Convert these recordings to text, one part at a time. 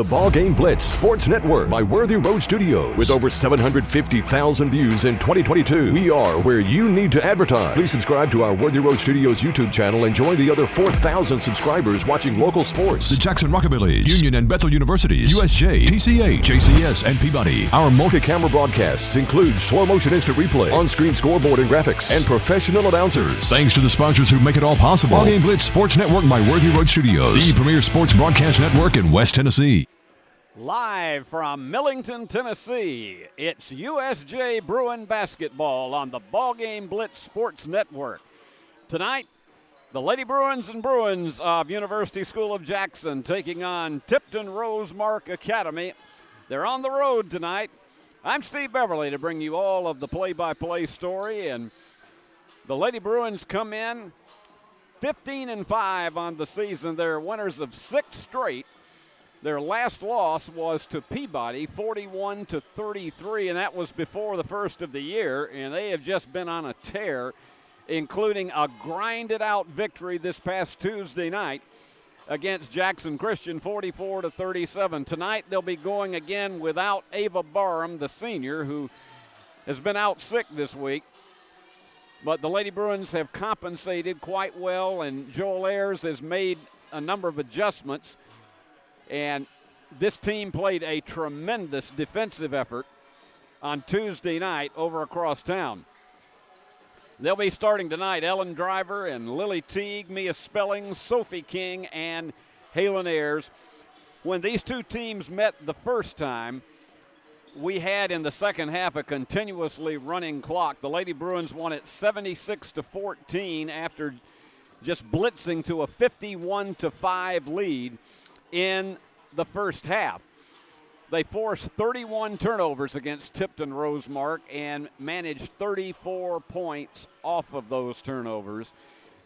BallGame Blitz Sports Network by Worthy Road Studios. With over 750,000 views in 2022, we are where you need to advertise. Please subscribe to our Worthy Road Studios YouTube channel and join the other 4,000 subscribers watching local sports. The Jackson Rockabillys, Union and Bethel Universities, USJ, TCA, JCS, and Peabody. Our multi-camera broadcasts include slow motion instant replay, on-screen scoreboard and graphics, and professional announcers. Thanks to the sponsors who make it all possible. BallGame Blitz Sports Network by Worthy Road Studios, the premier sports broadcast network in West Tennessee. Live from Millington, Tennessee, it's USJ Bruin basketball on the BallGame Blitz Sports Network. Tonight, the Lady Bruins and Bruins of University School of Jackson taking on Tipton Rosemark Academy. They're on the road tonight. I'm Steve Beverly to bring you all of the play-by-play story. And the Lady Bruins come in 15-5 on the season. They're winners of 6 straight. Their last loss was to Peabody, 41-33, and that was before the first of the year. And they have just been on a tear, including a grinded-out victory this past Tuesday night against Jackson Christian, 44-37. Tonight they'll be going again without Ava Barham, the senior, who has been out sick this week. But the Lady Bruins have compensated quite well, and Joel Ayers has made a number of adjustments. And this team played a tremendous defensive effort on Tuesday night over across town. They'll be starting tonight, Ellen Driver and Lily Teague, Mia Spelling, Sophie King, and Halen Ayers. When these two teams met the first time, we had in the second half a continuously running clock. The Lady Bruins won it 76-14 after just blitzing to a 51-5 lead in the first half. They forced 31 turnovers against Tipton Rosemark and managed 34 points off of those turnovers.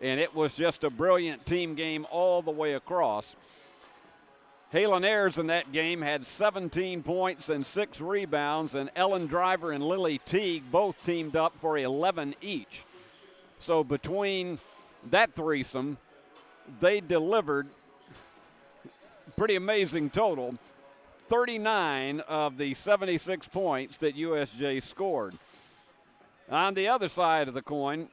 And it was just a brilliant team game all the way across. Halen Ayers in that game had 17 points and 6 rebounds, and Ellen Driver and Lily Teague both teamed up for 11 each. So between that threesome, they delivered pretty amazing total, 39 of the 76 points that USJ scored. On the other side of the coin,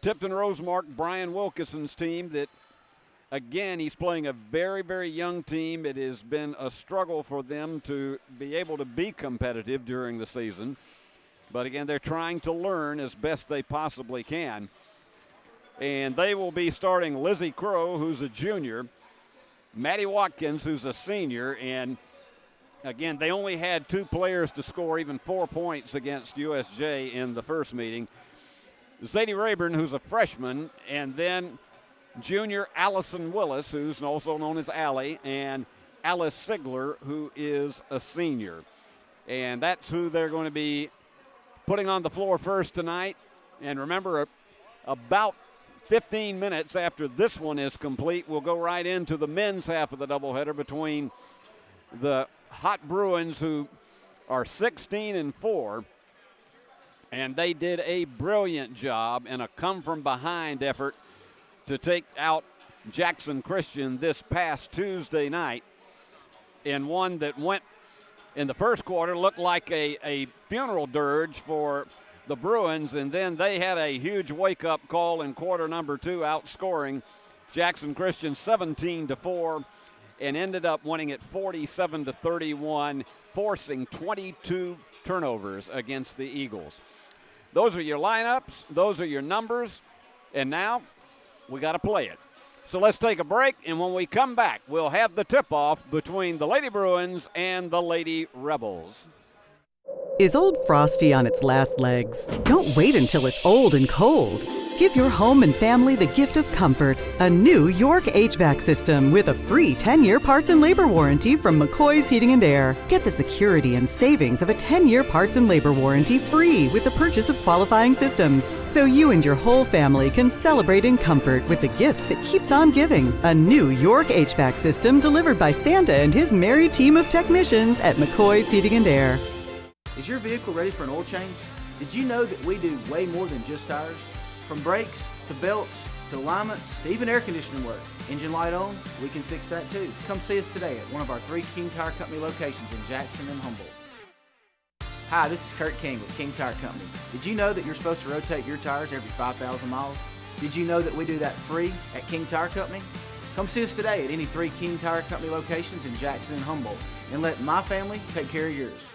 Tipton Rosemark, Brian Wilkinson's team, that again, he's playing a very, very young team. It has been a struggle for them to be able to be competitive during the season. But again, they're trying to learn as best they possibly can. And they will be starting Lizzie Crow, who's a junior, Maddie Watkins, who's a senior, and again, they only had 2 players to score even 4 points against USJ in the first meeting. Zadie Rayburn, who's a freshman, and then junior Allison Willis, who's also known as Allie, and Alice Sigler, who is a senior. And that's who they're going to be putting on the floor first tonight. And remember, about 15 minutes after this one is complete, we'll go right into the men's half of the doubleheader between the Hot Bruins, who are 16-4, and they did a brilliant job in a come-from-behind effort to take out Jackson Christian this past Tuesday night in one that went in the first quarter, looked like a funeral dirge for the Bruins, and then they had a huge wake-up call in quarter number 2, outscoring Jackson Christian 17-4, and ended up winning it 47-31, forcing 22 turnovers against the Eagles. Those are your lineups, those are your numbers, and now we got to play it. So let's take a break, and when we come back, we'll have the tip-off between the Lady Bruins and the Lady Rebels. Is Old Frosty on its last legs? Don't wait until it's old and cold. Give your home and family the gift of comfort. A new York HVAC system with a free 10-year parts and labor warranty from McCoy's Heating and Air. Get the security and savings of a 10-year parts and labor warranty free with the purchase of qualifying systems. So you and your whole family can celebrate in comfort with the gift that keeps on giving. A new York HVAC system delivered by Santa and his merry team of technicians at McCoy's Heating and Air. Is your vehicle ready for an oil change? Did you know that we do way more than just tires? From brakes to belts to alignments to even air conditioning work. Engine light on, we can fix that too. Come see us today at one of our 3 King Tire Company locations in Jackson and Humboldt. Hi, this is Kurt King with King Tire Company. Did you know that you're supposed to rotate your tires every 5,000 miles? Did you know that we do that free at King Tire Company? Come see us today at any 3 King Tire Company locations in Jackson and Humboldt and let my family take care of yours.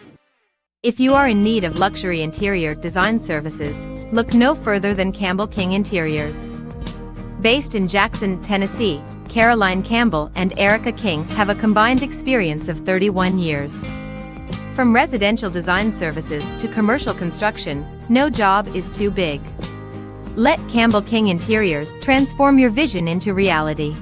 If you are in need of luxury interior design services, look no further than Campbell King Interiors. Based in Jackson, Tennessee, Caroline Campbell and Erica King have a combined experience of 31 years. From residential design services to commercial construction, no job is too big. Let Campbell King Interiors transform your vision into reality.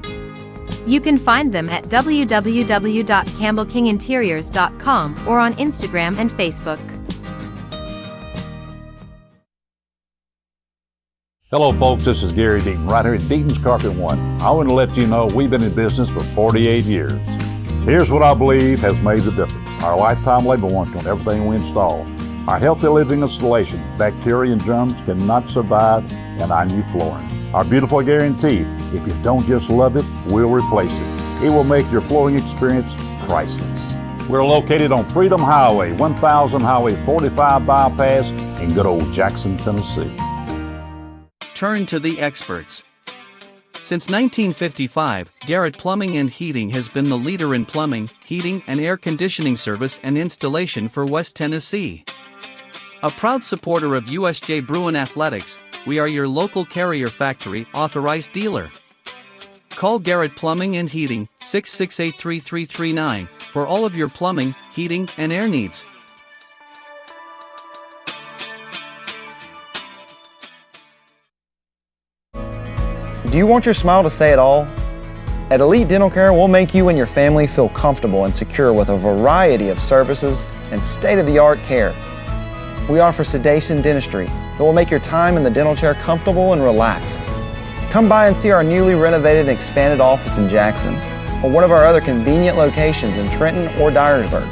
You can find them at www.campbellkinginteriors.com or on Instagram and Facebook. Hello folks, this is Gary Deaton, right here at Deaton's Carpet One. I want to let you know we've been in business for 48 years. Here's what I believe has made the difference. Our lifetime labor warranty on everything we install. Our healthy living installation, bacteria and germs cannot survive in our new flooring. Our beautiful guarantee, if you don't just love it, we'll replace it. It will make your flooring experience priceless. We're located on Freedom Highway, 1000 Highway 45 bypass in good old Jackson, Tennessee. Turn to the experts. Since 1955, Garrett Plumbing and Heating has been the leader in plumbing, heating, and air conditioning service and installation for West Tennessee. A proud supporter of USJ Bruin Athletics, we are your local Carrier Factory authorized dealer. Call Garrett Plumbing and Heating, 668-3339, for all of your plumbing, heating, and air needs. Do you want your smile to say it all? At Elite Dental Care, we'll make you and your family feel comfortable and secure with a variety of services and state-of-the-art care. We offer sedation dentistry that will make your time in the dental chair comfortable and relaxed. Come by and see our newly renovated and expanded office in Jackson or one of our other convenient locations in Trenton or Dyersburg.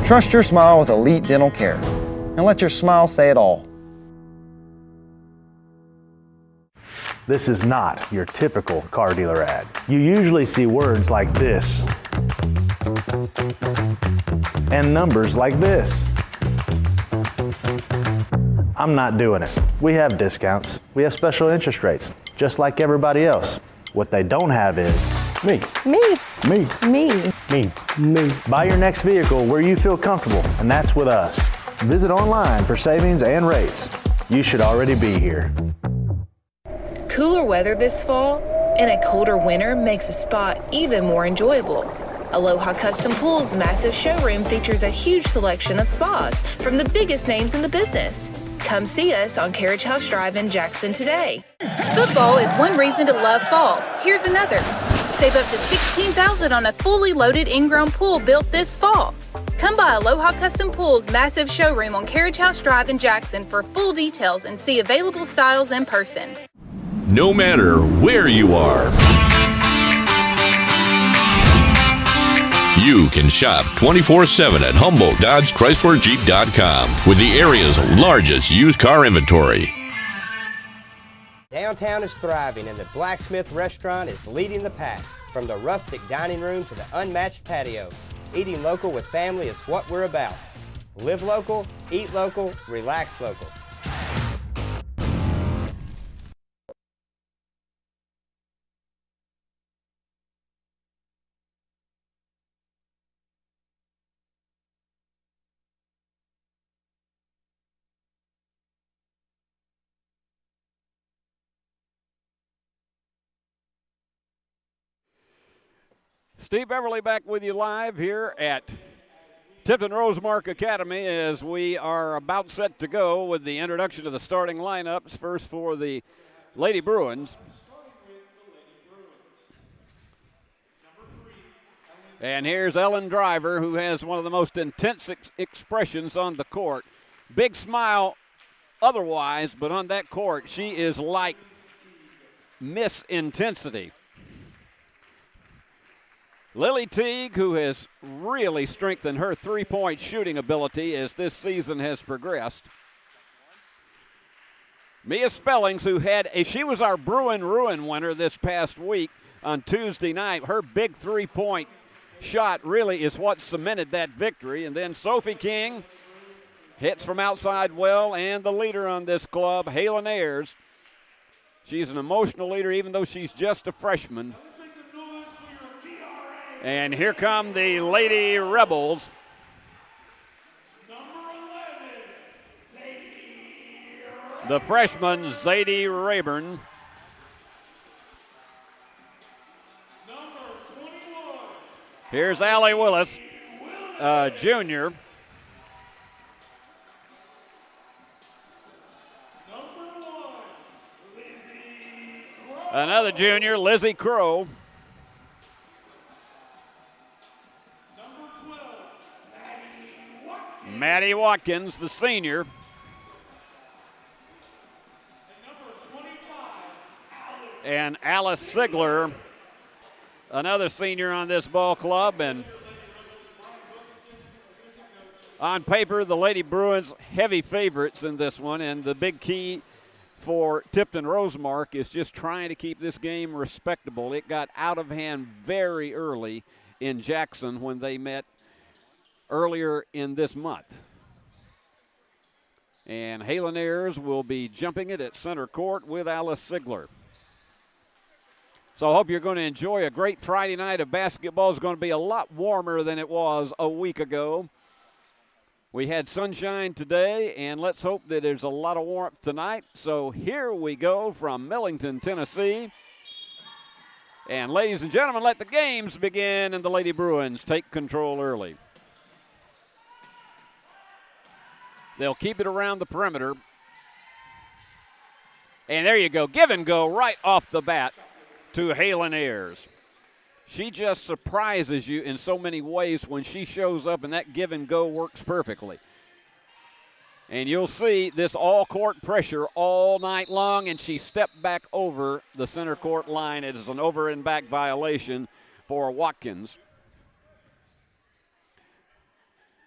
Trust your smile with Elite Dental Care and let your smile say it all. This is not your typical car dealer ad. You usually see words like this and numbers like this. I'm not doing it. We have discounts. We have special interest rates, just like everybody else. What they don't have is me. Me. Me. Me. Me. Me. Buy your next vehicle where you feel comfortable, and that's with us. Visit online for savings and rates. You should already be here. Cooler weather this fall and a colder winter makes a spa even more enjoyable. Aloha Custom Pool's massive showroom features a huge selection of spas from the biggest names in the business. Come see us on Carriage House Drive in Jackson today. Football is one reason to love fall. Here's another. Save up to $16,000 on a fully loaded in-ground pool built this fall. Come by Aloha Custom Pool's massive showroom on Carriage House Drive in Jackson for full details and see available styles in person. No matter where you are, you can shop 24/7 at HumboldtDodgeChryslerJeep.com with the area's largest used car inventory. Downtown is thriving and the Blacksmith Restaurant is leading the pack. From the rustic dining room to the unmatched patio, eating local with family is what we're about. Live local, eat local, relax local. Steve Beverly back with you live here at Tipton Rosemark Academy as we are about set to go with the introduction of the starting lineups. First for the Lady Bruins. And here's Ellen Driver, who has one of the most intense expressions on the court. Big smile otherwise, but on that court, she is like Miss Intensity. Lily Teague, who has really strengthened her three-point shooting ability as this season has progressed. Mia Spellings, she was our Bruin Ruin winner this past week on Tuesday night. Her big three-point shot really is what cemented that victory. And then Sophie King hits from outside well, and the leader on this club, Halen Ayers. She's an emotional leader even though she's just a freshman. And here come the Lady Rebels. The freshman, Zadie Rayburn. Here's Allie Willis, junior. Another junior, Lizzie Crow. Maddie Watkins, the senior. And Alice Sigler, another senior on this ball club. And on paper, the Lady Bruins heavy favorites in this one. And the big key for Tipton Rosemark is just trying to keep this game respectable. It got out of hand very early in Jackson when they met earlier in this month. And Halen Ayers will be jumping it at center court with Alice Sigler. So I hope you're going to enjoy a great Friday night of basketball. It's going to be a lot warmer than it was a week ago. We had sunshine today, and let's hope that there's a lot of warmth tonight. So here we go from Millington, Tennessee. And ladies and gentlemen, let the games begin, and the Lady Bruins take control early. They'll keep it around the perimeter. And there you go, give and go right off the bat to Halen Ayers. She just surprises you in so many ways when she shows up, and that give and go works perfectly. And you'll see this all-court pressure all night long, and she stepped back over the center court line. It is an over and back violation for Watkins.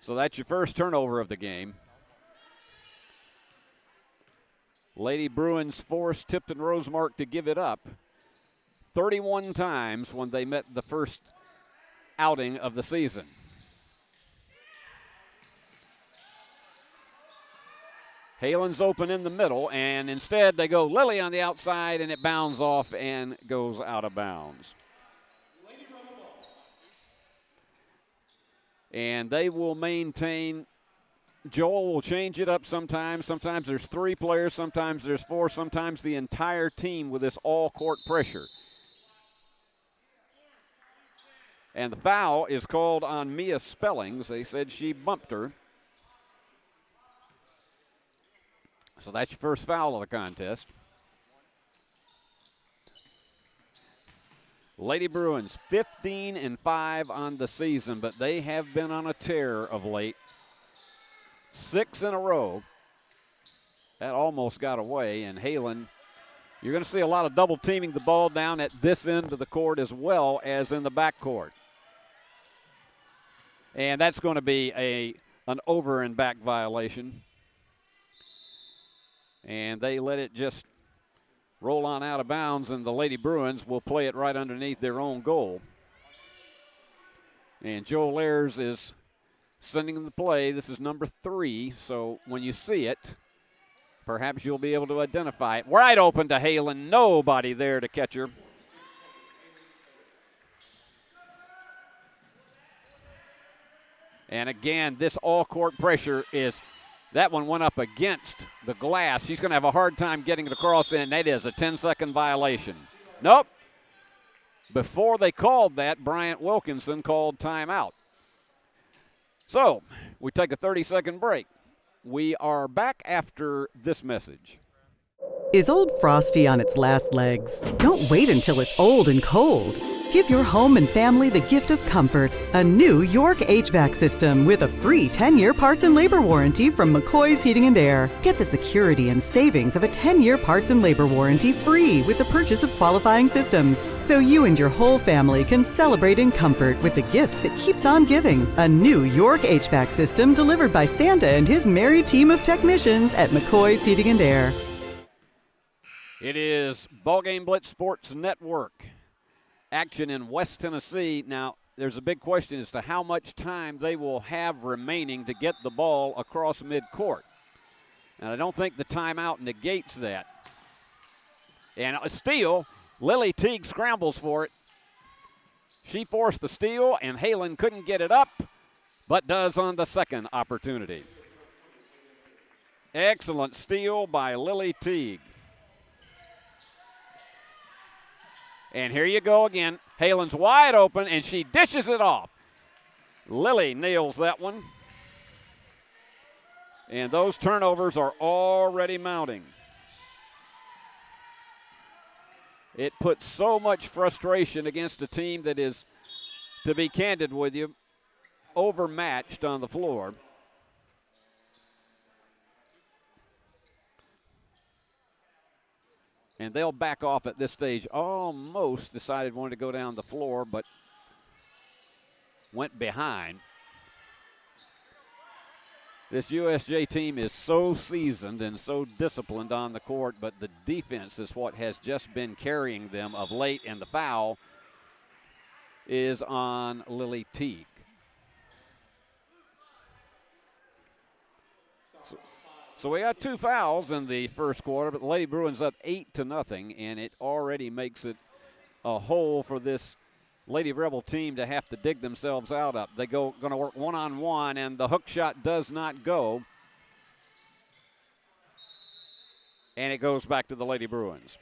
So that's your first turnover of the game. Lady Bruins forced Tipton Rosemark to give it up 31 times when they met the first outing of the season. Halen's open in the middle, and instead they go Lily on the outside, and it bounds off and goes out of bounds. And they will maintain. Joel will change it up sometimes. Sometimes there's 3 players, sometimes there's 4, sometimes the entire team with this all-court pressure. And the foul is called on Mia Spellings. They said she bumped her. So that's your first foul of the contest. Lady Bruins 15-5 on the season, but they have been on a tear of late. 6 in a row. That almost got away, and Halen, you're going to see a lot of double teaming the ball down at this end of the court as well as in the backcourt. And that's going to be an over and back violation. And they let it just roll on out of bounds, and the Lady Bruins will play it right underneath their own goal. And Joel Ayers is sending the play. This is number 3, so when you see it, perhaps you'll be able to identify it. Wide open to Halen, nobody there to catch her. And again, this all-court pressure is, that one went up against the glass. She's going to have a hard time getting it across, and that is a 10-second violation. Nope. Before they called that, Bryant Wilkinson called timeout. So, we take a 30-second break. We are back after this message. Is Old Frosty on its last legs? Don't wait until it's old and cold. Give your home and family the gift of comfort. A new York HVAC system with a free 10-year parts and labor warranty from McCoy's Heating and Air. Get the security and savings of a 10-year parts and labor warranty free with the purchase of qualifying systems. So you and your whole family can celebrate in comfort with the gift that keeps on giving. A new York HVAC system delivered by Santa and his merry team of technicians at McCoy's Heating and Air. It is BallGame Blitz Sports Network. Action in West Tennessee. Now, there's a big question as to how much time they will have remaining to get the ball across midcourt. And I don't think the timeout negates that. And a steal. Lily Teague scrambles for it. She forced the steal, and Halen couldn't get it up, but does on the second opportunity. Excellent steal by Lily Teague. And here you go again. Halen's wide open, and she dishes it off. Lily nails that one. And those turnovers are already mounting. It puts so much frustration against a team that is, to be candid with you, overmatched on the floor. And they'll back off at this stage. Almost decided wanted to go down the floor, but went behind. This USJ team is so seasoned and so disciplined on the court, but the defense is what has just been carrying them of late, and the foul is on Lily Teague. So we got 2 fouls in the first quarter, but the Lady Bruins up 8-0, and it already makes it a hole for this Lady Rebel team to have to dig themselves out up. They going to work one-on-one, and the hook shot does not go. And it goes back to the Lady Bruins.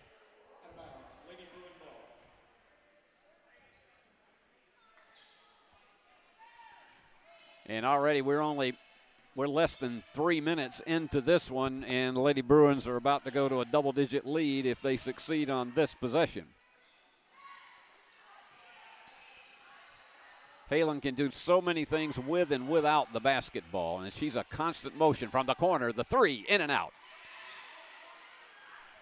And already we're less than 3 minutes into this one, and the Lady Bruins are about to go to a double-digit lead if they succeed on this possession. Halen can do so many things with and without the basketball, and she's a constant motion from the corner. The 3, in and out.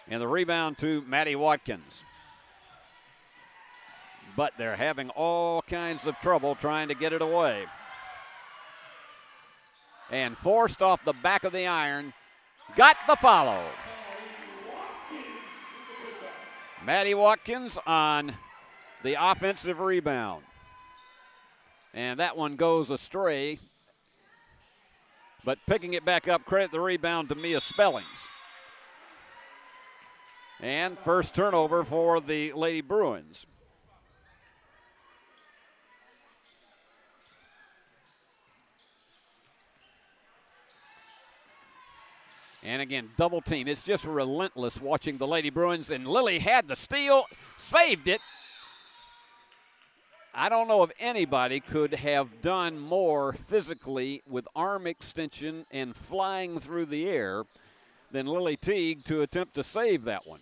And the rebound to Maddie Watkins. But they're having all kinds of trouble trying to get it away. And forced off the back of the iron. Got the follow. Maddie Watkins on the offensive rebound. And that one goes astray. But picking it back up, credit the rebound to Mia Spellings. And first turnover for the Lady Bruins. And again, double team. It's just relentless watching the Lady Bruins. And Lily had the steal, saved it. I don't know if anybody could have done more physically with arm extension and flying through the air than Lily Teague to attempt to save that one.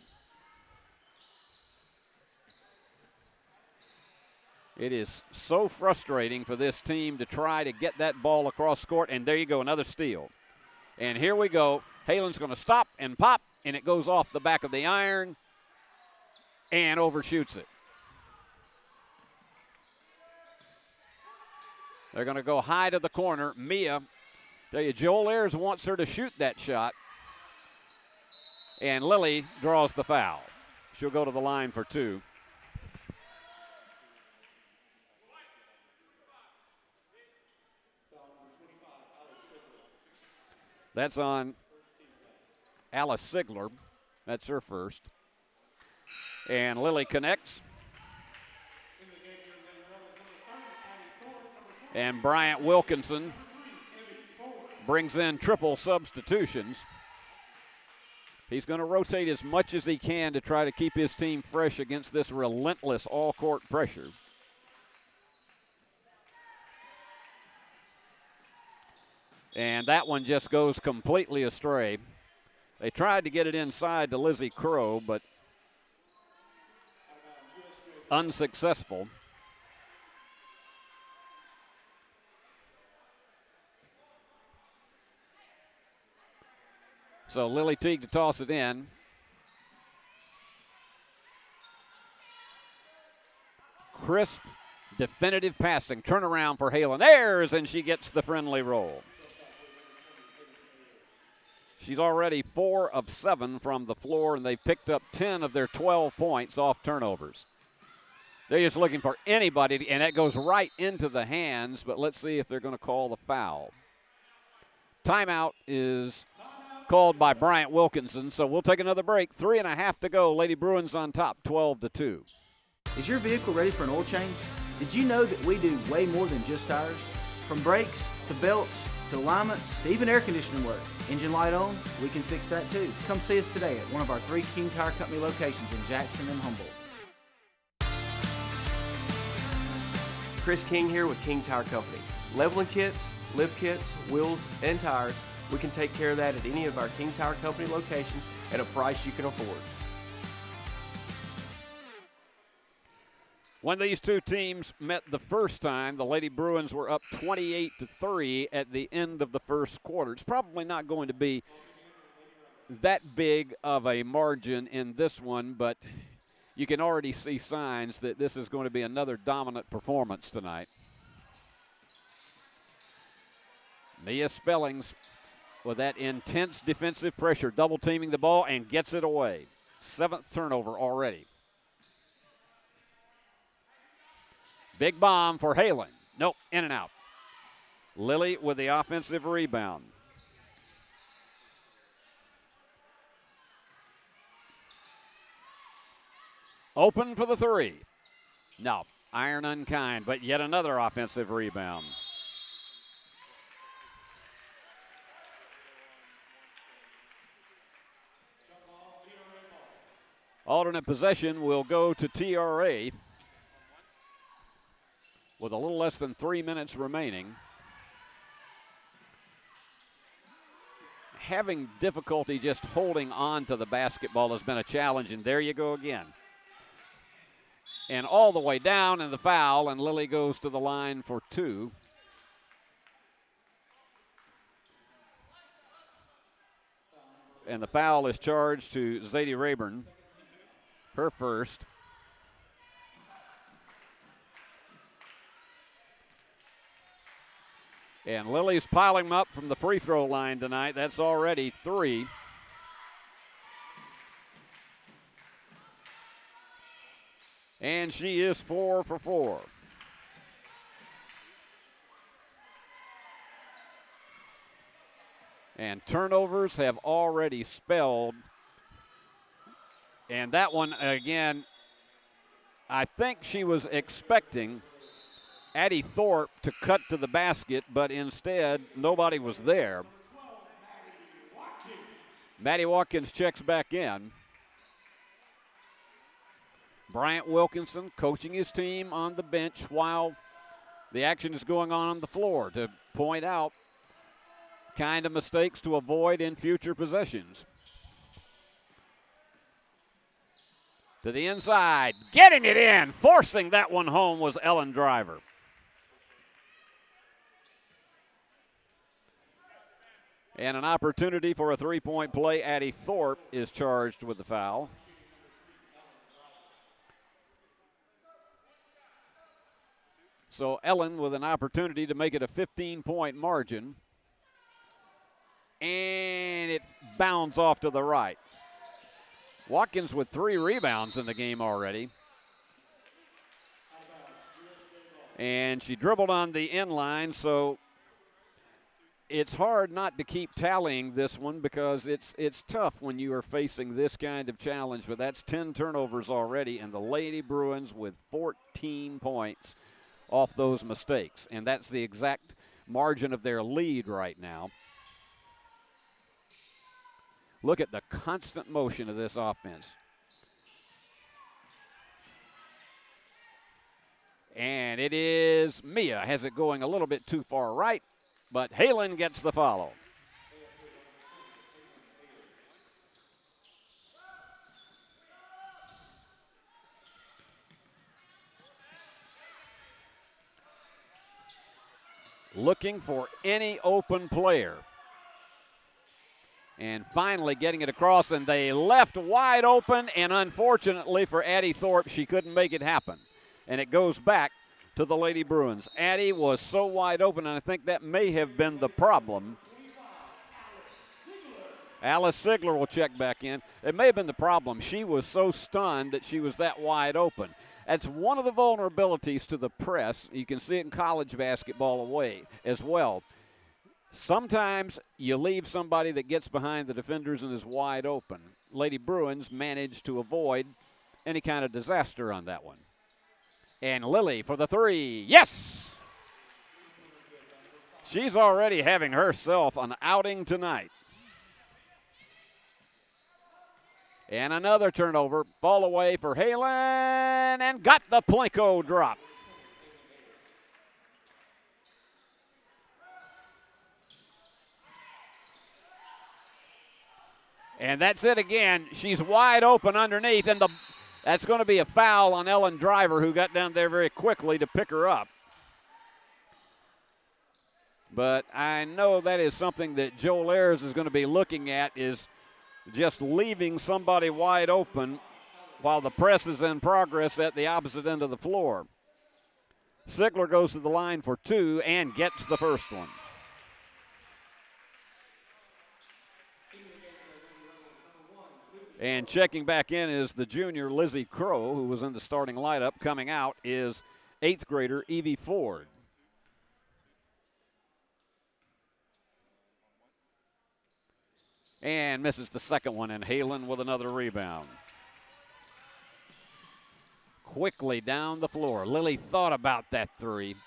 It is so frustrating for this team to try to get that ball across court. And there you go, another steal. And here we go. Halen's going to stop and pop, and it goes off the back of the iron and overshoots it. They're going to go high to the corner. Mia, tell you, Joel Ayers wants her to shoot that shot. And Lily draws the foul. She'll go to the line for 2. That's on Alice Sigler. That's her first. And Lily connects. And Bryant Wilkinson brings in triple substitutions. He's going to rotate as much as he can to try to keep his team fresh against this relentless all-court pressure. And that one just goes completely astray. They tried to get it inside to Lizzie Crow, but unsuccessful. So Lily Teague to toss it in. Crisp, definitive passing. Turnaround for Halen Ayers, and she gets the friendly roll. She's already 4 of 7 from the floor, and they've picked up 10 of their 12 points off turnovers. They're just looking for anybody, and that goes right into the hands, but let's see if they're going to call the foul. Timeout is called by Bryant Wilkinson, so we'll take another break. 3.5 to go. Lady Bruins on top, 12-2. Is your vehicle ready for an oil change? Did you know that we do way more than just tires? From brakes to belts to alignments to even air conditioning work. Engine light on? We can fix that too. Come see us today at one of our 3 King Tire Company locations in Jackson and Humboldt. Chris King here with King Tire Company. Leveling kits, lift kits, wheels, and tires, we can take care of that at any of our King Tire Company locations at a price you can afford. When these two teams met the first time, the Lady Bruins were up 28-3 at the end of the first quarter. It's probably not going to be that big of a margin in this one, but you can already see signs that this is going to be another dominant performance tonight. Mia Spellings with that intense defensive pressure, double teaming the ball and gets it away. 7th turnover already. Big bomb for Halen. Nope, in and out. Lily with the offensive rebound. Open for the 3. No, iron unkind, but yet another offensive rebound. Alternate possession will go to TRA with a little less than 3 minutes remaining. Having difficulty just holding on to the basketball has been a challenge, and there you go again. And all the way down in the foul, and Lily goes to the line for 2. And the foul is charged to Zadie Rayburn, her first. And Lily's piling them up from the free throw line tonight. That's already 3. And she is 4 for 4. And turnovers have already spelled. And that one, again, I think she was expecting Addie Thorpe to cut to the basket, but instead nobody was there. Maddie Watkins checks back in. Bryant Wilkinson coaching his team on the bench while the action is going on the floor to point out kind of mistakes to avoid in future possessions. To the inside, getting it in, forcing that one home was Ellen Driver. And an opportunity for a three-point play. Addie Thorpe is charged with the foul. So Ellen with an opportunity to make it a 15-point margin. And it bounds off to the right. Watkins with 3 rebounds in the game already. And she dribbled on the inline, so it's hard not to keep tallying this one because it's tough when you are facing this kind of challenge, but that's 10 turnovers already, and the Lady Bruins with 14 points off those mistakes. And that's the exact margin of their lead right now. Look at the constant motion of this offense. And it is Mia, has it going a little bit too far right, but Halen gets the follow. Looking for any open player. And finally getting it across, and they left wide open, and unfortunately for Addie Thorpe, she couldn't make it happen. And it goes back to the Lady Bruins. Addie was so wide open, and I think that may have been the problem. Alice Sigler will check back in. It may have been the problem. She was so stunned that she was that wide open. That's one of the vulnerabilities to the press. You can see it in college basketball away as well. Sometimes you leave somebody that gets behind the defenders and is wide open. Lady Bruins managed to avoid any kind of disaster on that one. And Lily for the three. Yes! She's already having herself an outing tonight. And another turnover. Fall away for Halen and got the Plinko drop. And that's it again. She's wide open underneath, and that's going to be a foul on Ellen Driver, who got down there very quickly to pick her up. But I know that is something that Joel Ayers is going to be looking at, is just leaving somebody wide open while the press is in progress at the opposite end of the floor. Sigler goes to the line for two and gets the first one. And checking back in is the junior Lizzie Crow, who was in the starting lineup. Coming out is 8th grader Evie Ford. And misses the second one, and Halen with another rebound. Quickly down the floor. Lily thought about that three.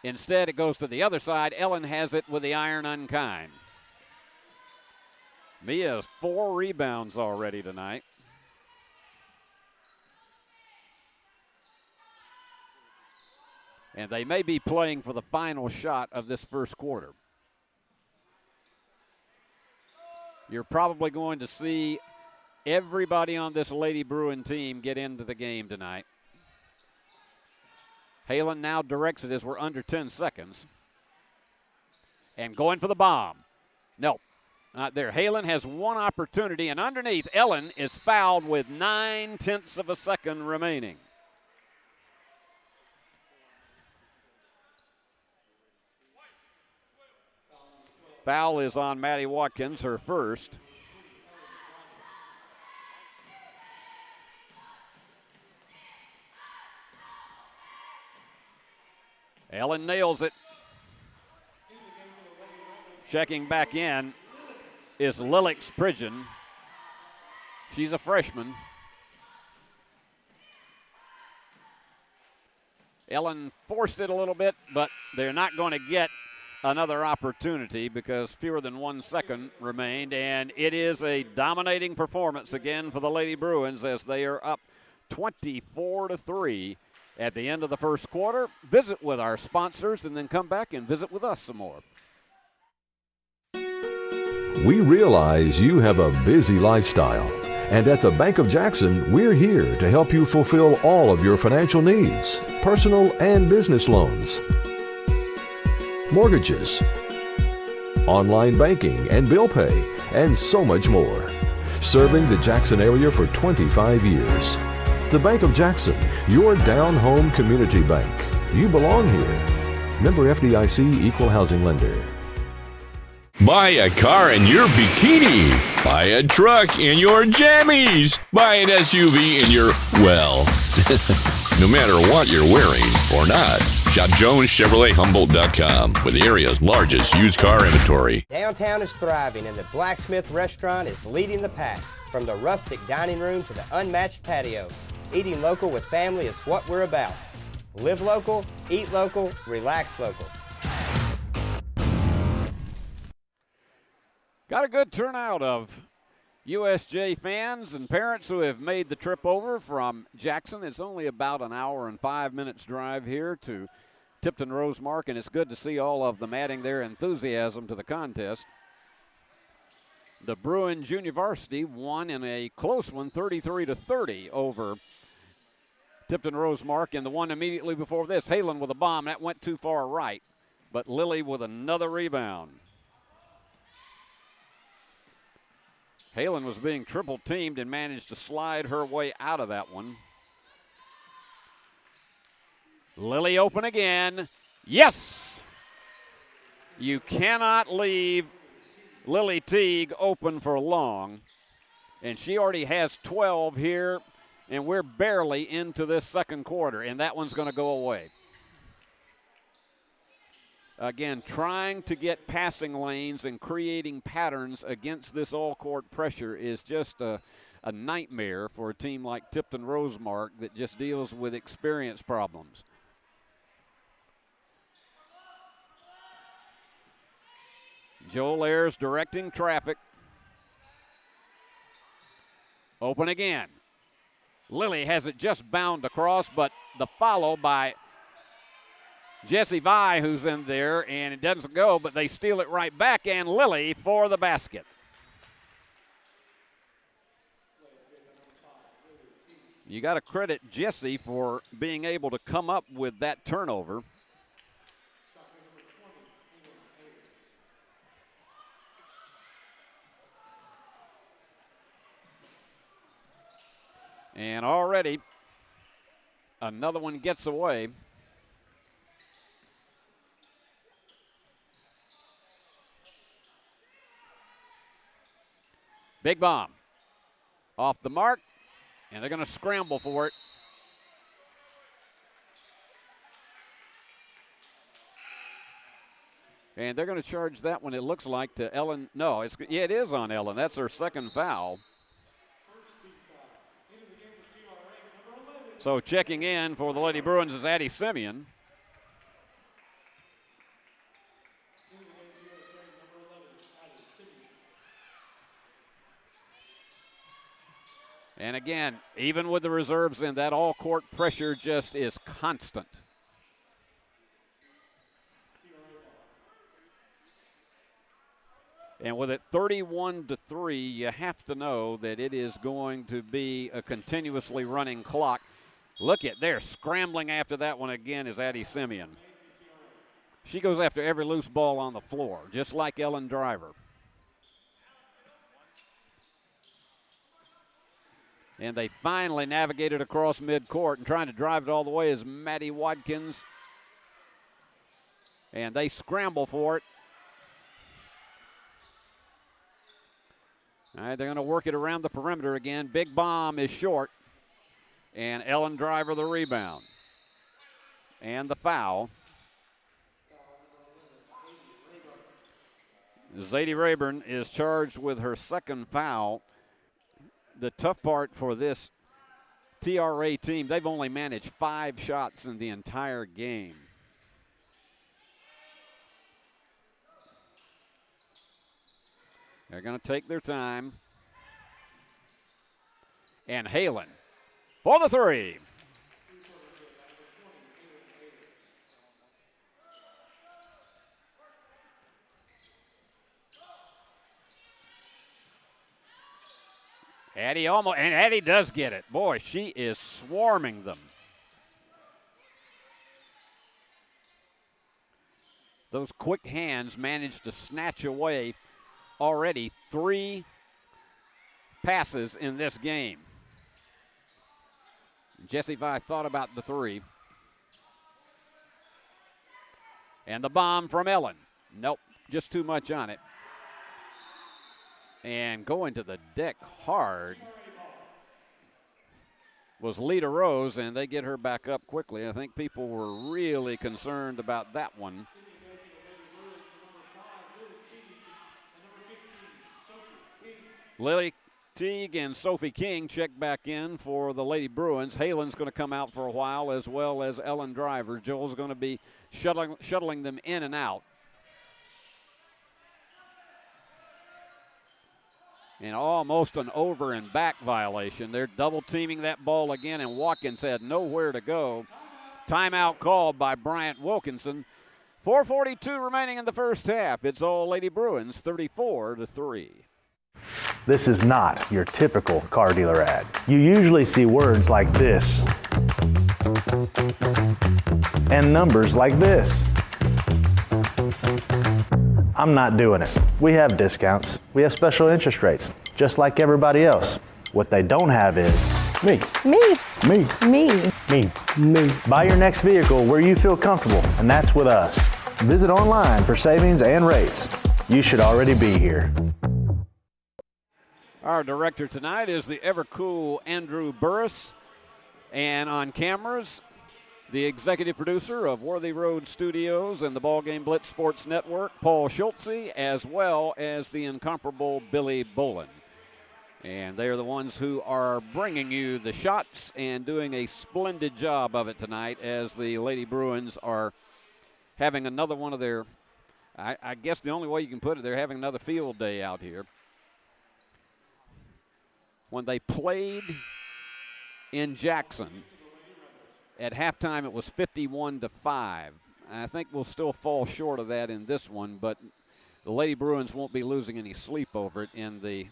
Instead, it goes to the other side. Ellen has it with the iron unkind. Mia has 4 rebounds already tonight. And they may be playing for the final shot of this first quarter. You're probably going to see everybody on this Lady Bruin team get into the game tonight. Halen now directs it as we're under 10 seconds. And going for the bomb. No, not there. Halen has one opportunity, and underneath, Ellen is fouled with 0.9 of a second remaining. Foul is on Maddie Watkins, her first. Ellen nails it. Checking back in is Lilix Pridgeon. She's a freshman. Ellen forced it a little bit, but they're not going to get another opportunity because fewer than 1 second remained, and it is a dominating performance again for the Lady Bruins as they are up 24-3 at the end of the first quarter. Visit with our sponsors and then come back and visit with us some more. We realize you have a busy lifestyle, and at the Bank of Jackson, we're here to help you fulfill all of your financial needs, personal and business loans, mortgages, online banking and bill pay, and so much more. Serving the Jackson area for 25 years. The Bank of Jackson, your down-home community bank. You belong here. Member FDIC Equal Housing Lender. Buy a car in your bikini. Buy a truck in your jammies. Buy an SUV in your, well, no matter what you're wearing or not. Shop JonesChevroletHumboldt.com with the area's largest used car inventory. Downtown is thriving and the Blacksmith Restaurant is leading the pack. From the rustic dining room to the unmatched patio, eating local with family is what we're about. Live local, eat local, relax local. Got a good turnout of USJ fans and parents who have made the trip over from Jackson. It's only about an hour and 5 minutes drive here to Tipton Rosemark, and it's good to see all of them adding their enthusiasm to the contest. The Bruin Junior Varsity won in a close one, 33-30 over Tipton Rosemark, and the one immediately before this, Halen with a bomb. That went too far right, but Lily with another rebound. Halen was being triple teamed and managed to slide her way out of that one. Lily open again. Yes! You cannot leave Lily Teague open for long, and she already has 12 here, and we're barely into this second quarter, and that one's going to go away. Again, trying to get passing lanes and creating patterns against this all-court pressure is just a nightmare for a team like Tipton Rosemark that just deals with experience problems. Joel Ayers directing traffic. Open again. Lily has it just bound across, but the follow by Jessie Vi, who's in there, and it doesn't go, but they steal it right back, and Lily for the basket. You got to credit Jessie for being able to come up with that turnover. And already another one gets away. Big bomb off the mark, and they're going to scramble for it. And they're going to charge that one, it looks like, to Ellen. No, it is on Ellen. That's her second foul. So checking in for the Lady Bruins is Addie Simeon. And again, even with the reserves in, that all-court pressure just is constant. And with it 31-3, you have to know that it is going to be a continuously running clock. Look at there, scrambling after that one again is Addie Simeon. She goes after every loose ball on the floor, just like Ellen Driver. And they finally navigated across midcourt, and trying to drive it all the way is Maddie Watkins. And they scramble for it. All right, they're going to work it around the perimeter again. Big bomb is short. And Ellen Driver the rebound. And the foul. Zadie Rayburn is charged with her second foul. The tough part for this TRA team, they've only managed 5 shots in the entire game. They're going to take their time. And Halen for the three. Addie almost, and Addie does get it. Boy, she is swarming them. Those quick hands managed to snatch away already 3 passes in this game. Jessie Vi thought about the 3. And the bomb from Ellen. Nope, just too much on it. And going to the deck hard was Lita Rose, and they get her back up quickly. I think people were really concerned about that one. Lily Teague and Sophie King check back in for the Lady Bruins. Halen's going to come out for a while, as well as Ellen Driver. Joel's going to be shuttling them in and out. And almost an over and back violation. They're double teaming that ball again, and Watkins had nowhere to go. Timeout called by Bryant Wilkinson. 4:42 remaining in the first half. It's all Lady Bruins, 34-3. This is not your typical car dealer ad. You usually see words like this and numbers like this. I'm not doing it. We have discounts. We have special interest rates, just like everybody else. What they don't have is me. Me. Me. Me. Me. Me. Buy your next vehicle where you feel comfortable, and that's with us. Visit online for savings and rates. You should already be here. Our director tonight is the ever-cool Andrew Burris. And on cameras, the executive producer of Worthy Road Studios and the BallGame Blitz Sports Network, Paul Schultze, as well as the incomparable Billy Bolin. And they are the ones who are bringing you the shots and doing a splendid job of it tonight as the Lady Bruins are having another one of their, I guess the only way you can put it, they're having another field day out here. When they played in Jackson, at halftime it was 51-5. I think we'll still fall short of that in this one, but the Lady Bruins won't be losing any sleep over it in the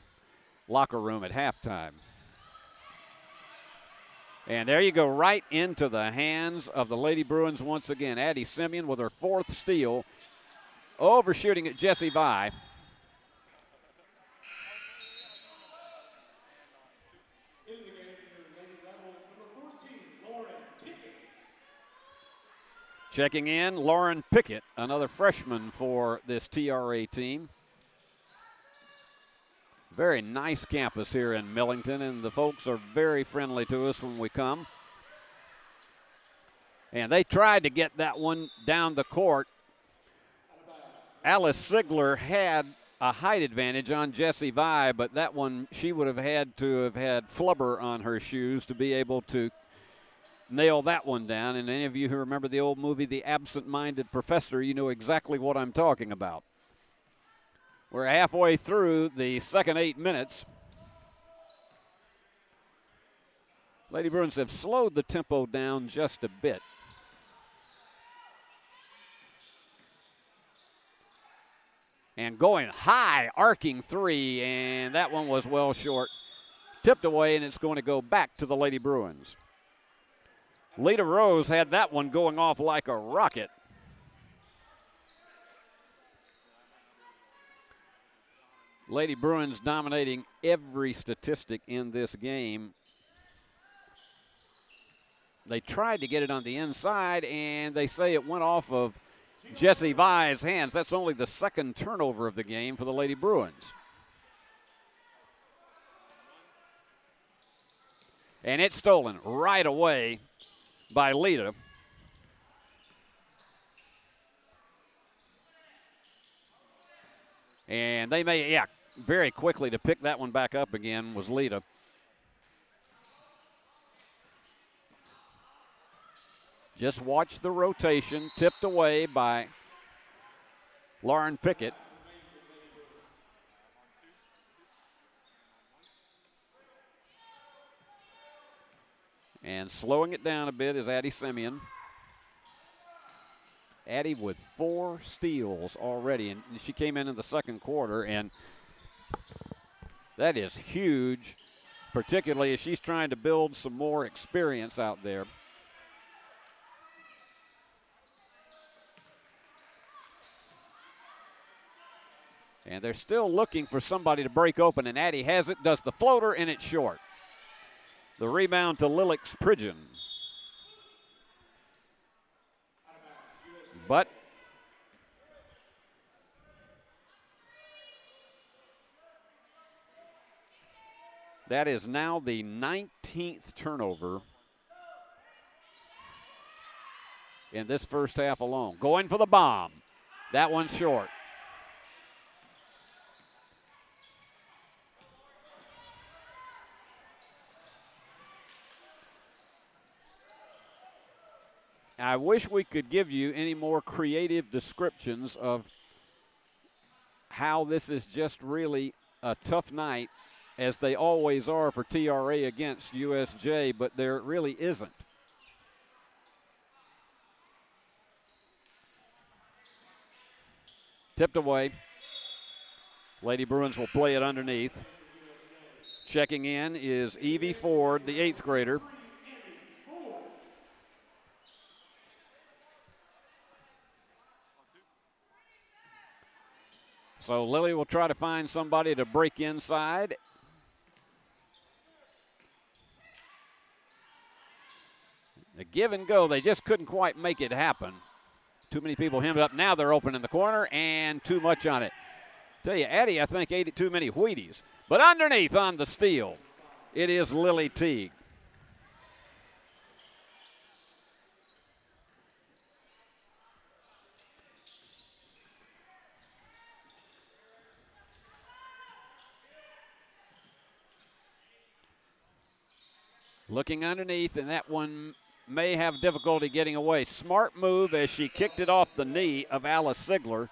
locker room at halftime. And there you go, right into the hands of the Lady Bruins once again. Addie Simeon with her 4th steal, overshooting at Jessie Vi. Checking in, Lauren Pickett, another freshman for this TRA team. Very nice campus here in Millington, and the folks are very friendly to us when we come. And they tried to get that one down the court. Alice Sigler had a height advantage on Jessie Vi, but that one she would have had to have had flubber on her shoes to be able to nail that one down. And any of you who remember the old movie, The Absent-Minded Professor, you know exactly what I'm talking about. We're halfway through the second 8 minutes. Lady Bruins have slowed the tempo down just a bit. And going high, arcing 3, and that one was well short. Tipped away, and it's going to go back to the Lady Bruins. Lita Rose had that one going off like a rocket. Lady Bruins dominating every statistic in this game. They tried to get it on the inside, and they say it went off of Jessie Vi's hands. That's only the 2nd turnover of the game for the Lady Bruins. And it's stolen right away by Lita. And they may, very quickly to pick that one back up again was Lita. Just watch the rotation, tipped away by Lauren Pickett. And slowing it down a bit is Addie Simeon. Addie with 4 steals already, and she came in the second quarter, and that is huge, particularly as she's trying to build some more experience out there. And they're still looking for somebody to break open, and Addie has it, does the floater, and it's short. The rebound to Lilix Pridgeon. But that is now the 19th turnover in this first half alone. Going for the bomb. That one's short. I wish we could give you any more creative descriptions of how this is just really a tough night, as they always are for TRA against USJ, but there really isn't. Tipped away. Lady Bruins will play it underneath. Checking in is Evie Ford, the 8th grader. So Lily will try to find somebody to break inside. The give and go, they just couldn't quite make it happen. Too many people hemmed up. Now they're open in the corner, and too much on it. Tell you, Addie, I think, ate too many Wheaties. But underneath on the steal, it is Lily Teague. Looking underneath, and that one may have difficulty getting away. Smart move as she kicked it off the knee of Alice Sigler.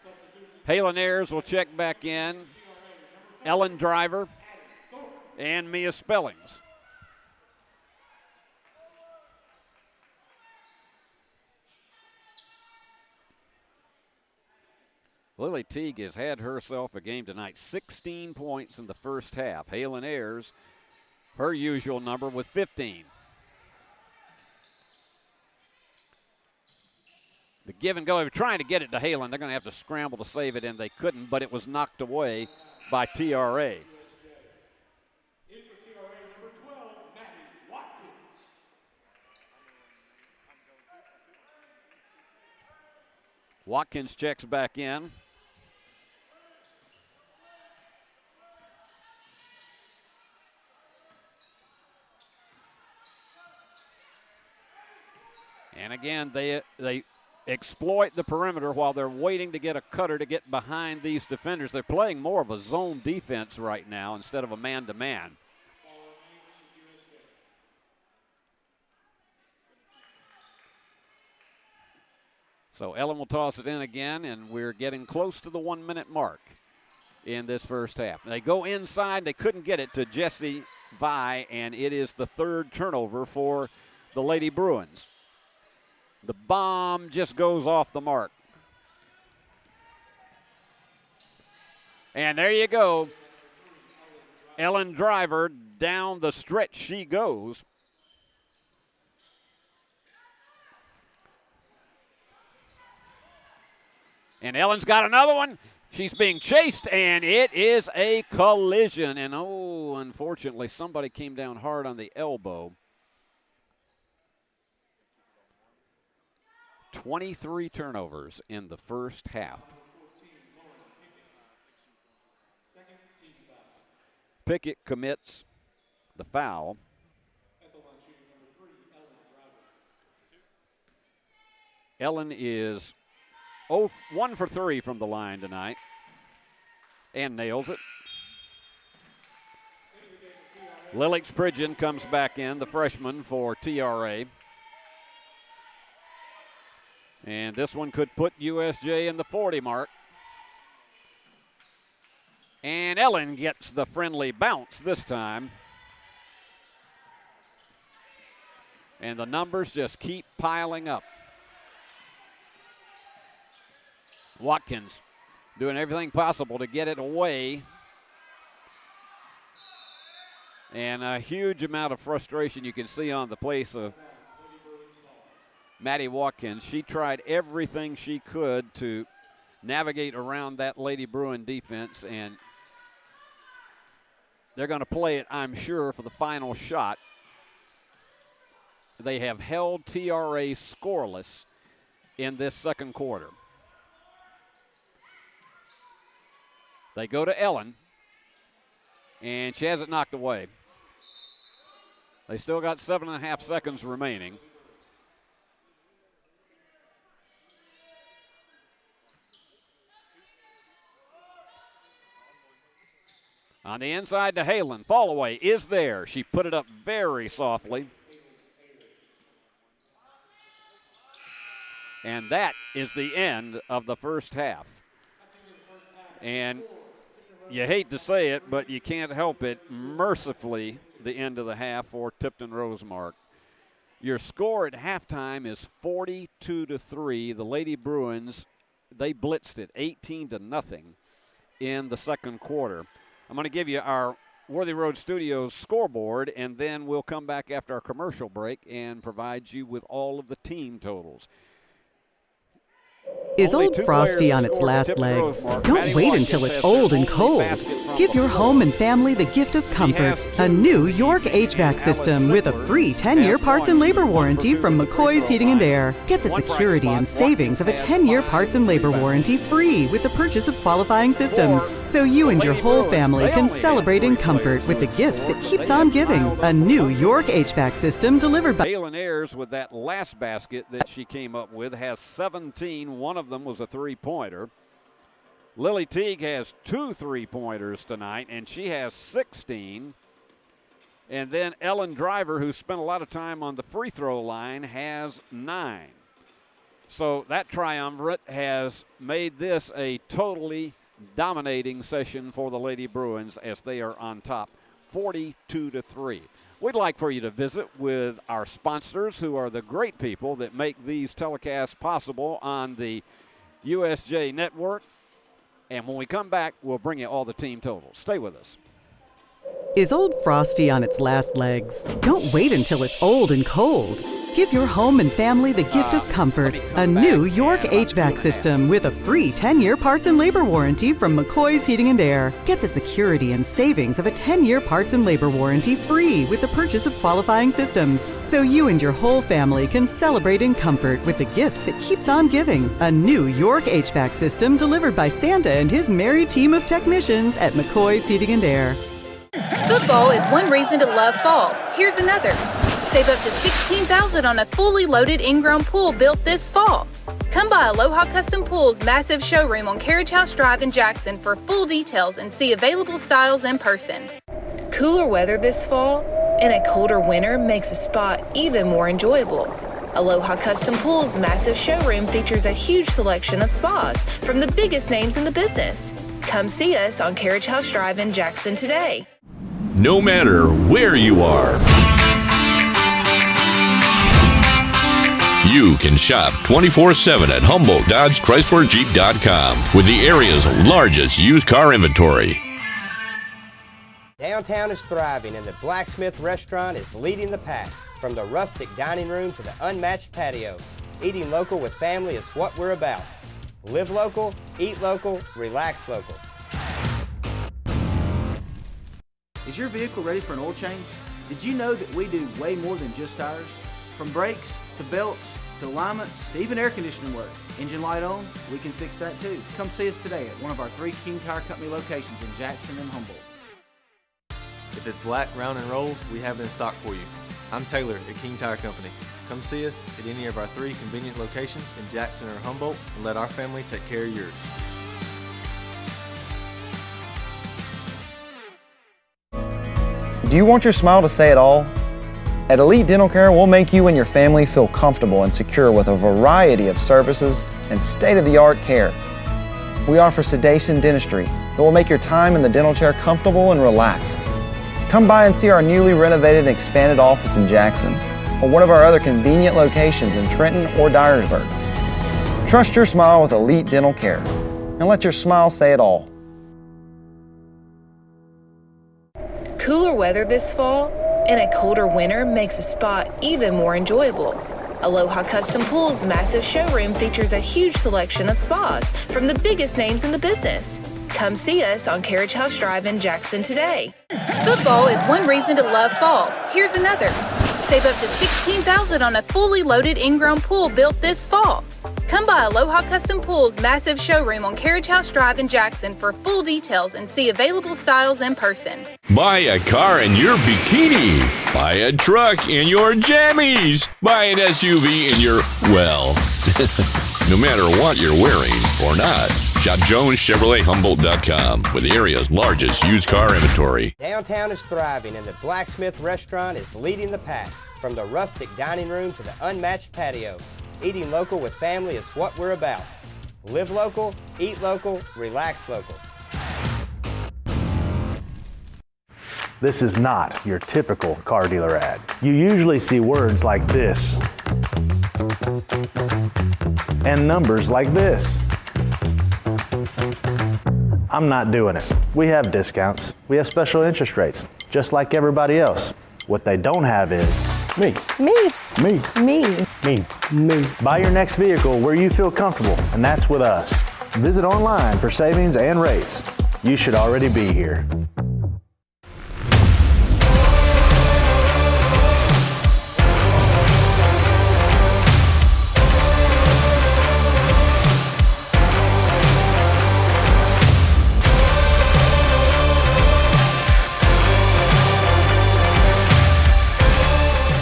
Halen Ayers will check back in. Ellen Driver and Mia Spellings. Lily Teague has had herself a game tonight. 16 points in the first half. Halen Ayers, her usual number, with 15. The give and go, they were trying to get it to Halen. They're going to have to scramble to save it, and they couldn't, but it was knocked away by TRA. Watkins checks back in. And again, they exploit the perimeter while they're waiting to get a cutter to get behind these defenders. They're playing more of a zone defense right now instead of a man-to-man. So Ellen will toss it in again, and we're getting close to the 1 minute mark in this first half. They go inside. They couldn't get it to Jessie Vi, and it is the third turnover for the Lady Bruins. The bomb just goes off the mark. And there you go. Ellen Driver, down the stretch she goes. And Ellen's got another one. She's being chased, and it is a collision. And, oh, unfortunately, somebody came down hard on the elbow. 23 turnovers in the first half. Pickett commits the foul. Ellen is 1 for 3 from the line tonight and nails it. Lilix Pridgeon comes back in, the freshman for TRA. And this one could put USJ in the 40 mark. And Ellen gets the friendly bounce this time. And the numbers just keep piling up. Watkins doing everything possible to get it away. And a huge amount of frustration you can see on the face of Maddie Watkins. She tried everything she could to navigate around that Lady Bruin defense, and they're going to play it, I'm sure, for the final shot. They have held TRA scoreless in this second quarter. They go to Ellen, and she has it knocked away. They still got 7.5 seconds remaining. On the inside to Halen. Fall away is there. She put it up very softly. And that is the end of the first half. And you hate to say it, but you can't help it. Mercifully, the end of the half for Tipton Rosemark. Your score at halftime is 42-3. The Lady Bruins, they blitzed it 18-0 in the second quarter. I'm going to give you our Worthy Road Studios scoreboard, and then we'll come back after our commercial break and provide you with all of the team totals. Is Old Frosty on its last legs? Don't wait until it's old and cold. Give your home and family the gift of comfort. A new York HVAC system with a free 10-year parts and labor warranty from McCoy's Heating and Air. Get the security and savings of a 10-year parts and labor warranty free with the purchase of qualifying systems. so you and your whole family can celebrate in comfort with the gift that keeps on giving. A new York HVAC system delivered by Kaylin Ayers with that last basket that she came up with has 17. One of them was a three-pointer. Lily Teague has 2 3-pointers tonight, and she has 16. And then Ellen Driver, who spent a lot of time on the free throw line, has 9. So that triumvirate has made this a totally dominating session for the Lady Bruins as they are on top 42-3. We'd like for you to visit with our sponsors, who are the great people that make these telecasts possible on the USJ network. And when we come back, we'll bring you all the team totals. Stay with us. Is Old Frosty on its last legs? Don't wait until it's old and cold. Give your home and family the gift of comfort. A new York HVAC system with a free 10-year parts and labor warranty from McCoy's Heating and Air. Get the security and savings of a 10-year parts and labor warranty free with the purchase of qualifying systems. So you and your whole family can celebrate in comfort with the gift that keeps on giving. A new York HVAC system delivered by Santa and his merry team of technicians at McCoy's Heating and Air. Football is one reason to love fall. Here's another. Save up to $16,000 on a fully loaded in-ground pool built this fall. Come by Aloha Custom Pool's massive showroom on Carriage House Drive in Jackson for full details and see available styles in person. Cooler weather this fall and a colder winter makes a spa even more enjoyable. Aloha Custom Pool's massive showroom features a huge selection of spas from the biggest names in the business. Come see us on Carriage House Drive in Jackson today. No matter where you are, you can shop 24/7 at HumboldtDodgeChryslerJeep.com with the area's largest used car inventory. Downtown is thriving and the Blacksmith Restaurant is leading the pack. From the rustic dining room to the unmatched patio, eating local with family is what we're about. Live local, eat local, relax local. Is your vehicle ready for an oil change? Did you know that we do way more than just tires? From brakes, to belts, to alignments, to even air conditioning work. Engine light on? We can fix that too. Come see us today at one of our 3 King Tire Company locations in Jackson and Humboldt. If it's black, round, and rolls, we have it in stock for you. I'm Taylor at King Tire Company. Come see us at any of our 3 convenient locations in Jackson or Humboldt and let our family take care of yours. Do you want your smile to say it all? At Elite Dental Care, we'll make you and your family feel comfortable and secure with a variety of services and state-of-the-art care. We offer sedation dentistry that will make your time in the dental chair comfortable and relaxed. Come by and see our newly renovated and expanded office in Jackson or one of our other convenient locations in Trenton or Dyersburg. Trust your smile with Elite Dental Care and let your smile say it all. Cooler weather this fall and a colder winter makes a spa even more enjoyable. Aloha Custom Pool's massive showroom features a huge selection of spas from the biggest names in the business. Come see us on Carriage House Drive in Jackson today. Football is one reason to love fall. Here's another. Save up to $16,000 on a fully loaded in-ground pool built this fall. Come by Aloha Custom Pool's massive showroom on Carriage House Drive in Jackson for full details and see available styles in person. Buy a car in your bikini. Buy a truck in your jammies. Buy an SUV in your, well, no matter what you're wearing or not. Shop JonesChevroletHumboldt.com with the area's largest used car inventory. Downtown is thriving and the Blacksmith Restaurant is leading the pack. From the rustic dining room to the unmatched patio, eating local with family is what we're about. Live local, eat local, relax local. This is not your typical car dealer ad. You usually see words like this and numbers like this. I'm not doing it. We have discounts. We have special interest rates, just like everybody else. What they don't have is me. Me. Me. Me. Me. Me. Buy your next vehicle where you feel comfortable, and that's with us. Visit online for savings and rates. You should already be here.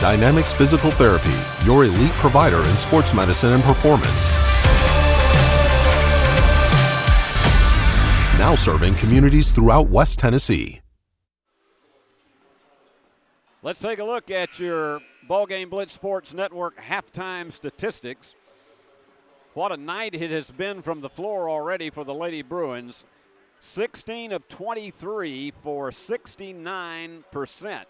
Dynamics Physical Therapy, your elite provider in sports medicine and performance. Now serving communities throughout West Tennessee. Let's take a look at your BallGame Blitz Sports Network halftime statistics. What a night it has been from the floor already for the Lady Bruins. 16 of 23 for 69%.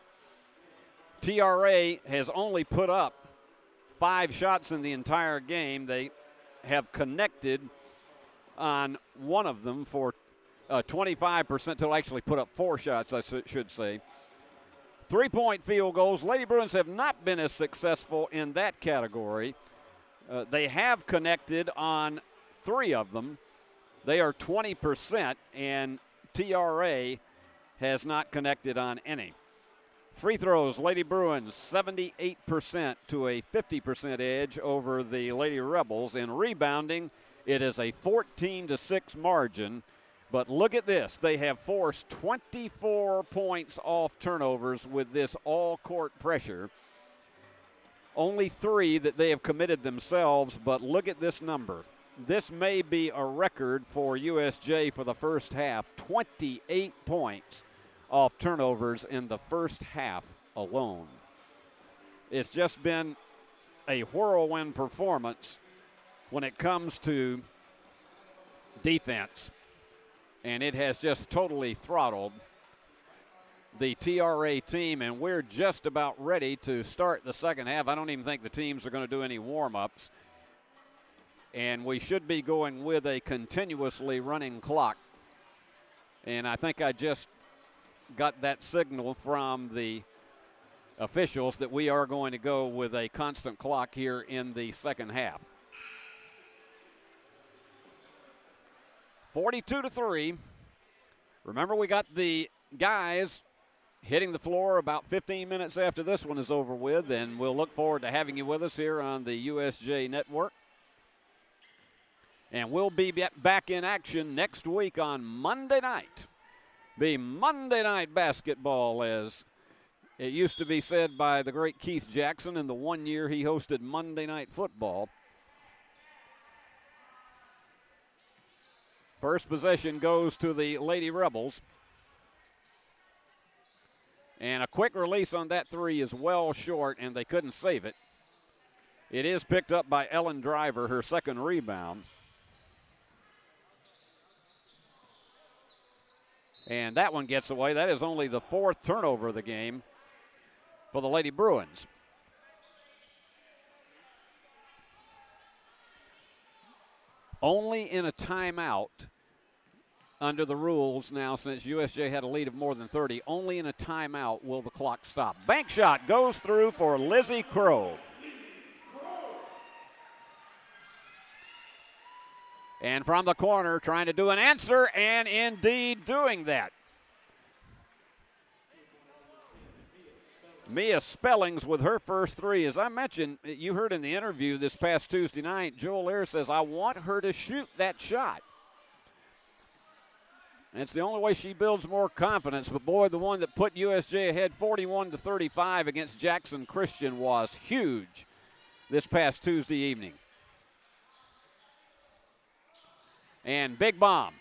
TRA has only put up 5 shots in the entire game. They have connected on one of them for 25% to actually put up 4 shots, I should say. 3-point field goals. Lady Bruins have not been as successful in that category. They have connected on 3 of them. They are 20%, and TRA has not connected on any. Free throws, Lady Bruins 78% to a 50% edge over the Lady Rebels. In rebounding, it is a 14-6 margin. But look at this. They have forced 24 points off turnovers with this all-court pressure. Only 3 that they have committed themselves, but look at this number. This may be a record for USJ for the first half. 28 points off turnovers in the first half alone. It's just been a whirlwind performance when it comes to defense. And it has just totally throttled the TRA team, and we're just about ready to start the second half. I don't even think the teams are going to do any warm-ups. And we should be going with a continuously running clock. And I think I just got that signal from the officials that we are going to go with a constant clock here in the second half. 42-3. Remember, we got the guys hitting the floor about 15 minutes after this one is over with, and we'll look forward to having you with us here on the USJ Network. And we'll be back in action next week on Monday night. Be Monday night basketball, as it used to be said by the great Keith Jackson in the one year he hosted Monday Night Football. First possession goes to the Lady Rebels. And a quick release on that 3 is well short, and they couldn't save it. It is picked up by Ellen Driver, her second rebound. And that one gets away. That is only the 4th turnover of the game for the Lady Bruins. Only in a timeout under the rules now, since USJ had a lead of more than 30, only in a timeout will the clock stop. Bank shot goes through for Lizzie Crow. And from the corner, trying to do an answer, and indeed doing that. Mia Spellings with her first 3. As I mentioned, you heard in the interview this past Tuesday night, Joel Ayers says, I want her to shoot that shot. And it's the only way she builds more confidence. But, boy, the one that put USJ ahead 41-35 against Jackson Christian was huge this past Tuesday evening. And big bomb.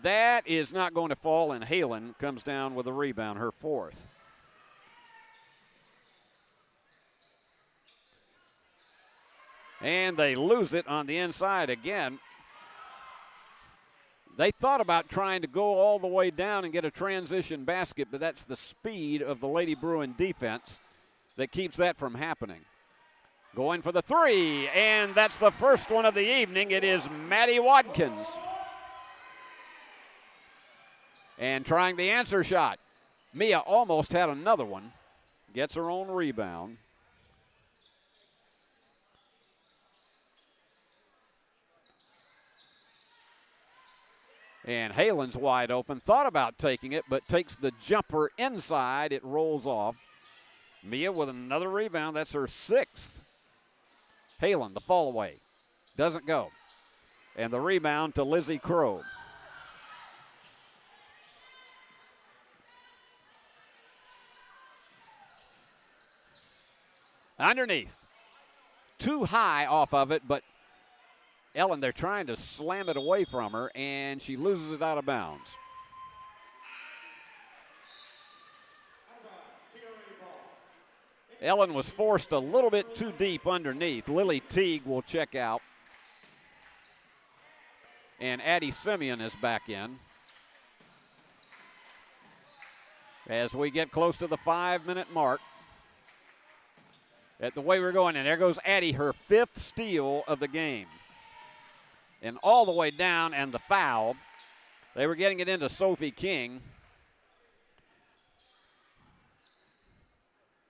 That is not going to fall, and Halen comes down with a rebound, her 4th. And they lose it on the inside again. They thought about trying to go all the way down and get a transition basket, but that's the speed of the Lady Bruin defense that keeps that from happening. Going for the 3, and that's the first one of the evening. It is Maddie Watkins. And trying the answer shot. Mia almost had another one. Gets her own rebound. And Halen's wide open. Thought about taking it, but takes the jumper inside. It rolls off. Mia with another rebound. That's her 6th. Halen, the fall away. Doesn't go. And the rebound to Lizzie Crow. Underneath. Too high off of it, but Ellen, they're trying to slam it away from her, and she loses it out of bounds. Ellen was forced a little bit too deep underneath. Lily Teague will check out. And Addie Simeon is back in. As we get close to the 5-minute mark. At the way we're going, and there goes Addie, her 5th steal of the game. And all the way down, and the foul. They were getting it into Sophie King.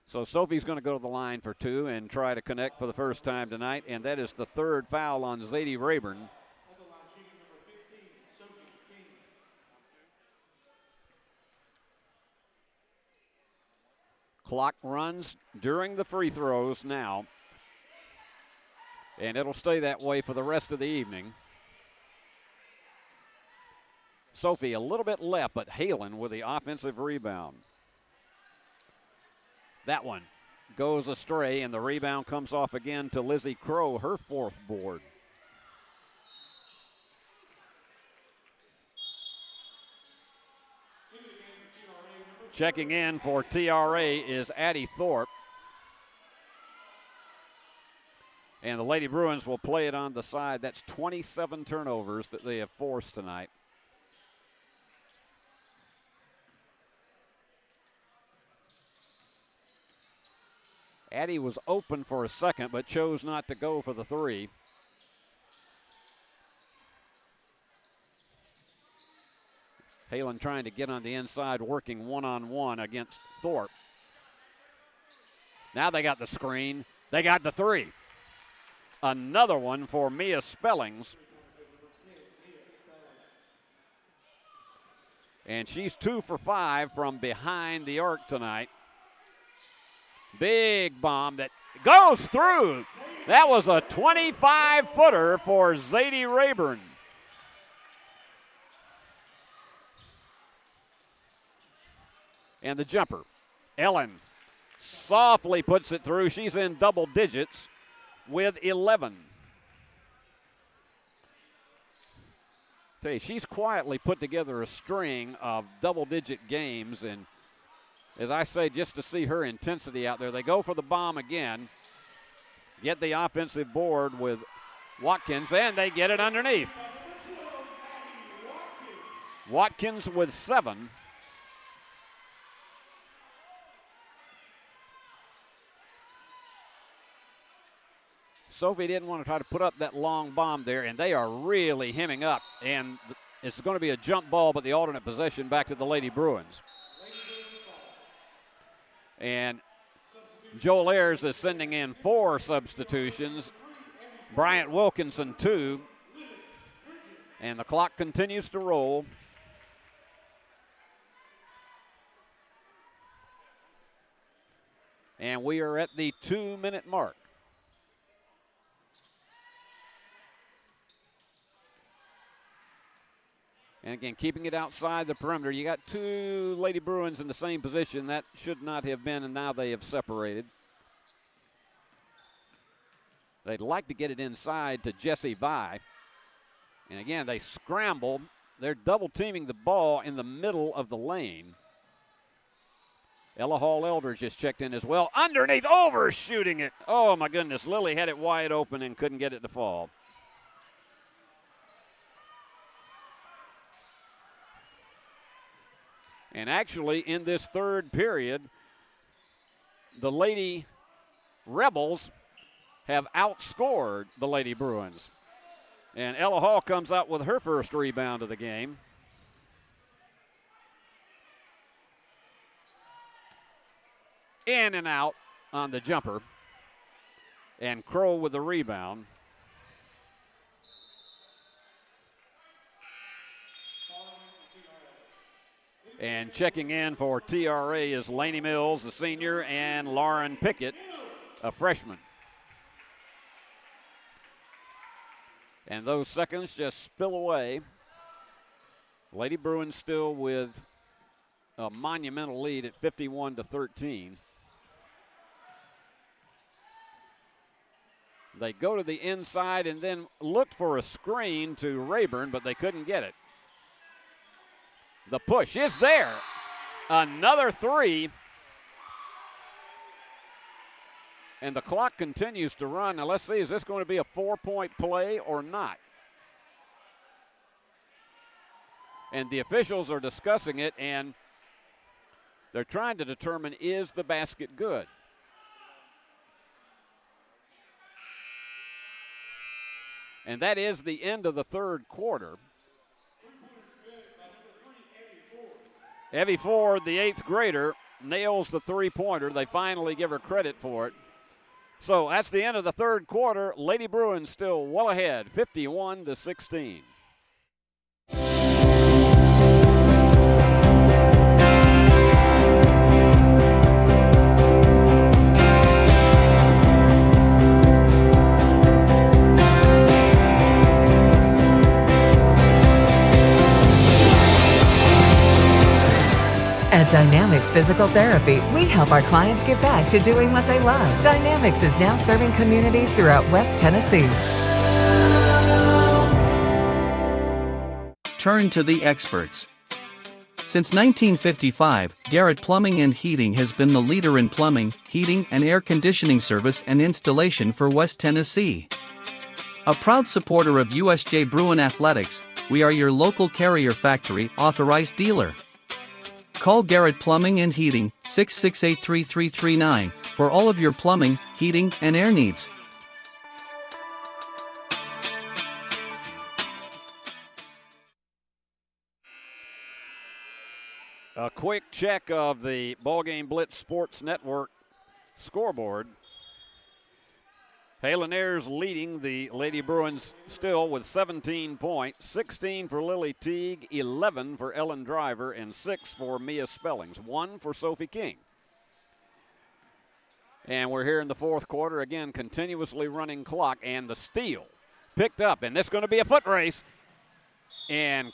So Sophie's going to go to the line for 2 and try to connect for the first time tonight, and that is the 3rd foul on Zadie Rayburn. Clock runs during the free throws now, and it'll stay that way for the rest of the evening. Sophie a little bit left, but Halen with the offensive rebound. That one goes astray, and the rebound comes off again to Lizzie Crow, her 4th board. Checking in for TRA is Addie Thorpe. And the Lady Bruins will play it on the side. That's 27 turnovers that they have forced tonight. Addie was open for a second, but chose not to go for the 3. Halen trying to get on the inside, working one-on-one against Thorpe. Now they got the screen. They got the 3. Another one for Mia Spellings. And she's 2 for 5 from behind the arc tonight. Big bomb that goes through. That was a 25-footer for Zadie Rayburn. And the jumper. Ellen softly puts it through. She's in double digits with 11. Tell you, she's quietly put together a string of double-digit games, and as I say, just to see her intensity out there. They go for the bomb again, get the offensive board with Watkins, and they get it underneath. Watkins with 7. Sophie didn't want to try to put up that long bomb there, and they are really hemming up. And it's going to be a jump ball, but the alternate possession back to the Lady Bruins. And Joel Ayers is sending in 4 substitutions. Bryant Wilkinson 2. And the clock continues to roll. And we are at the 2-minute mark. And again, keeping it outside the perimeter. You got 2 Lady Bruins in the same position. That should not have been, and now they have separated. They'd like to get it inside to Jessie Vi. And again, they scramble. They're double teaming the ball in the middle of the lane. Ella Hall Eldridge just checked in as well. Underneath, overshooting it. Oh my goodness, Lily had it wide open and couldn't get it to fall. And actually, in this 3rd period, the Lady Rebels have outscored the Lady Bruins. And Ella Hall comes out with her first rebound of the game. In and out on the jumper. And Crow with the rebound. And checking in for TRA is Lainey Mills, the senior, and Lauren Pickett, a freshman. And those seconds just spill away. Lady Bruins still with a monumental lead at 51-13. They go to the inside and then looked for a screen to Rayburn, but they couldn't get it. The push is there. Another three. And the clock continues to run. Now let's see, is this going to be a 4-point play or not? And the officials are discussing it, and they're trying to determine, is the basket good? And that is the end of the third quarter. Evie Ford, the 8th grader, nails the three-pointer. They finally give her credit for it. So that's the end of the third quarter. Lady Bruins still well ahead, 51-16. At Dynamics Physical Therapy, we help our clients get back to doing what they love. Dynamics is now serving communities throughout West Tennessee. Turn to the experts. Since 1955, Garrett Plumbing and Heating has been the leader in plumbing, heating, and air conditioning service and installation for West Tennessee. A proud supporter of USJ Bruin Athletics, we are your local Carrier Factory authorized dealer. Call Garrett Plumbing and Heating, 668-3339, for all of your plumbing, heating, and air needs. A quick check of the BallGame Blitz Sports Network scoreboard. Halen Ayers leading the Lady Bruins still with 17 points, 16 for Lily Teague, 11 for Ellen Driver, and 6 for Mia Spellings, 1 for Sophie King. And we're here in the fourth quarter, again, continuously running clock, and the steal picked up, and this is going to be a foot race. And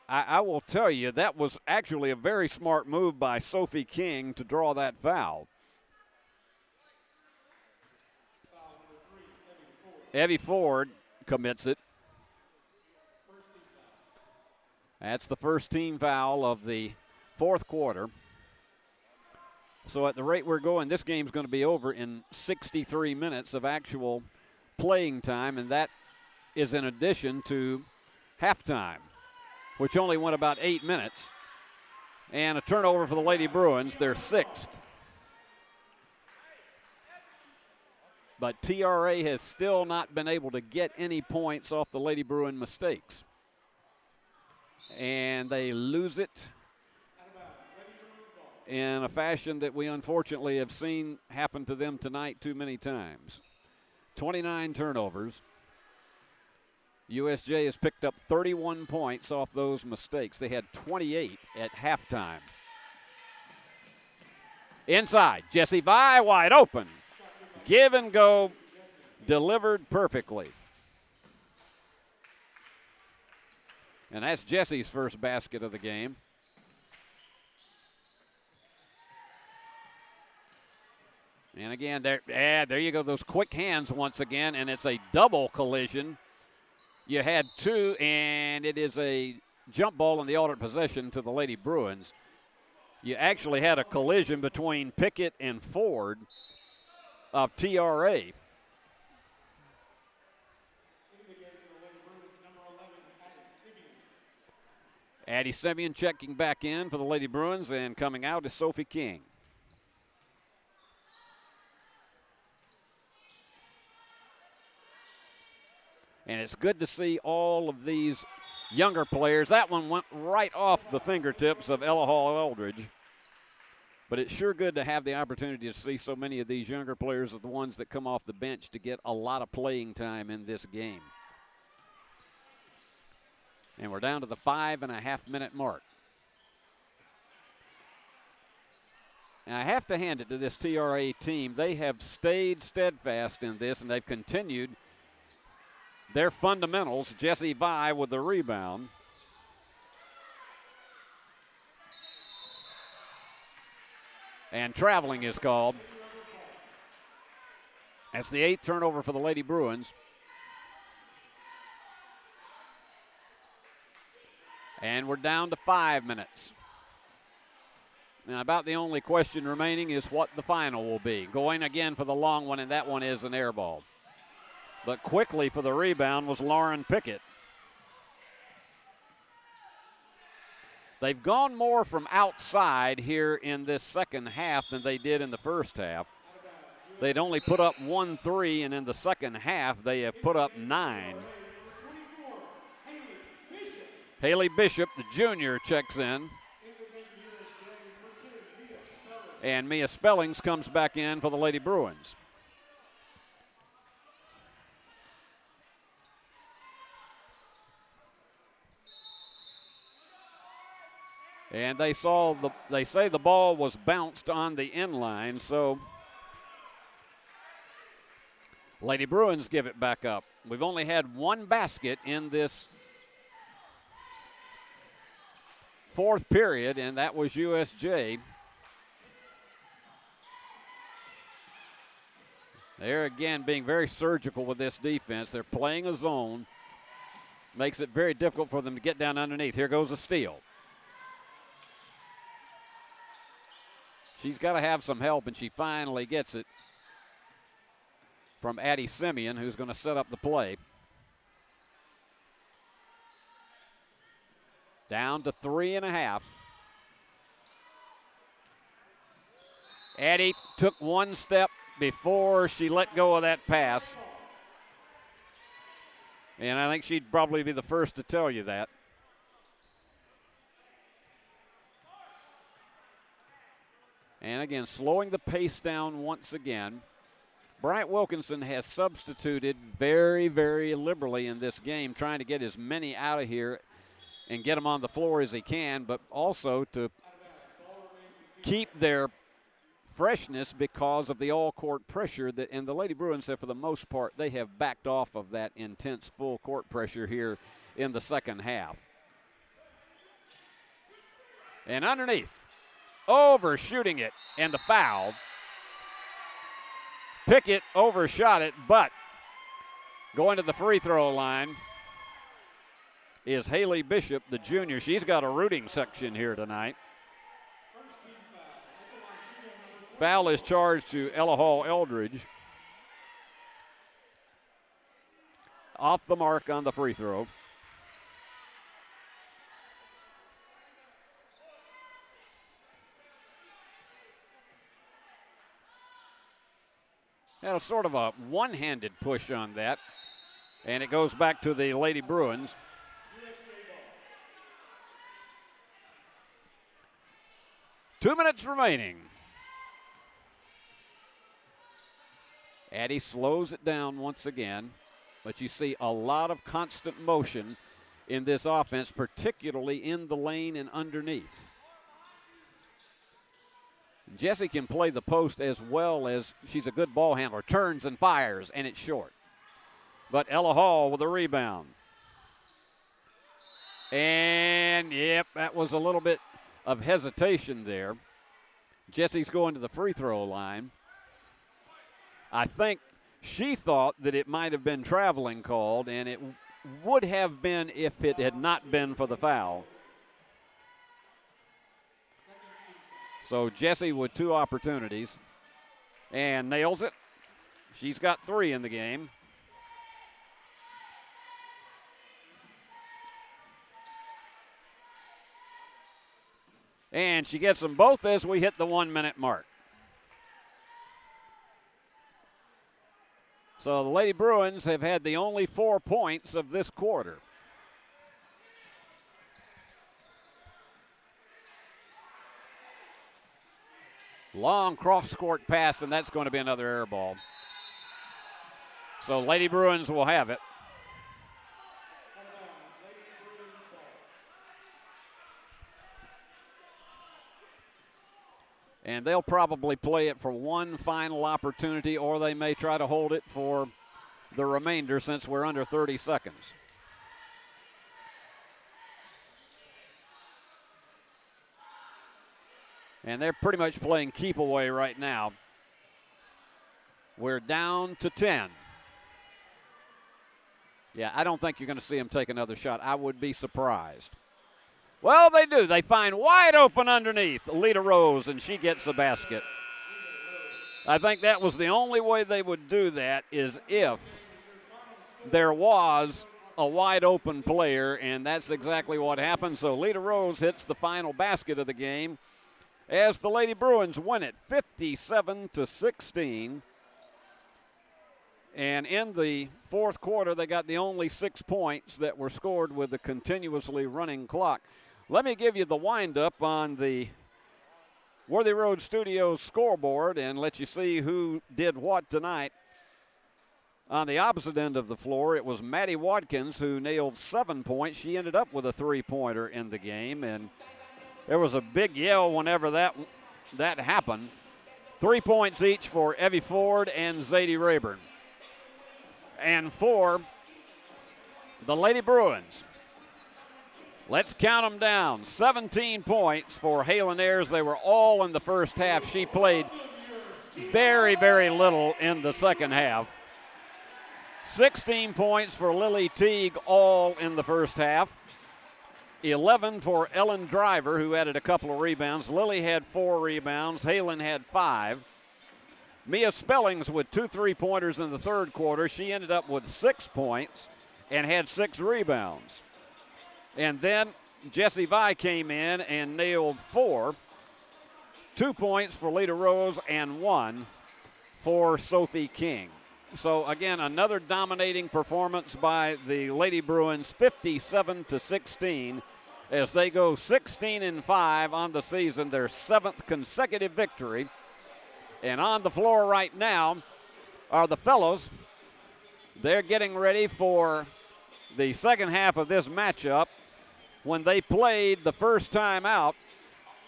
I will tell you, that was actually a very smart move by Sophie King to draw that foul. Evie Ford commits it. That's the first team foul of the fourth quarter. So at the rate we're going, this game's going to be over in 63 minutes of actual playing time, and that is in addition to halftime, which only went about 8 minutes. And a turnover for the Lady Bruins, their 6th. But TRA has still not been able to get any points off the Lady Bruin mistakes. And they lose it in a fashion that we unfortunately have seen happen to them tonight too many times. 29 turnovers. USJ has picked up 31 points off those mistakes. They had 28 at halftime. Inside, Jessie Vi wide open. Give and go, delivered perfectly. And that's Jessie's first basket of the game. And again, there you go, those quick hands once again, and it's a double collision. You had two, and it is a jump ball in the alternate possession to the Lady Bruins. You actually had a collision between Pickett and Ford of TRA. Addie Simeon checking back in for the Lady Bruins, and coming out is Sophie King. And it's good to see all of these younger players. That one went right off the fingertips of Ella Hall Eldridge. But it's sure good to have the opportunity to see so many of these younger players, are the ones that come off the bench, to get a lot of playing time in this game. And we're down to the 5.5-minute mark. And I have to hand it to this TRA team. They have stayed steadfast in this, and they've continued their fundamentals. Jessie Vi with the rebound. And traveling is called. That's the 8th turnover for the Lady Bruins. And we're down to 5 minutes. Now, about the only question remaining is what the final will be. Going again for the long one, and that one is an air ball. But quickly for the rebound was Lauren Pickett. They've gone more from outside here in this second half than they did in the first half. They'd only put up 1 3, and in the second half, they have put up 9. Haley Bishop, the junior, checks in. And Mia Spellings comes back in for the Lady Bruins. And they say the ball was bounced on the inline, so Lady Bruins give it back up. We've only had 1 basket in this 4th period, and that was USJ. They're again being very surgical with this defense. They're playing a zone. Makes it very difficult for them to get down underneath. Here goes a steal. She's got to have some help, and she finally gets it from Addie Simeon, who's going to set up the play. Down to 3.5. Addie took 1 step before she let go of that pass. And I think she'd probably be the first to tell you that. And again, slowing the pace down once again. Bryant Wilkinson has substituted very, very liberally in this game, trying to get as many out of here and get them on the floor as he can, but also to keep their freshness because of the all-court pressure that, and the Lady Bruins have, for the most part, they have backed off of that intense full-court pressure here in the second half. And underneath, overshooting it, and the foul. Pickett overshot it, but going to the free throw line is Haley Bishop, the junior. She's got a rooting section here tonight. Foul is charged to Ella Hall Eldridge. Off the mark on the free throw. Had a sort of a one-handed push on that, and it goes back to the Lady Bruins. Two minutes remaining. Addie slows it down once again, but you see a lot of constant motion in this offense, particularly in the lane and underneath. Jessie can play the post as well as she's a good ball handler. Turns and fires, and it's short. But Ella Hall with a rebound. And, yep, that was a little bit of hesitation there. Jessie's going to the free throw line. I think she thought that it might have been traveling called, and it would have been if it had not been for the foul. So Jessie with 2 opportunities and nails it. She's got 3 in the game. And she gets them both as we hit the 1-minute mark. So the Lady Bruins have had the only 4 points of this quarter. Long cross-court pass, and that's going to be another air ball. So Lady Bruins will have it. And they'll probably play it for one final opportunity, or they may try to hold it for the remainder since we're under 30 seconds. And they're pretty much playing keep away right now. We're down to 10. Yeah, I don't think you're going to see them take another shot. I would be surprised. Well, they do. They find wide open underneath Lita Rose, and she gets the basket. I think that was the only way they would do that is if there was a wide open player, and that's exactly what happened. So Lita Rose hits the final basket of the game as the Lady Bruins win it 57-16. And in the fourth quarter, they got the only 6 points that were scored with a continuously running clock. Let me give you the windup on the Worthy Road Studios scoreboard and let you see who did what tonight. On the opposite end of the floor, it was Maddie Watkins who nailed 7 points. She ended up with a three-pointer in the game, and there was a big yell whenever that happened. 3 points each for Evie Ford and Zadie Rayburn. And for the Lady Bruins, let's count them down. 17 points for Halen Ayers. They were all in the first half. She played very, very little in the second half. 16 points for Lily Teague, all in the first half. 11 for Ellen Driver, who added a couple of rebounds. Lily had 4 rebounds. Halen had 5. Mia Spellings with 2 3-pointers in the third quarter. She ended up with 6 points and had 6 rebounds. And then Jessie Vi came in and nailed 4. 2 points for Lita Rose and 1 for Sophie King. So, again, another dominating performance by the Lady Bruins, 57-16, as they go 16-5 on the season, their 7th consecutive victory. And on the floor right now are the fellows. They're getting ready for the second half of this matchup. When they played the first time out,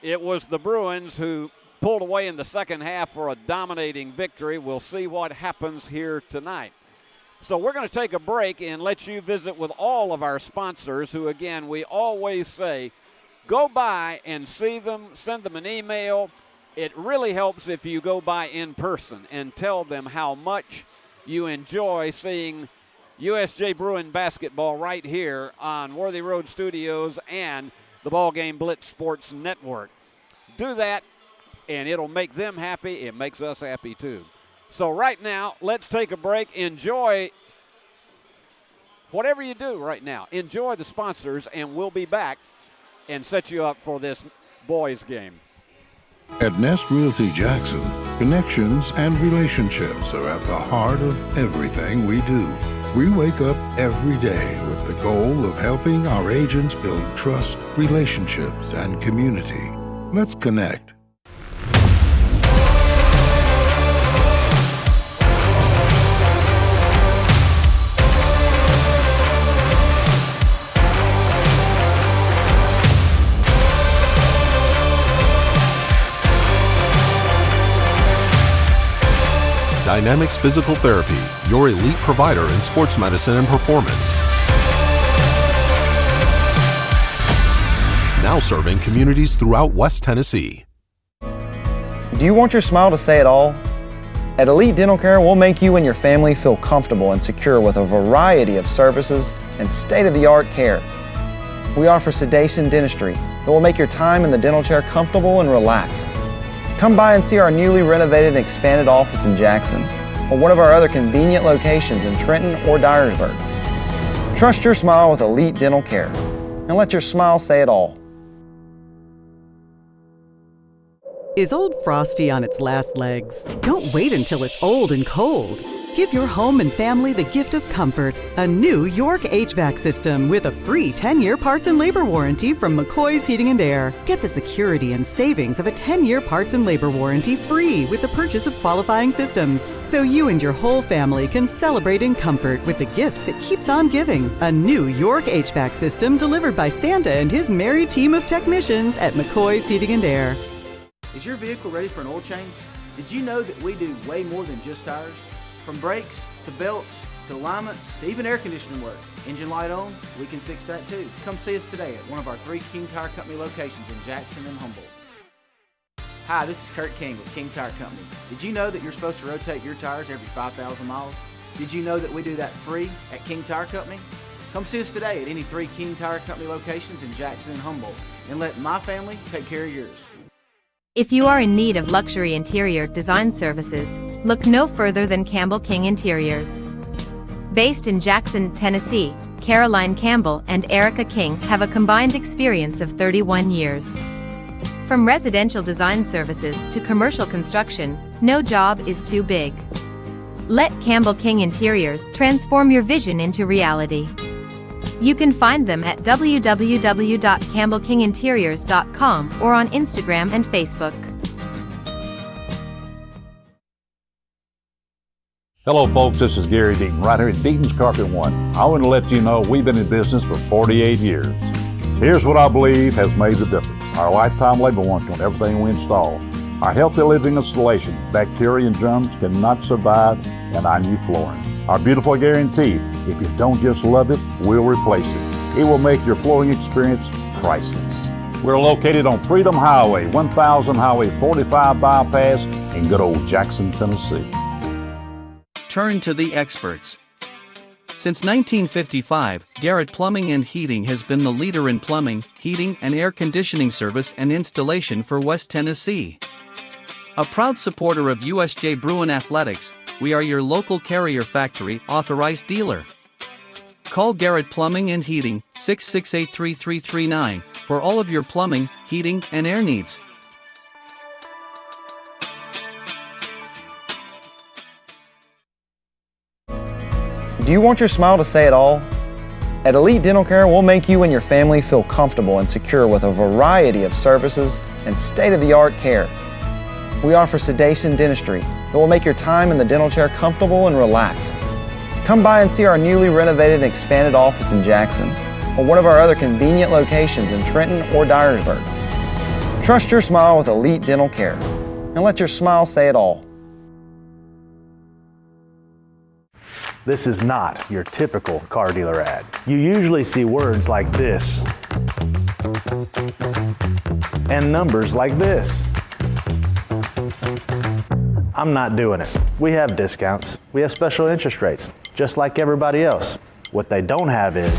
it was the Bruins who pulled away in the second half for a dominating victory. We'll see what happens here tonight. So we're going to take a break and let you visit with all of our sponsors who, again, we always say, go by and see them, send them an email. It really helps if you go by in person and tell them how much you enjoy seeing USJ Bruin basketball right here on Worthy Road Studios and the BallGame Blitz Sports Network. Do that, and it'll make them happy. It makes us happy, too. So right now, let's take a break. Enjoy whatever you do right now. Enjoy the sponsors, and we'll be back and set you up for this boys' game. At Nest Realty Jackson, connections and relationships are at the heart of everything we do. We wake up every day with the goal of helping our agents build trust, relationships, and community. Let's connect. Dynamics Physical Therapy, your elite provider in sports medicine and performance. Now serving communities throughout West Tennessee. Do you want your smile to say it all? At Elite Dental Care, we'll make you and your family feel comfortable and secure with a variety of services and state-of-the-art care. We offer sedation dentistry that will make your time in the dental chair comfortable and relaxed. Come by and see our newly renovated and expanded office in Jackson or one of our other convenient locations in Trenton or Dyersburg. Trust your smile with Elite Dental Care and let your smile say it all. Is Old Frosty on its last legs? Don't wait until it's old and cold. Give your home and family the gift of comfort. A new York HVAC system with a free 10-year parts and labor warranty from McCoy's Heating and Air. Get the security and savings of a 10-year parts and labor warranty free with the purchase of qualifying systems. So you and your whole family can celebrate in comfort with the gift that keeps on giving. A new York HVAC system delivered by Santa and his merry team of technicians at McCoy's Heating and Air. Is your vehicle ready for an oil change? Did you know that we do way more than just tires? From brakes, to belts, to alignments, to even air conditioning work. Engine light on? We can fix that too. Come see us today at one of our 3 King Tire Company locations in Jackson and Humboldt. Hi, this is Kurt King with King Tire Company. Did you know that you're supposed to rotate your tires every 5,000 miles? Did you know that we do that free at King Tire Company? Come see us today at any 3 King Tire Company locations in Jackson and Humboldt, and let my family take care of yours. If you are in need of luxury interior design services, look no further than Campbell King Interiors. Based in Jackson, Tennessee, Caroline Campbell and Erica King have a combined experience of 31 years. From residential design services to commercial construction, no job is too big. Let Campbell King Interiors transform your vision into reality. You can find them at www.campbellkinginteriors.com or on Instagram and Facebook. Hello folks, this is Gary Deaton, right here at Deaton's Carpet One. I want to let you know we've been in business for 48 years. Here's what I believe has made the difference. Our lifetime labor warranty on everything we install. Our healthy living installation, bacteria and germs cannot survive in our new flooring. Our beautiful guarantee, if you don't just love it, we'll replace it. It will make your flooring experience priceless. We're located on Freedom Highway, 1000 Highway 45 bypass in good old Jackson, Tennessee. Turn to the experts. Since 1955, Garrett Plumbing and Heating has been the leader in plumbing, heating, and air conditioning service and installation for West Tennessee. A proud supporter of USJ Bruin Athletics, we are your local Carrier Factory authorized dealer. Call Garrett Plumbing and Heating 668-3339 for all of your plumbing, heating, and air needs. Do you want your smile to say it all? At Elite Dental Care, we'll make you and your family feel comfortable and secure with a variety of services and state-of-the-art care. We offer sedation dentistry that will make your time in the dental chair comfortable and relaxed. Come by and see our newly renovated and expanded office in Jackson or one of our other convenient locations in Trenton or Dyersburg. Trust your smile with Elite Dental Care and let your smile say it all. This is not your typical car dealer ad. You usually see words like this and numbers like this. I'm not doing it. We have discounts. We have special interest rates, just like everybody else. What they don't have is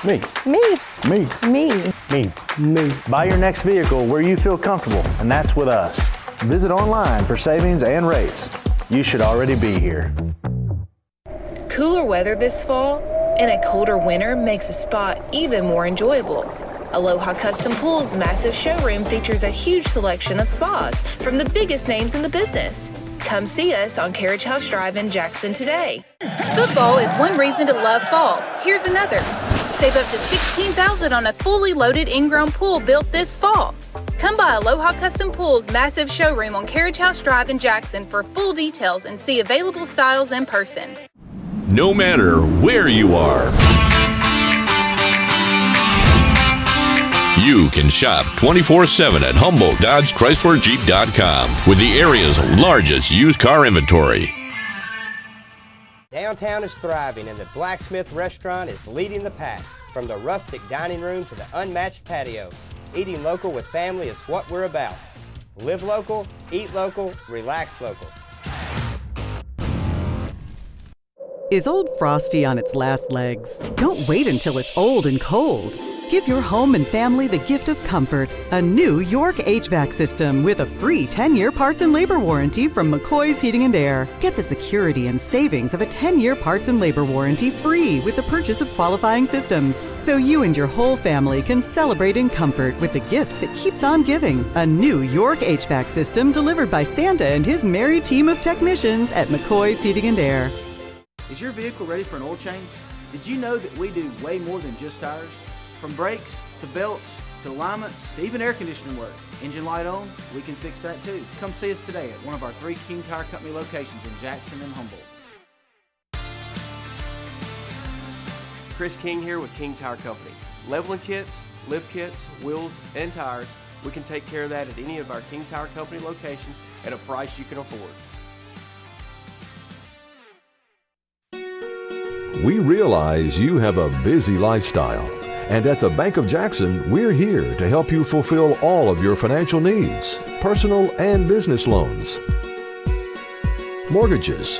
me. Me. Me. Me. Me. Me. Buy your next vehicle where you feel comfortable, and that's with us. Visit online for savings and rates. You should already be here. Cooler weather this fall and a colder winter makes a spa even more enjoyable. Aloha Custom Pool's massive showroom features a huge selection of spas from the biggest names in the business. Come see us on Carriage House Drive in Jackson today. Football is one reason to love fall. Here's another. Save up to $16,000 on a fully loaded in-ground pool built this fall. Come by Aloha Custom Pool's massive showroom on Carriage House Drive in Jackson for full details and see available styles in person. No matter where you are, you can shop 24/7 at HumboldtDodgeChryslerJeep.com with the area's largest used car inventory. Downtown is thriving and the Blacksmith Restaurant is leading the pack. From the rustic dining room to the unmatched patio, eating local with family is what we're about. Live local, eat local, relax local. Is Old Frosty on its last legs? Don't wait until it's old and cold. Give your home and family the gift of comfort. A new York HVAC system with a free 10-year parts and labor warranty from McCoy's Heating and Air. Get the security and savings of a 10-year parts and labor warranty free with the purchase of qualifying systems. So you and your whole family can celebrate in comfort with the gift that keeps on giving. A new York HVAC system delivered by Santa and his merry team of technicians at McCoy's Heating and Air. Is your vehicle ready for an oil change? Did you know that we do way more than just tires? From brakes, to belts, to alignments, to even air conditioning work. Engine light on? We can fix that too. Come see us today at one of our 3 King Tire Company locations in Jackson and Humboldt. Chris King here with King Tire Company. Leveling kits, lift kits, wheels, and tires. We can take care of that at any of our King Tire Company locations at a price you can afford. We realize you have a busy lifestyle And at the Bank of Jackson, we're here to help you fulfill all of your financial needs, personal and business loans, mortgages,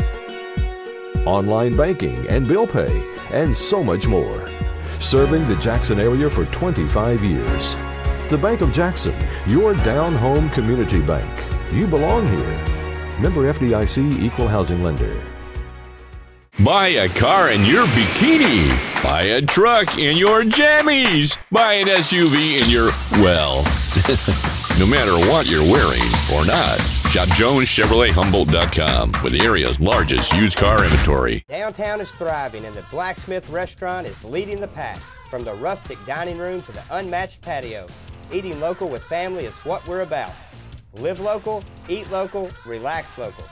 online banking and bill pay, and so much more. Serving the Jackson area for 25 years. The Bank of Jackson, your down-home community bank. You belong here. Member FDIC, Equal Housing Lender. Buy a car in your bikini. Buy a truck in your jammies. Buy an SUV in your, well, no matter what you're wearing or not. Shop JonesChevroletHumboldt.com with the area's largest used car inventory. Downtown is thriving and the Blacksmith Restaurant is leading the pack. From the rustic dining room to the unmatched patio, eating local with family is what we're about. Live local, eat local, relax local.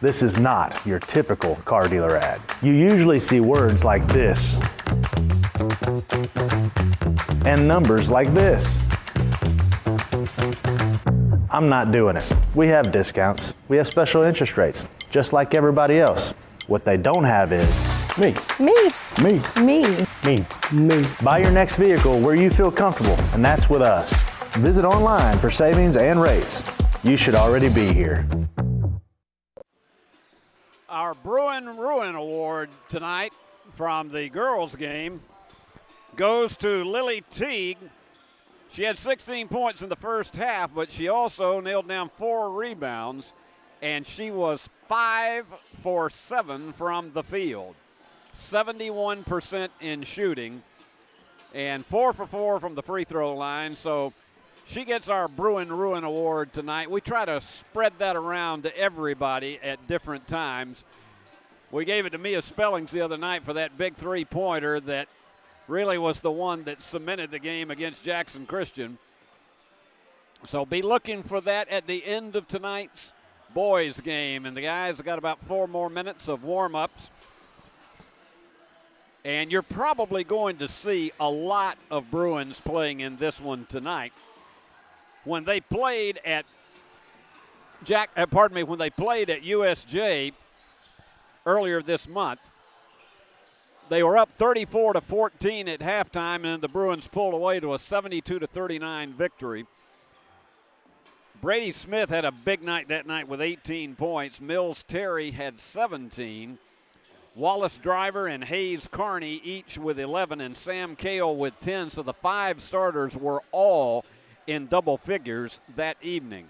This is not your typical car dealer ad. You usually see words like this and numbers like this. I'm not doing it. We have discounts. We have special interest rates, just like everybody else. What they don't have is me. Me. Me. Me. Me. Me. Buy your next vehicle where you feel comfortable, and that's with us. Visit online for savings and rates. You should already be here. Our Bruin Ruin Award tonight from the girls' game goes to Lily Teague. She had 16 points in the first half, but she also nailed down 4 rebounds, and she was 5 for 7 from the field. 71% in shooting, and 4 for 4 from the free throw line. So she gets our Bruin Ruin Award tonight. We try to spread that around to everybody at different times. We gave it to Mia Spellings the other night for that big three-pointer that really was the one that cemented the game against Jackson Christian. So be looking for that at the end of tonight's boys game. And the guys have got about 4 more minutes of warm-ups. And you're probably going to see a lot of Bruins playing in this one tonight. When they played at when they played at USJ earlier this month, they were up 34-14 at halftime, and the Bruins pulled away to a 72-39 victory. Brady Smith had a big night that night with 18 points. Mills Terry had 17. Wallace Driver and Hayes Carney each with 11, and Sam Cale with 10. So the 5 starters were all in double figures that evening.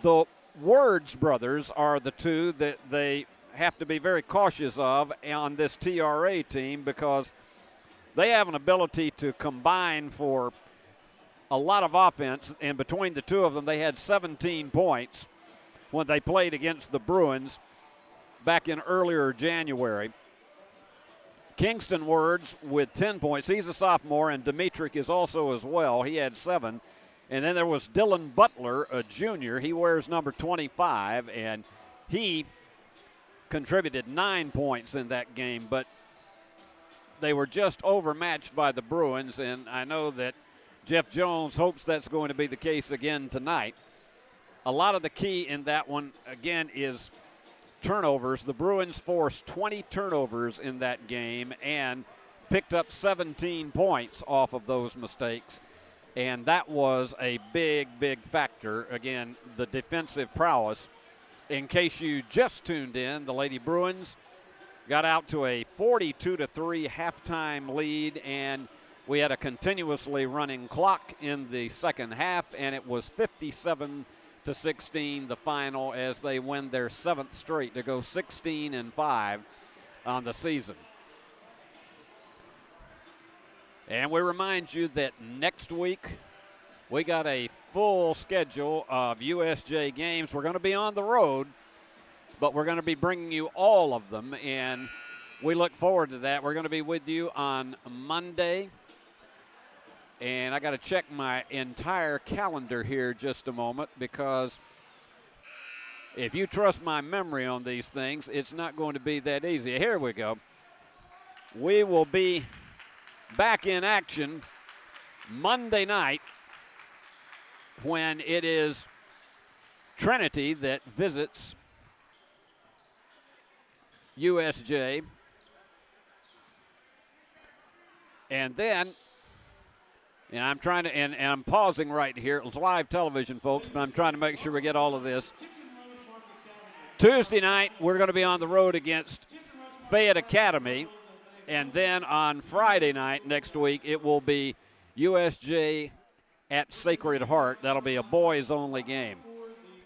The Words brothers are the 2 that they have to be very cautious of on this TRA team, because they have an ability to combine for a lot of offense, and between the 2 of them, they had 17 points when they played against the Bruins back in earlier January. Kingston Words with 10 points. He's a sophomore, and Dimitrik is also as well. He had 7. And then there was Dylan Butler, a junior. He wears number 25, and he contributed 9 points in that game. But they were just overmatched by the Bruins, and I know that Jeff Jones hopes that's going to be the case again tonight. A lot of the key in that one, again, is turnovers. The Bruins forced 20 turnovers in that game and picked up 17 points off of those mistakes. And that was a big, big factor. Again, the defensive prowess. In case you just tuned in, the Lady Bruins got out to a 42-3 halftime lead, and we had a continuously running clock in the second half, and it was 57-16 the final, as they win their 7th straight to go 16-5 on the season. And we remind you that next week we got a full schedule of USJ games. We're going to be on the road, but we're going to be bringing you all of them, and we look forward to that. We're going to be with you on Monday. And I got to check my entire calendar here just a moment, because if you trust my memory on these things, it's not going to be that easy. Here we go. We will be back in action Monday night when it is Trinity that visits USJ. And then, and I'm trying to, and I'm pausing right here. It's live television, folks, but I'm trying to make sure we get all of this. Tuesday night, we're going to be on the road against Fayette Academy. And then on Friday night next week, it will be USJ at Sacred Heart. That'll be a boys-only game.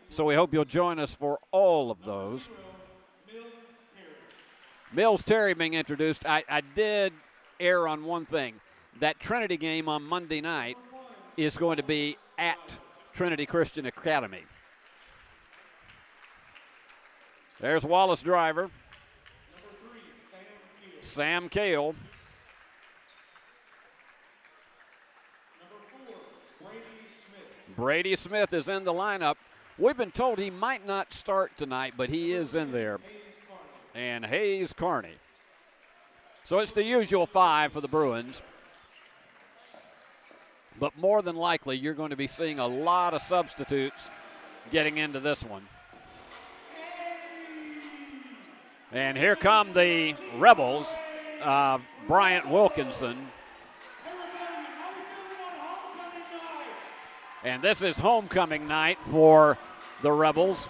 So we hope you'll join us for all of those. Mills Terry being introduced. I did err on one thing. That Trinity game on Monday night is going to be at Trinity Christian Academy. There's Wallace Driver. Sam Cale. Brady Smith is in the lineup. We've been told he might not start tonight, but he is in there. And Hayes Carney. So it's the usual 5 for the Bruins. But more than likely, you're going to be seeing a lot of substitutes getting into this one. And here come the Rebels, Bryant Wilkinson. And this is homecoming night for the Rebels.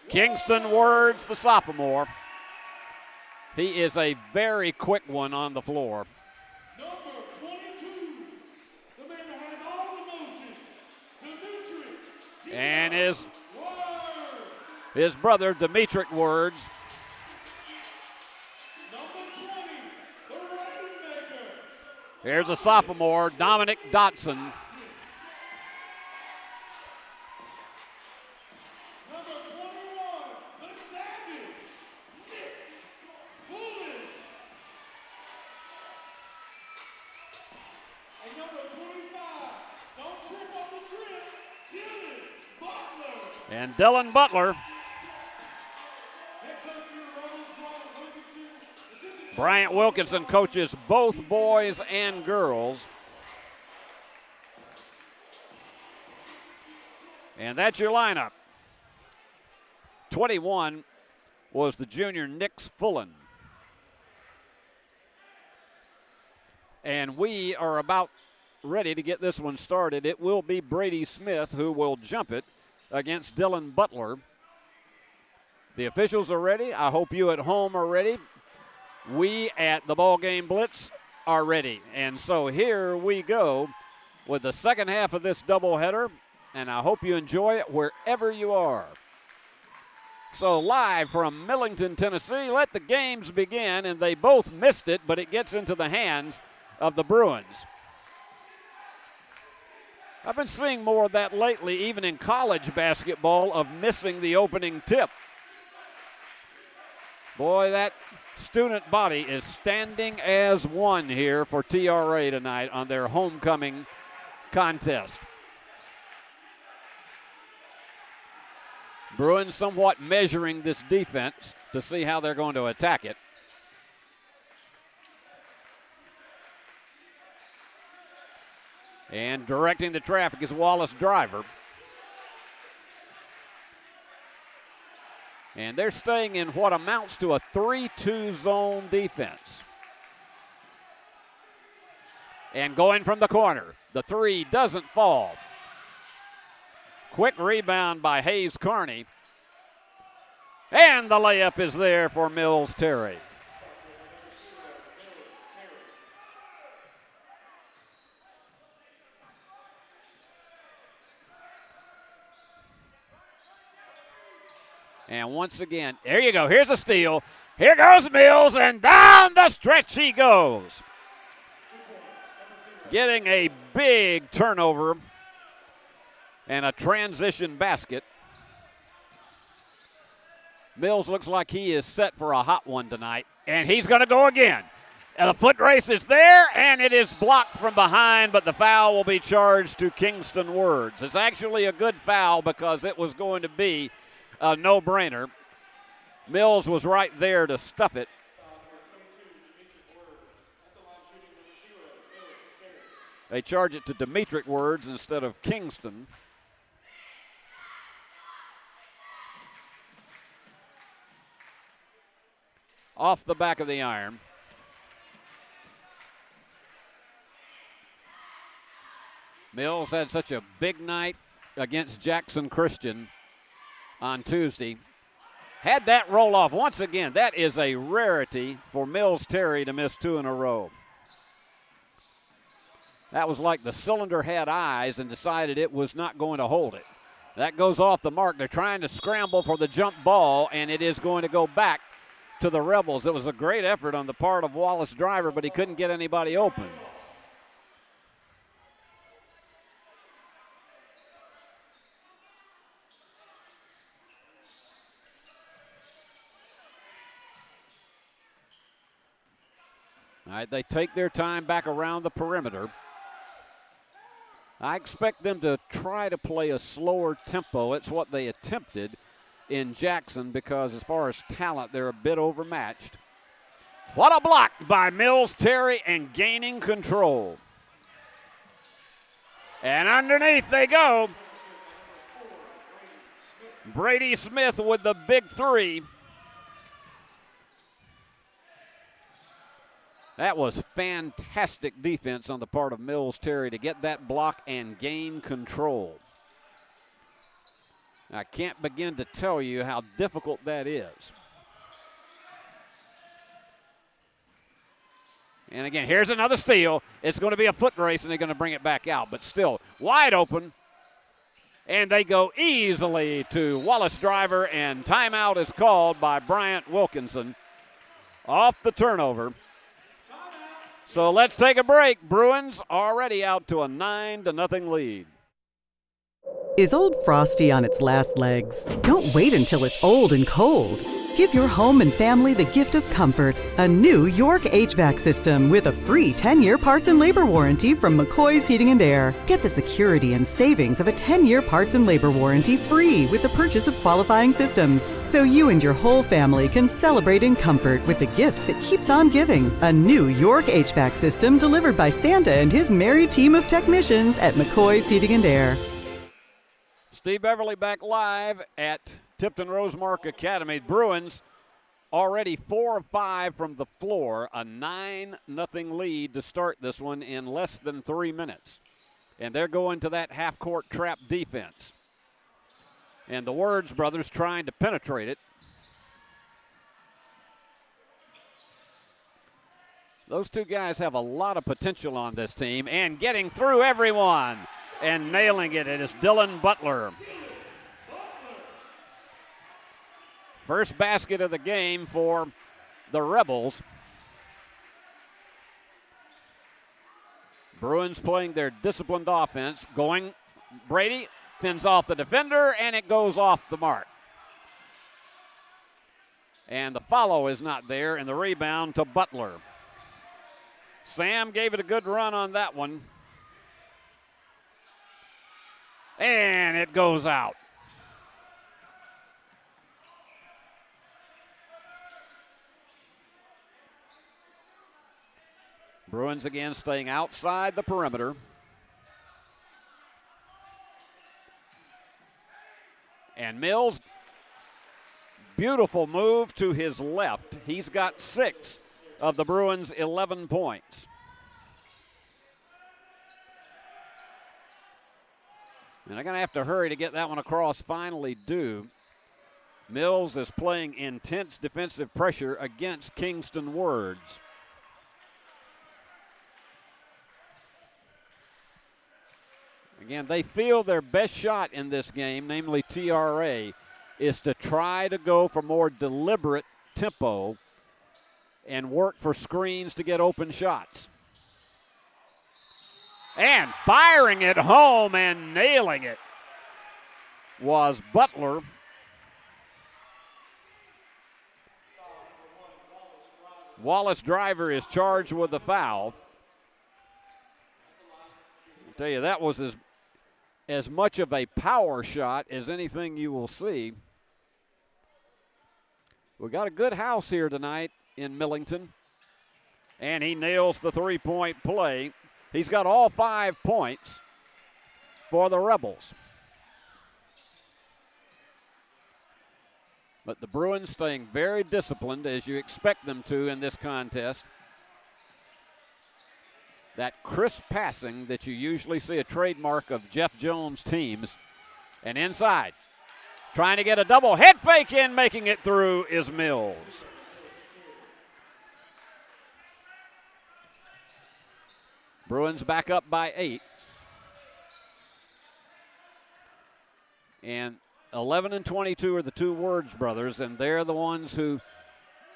Kingston Words, the sophomore. He is a very quick one on the floor. And his brother, Demetric Words. Here's a sophomore, Dominic Dotson. And Dylan Butler. Bryant Wilkinson coaches both boys and girls. And that's your lineup. 21 was the junior Nix Fullen. And we are about ready to get this one started. It will be Brady Smith who will jump it against Dylan Butler. The officials are ready. I hope you at home are ready. We at the BallGame Blitz are ready. And so here we go with the second half of this doubleheader, and I hope you enjoy it wherever you are. So live from Millington, Tennessee, let the games begin, and they both missed it, but it gets into the hands of the Bruins. I've been seeing more of that lately, even in college basketball, of missing the opening tip. Boy, that student body is standing as one here for TRA tonight on their homecoming contest. Bruins somewhat measuring this defense to see how they're going to attack it. And directing the traffic is Wallace Driver. And they're staying in what amounts to a 3-2 zone defense. And going from the corner, the three doesn't fall. Quick rebound by Hayes Carney. And the layup is there for Mills Terry. And once again, there you go. Here's a steal. Here goes Mills, and down the stretch he goes. Getting a big turnover and a transition basket. Mills looks like he is set for a hot one tonight, and he's going to go again. And the foot race is there, and it is blocked from behind, but the foul will be charged to Kingston Words. It's actually a good foul because it was going to be a no-brainer. Mills was right there to stuff it. They charge it to Demetric Words instead of Kingston. off the back of the iron. Mills had such a big night against Jackson Christian on Tuesday. Had that roll off once again. That is a rarity for Mills Terry to miss 2 in a row. That was like the cylinder had eyes and decided it was not going to hold it. That goes off the mark. They're trying to scramble for the jump ball, and it is going to go back to the Rebels. It was a great effort on the part of Wallace Driver, but he couldn't get anybody open. All right, they take their time back around the perimeter. I expect them to try to play a slower tempo. It's what they attempted in Jackson because as far as talent, they're a bit overmatched. What a block by Mills Terry and gaining control. And underneath they go. Brady Smith with the big 3. That was fantastic defense on the part of Mills Terry to get that block and gain control. I can't begin to tell you how difficult that is. And again, here's another steal. It's going to be a foot race, and they're going to bring it back out. But still, wide open. And they go easily to Wallace Driver, and timeout is called by Bryant Wilkinson off the turnover. So let's take a break. Bruins already out to a 9-0 lead. Is Old Frosty on its last legs? Don't wait until it's old and cold. Give your home and family the gift of comfort. A new York HVAC system with a free 10-year parts and labor warranty from McCoy's Heating and Air. Get the security and savings of a 10-year parts and labor warranty free with the purchase of qualifying systems. So you and your whole family can celebrate in comfort with the gift that keeps on giving. A new York HVAC system delivered by Santa and his merry team of technicians at McCoy's Heating and Air. Steve Beverly back live at Tipton Rosemark Academy. Bruins already 4 of 5 from the floor. A 9-0 lead to start this one in less than 3 minutes. And they're going to that half-court trap defense. And the Words brothers trying to penetrate it. Those two guys have a lot of potential on this team and getting through everyone and nailing it. It is Dylan Butler. First basket of the game for the Rebels. Bruins playing their disciplined offense. Going, Brady fins off the defender, and it goes off the mark. And the follow is not there, and the rebound to Butler. Sam gave it a good run on that one. And it goes out. Bruins again staying outside the perimeter. And Mills, beautiful move to his left. He's got 6 of the Bruins' 11 points. And they're going to have to hurry to get that one across. Finally do. Mills is playing intense defensive pressure against Kingston Words. Again, they feel their best shot in this game, namely TRA, is to try to go for more deliberate tempo and work for screens to get open shots. And firing it home and nailing it was Butler. Wallace Driver is charged with the foul. I'll tell you, that was as much of a power shot as anything you will see. We got a good house here tonight in Millington. And he nails the three-point play. He's got all 5 points for the Rebels. But the Bruins staying very disciplined, as you expect them to in this contest. That crisp passing that you usually see, a trademark of Jeff Jones' teams. And inside, trying to get a double head fake in, making it through is Mills. Bruins back up by 8. And 11 and 22 are the two Words brothers, and they're the ones who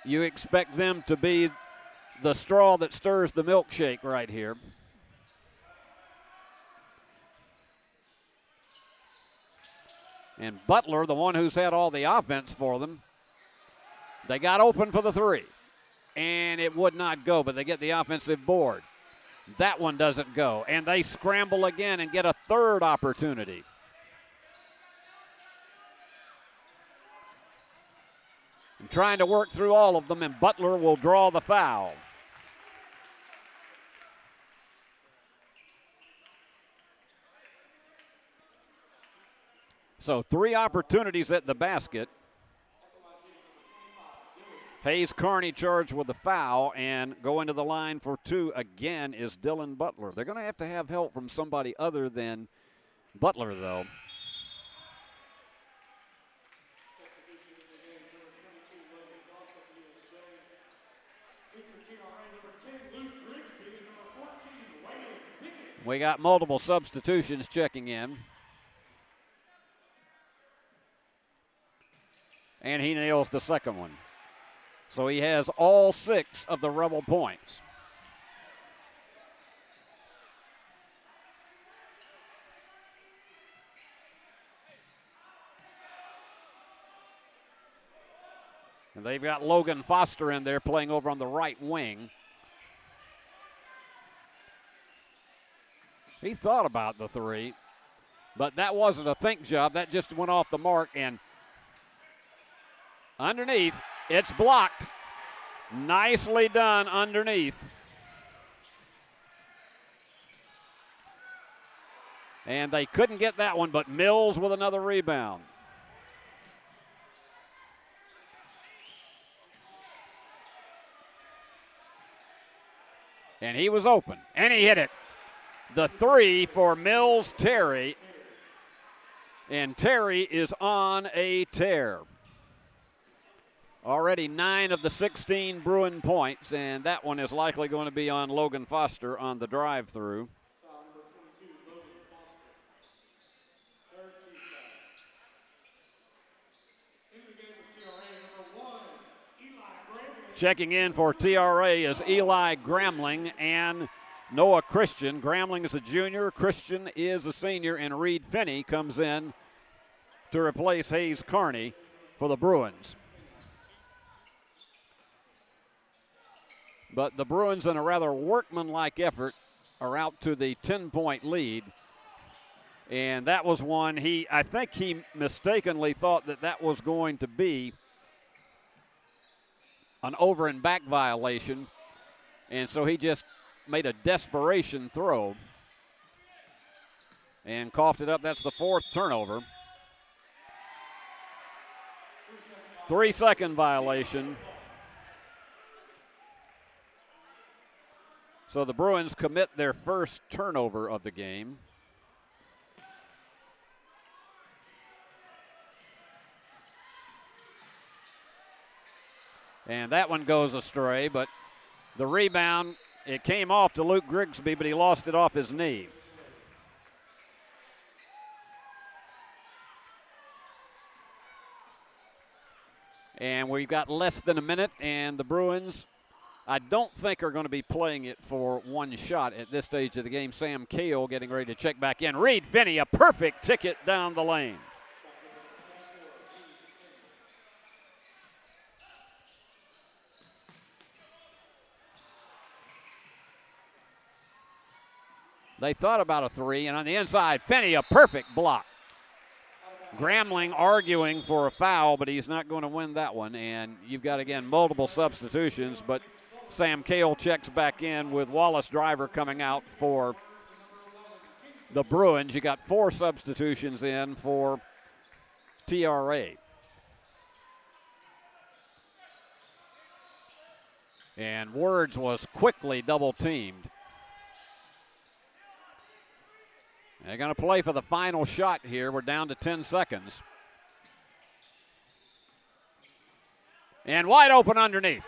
you expect them to be the straw that stirs the milkshake right here. And Butler, the one who's had all the offense for them, they got open for the 3. And it would not go, but they get the offensive board. That one doesn't go. And they scramble again and get a third opportunity. And trying to work through all of them, and Butler will draw the foul. So 3 opportunities at the basket. Hayes Carney charged with the foul, and going to the line for 2 again is Dylan Butler. They're going to have help from somebody other than Butler, though. We got multiple substitutions checking in. And he nails the second one. So he has all 6 of the Rebel points. And they've got Logan Foster in there playing over on the right wing. He thought about the 3, but that wasn't a think job. That just went off the mark, and underneath, it's blocked. Nicely done underneath. And they couldn't get that one, but Mills with another rebound. And he was open, and he hit it. The 3 for Mills Terry, and Terry is on a tear. Already 9 of the 16 Bruin points, and that one is likely going to be on Logan Foster on the drive-through. Checking in for TRA is Eli Gramling and Noah Christian. Gramling is a junior, Christian is a senior, and Reed Finney comes in to replace Hayes Carney for the Bruins. But the Bruins, in a rather workmanlike effort, are out to the 10-point lead. And that was one I think he mistakenly thought that was going to be an over and back violation. And so he just made a desperation throw and coughed it up. That's the 4th turnover. 3-second violation. So the Bruins commit their first turnover of the game. And that one goes astray, but the rebound, it came off to Luke Grigsby, but he lost it off his knee. And we've got less than a minute, and the Bruins, I don't think are going to be playing it for one shot at this stage of the game. Sam Cale getting ready to check back in. Reed Finney, a perfect ticket down the lane. They thought about a 3, and on the inside, Finney, a perfect block. Gramling arguing for a foul, but he's not going to win that one. And you've got, again, multiple substitutions, but Sam Cale checks back in with Wallace Driver coming out for the Bruins. You got 4 substitutions in for TRA. And Words was quickly double teamed. They're going to play for the final shot here. We're down to 10 seconds. And wide open underneath.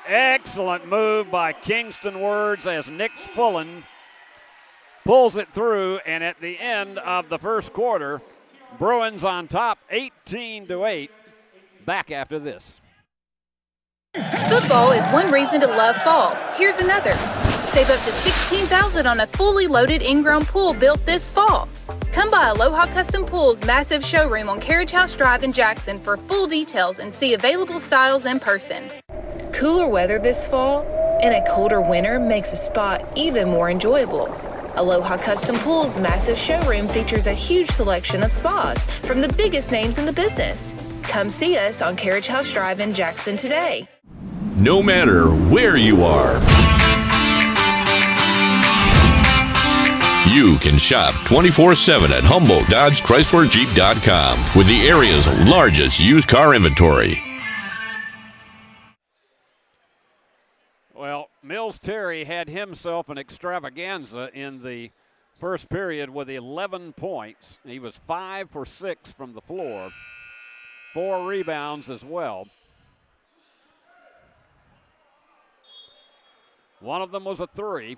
Excellent move by Kingston Words as Nick Fullen pulls it through. And at the end of the first quarter, Bruins on top 18-8. Back after this. Football is one reason to love fall. Here's another. Save up to $16,000 on a fully loaded in-ground pool built this fall. Come by Aloha Custom Pool's massive showroom on Carriage House Drive in Jackson for full details and see available styles in person. Cooler weather this fall and a colder winter makes a spot even more enjoyable. Aloha Custom Pool's massive showroom features a huge selection of spas from the biggest names in the business. Come see us on Carriage House Drive in Jackson today. No matter where you are, you can shop 24/7 at Humboldt Dodge Chrysler Jeep.com with the area's largest used car inventory. Well, Mills Terry had himself an extravaganza in the first period with 11 points. He was 5 for 6 from the floor, 4 rebounds as well. One of them was a 3.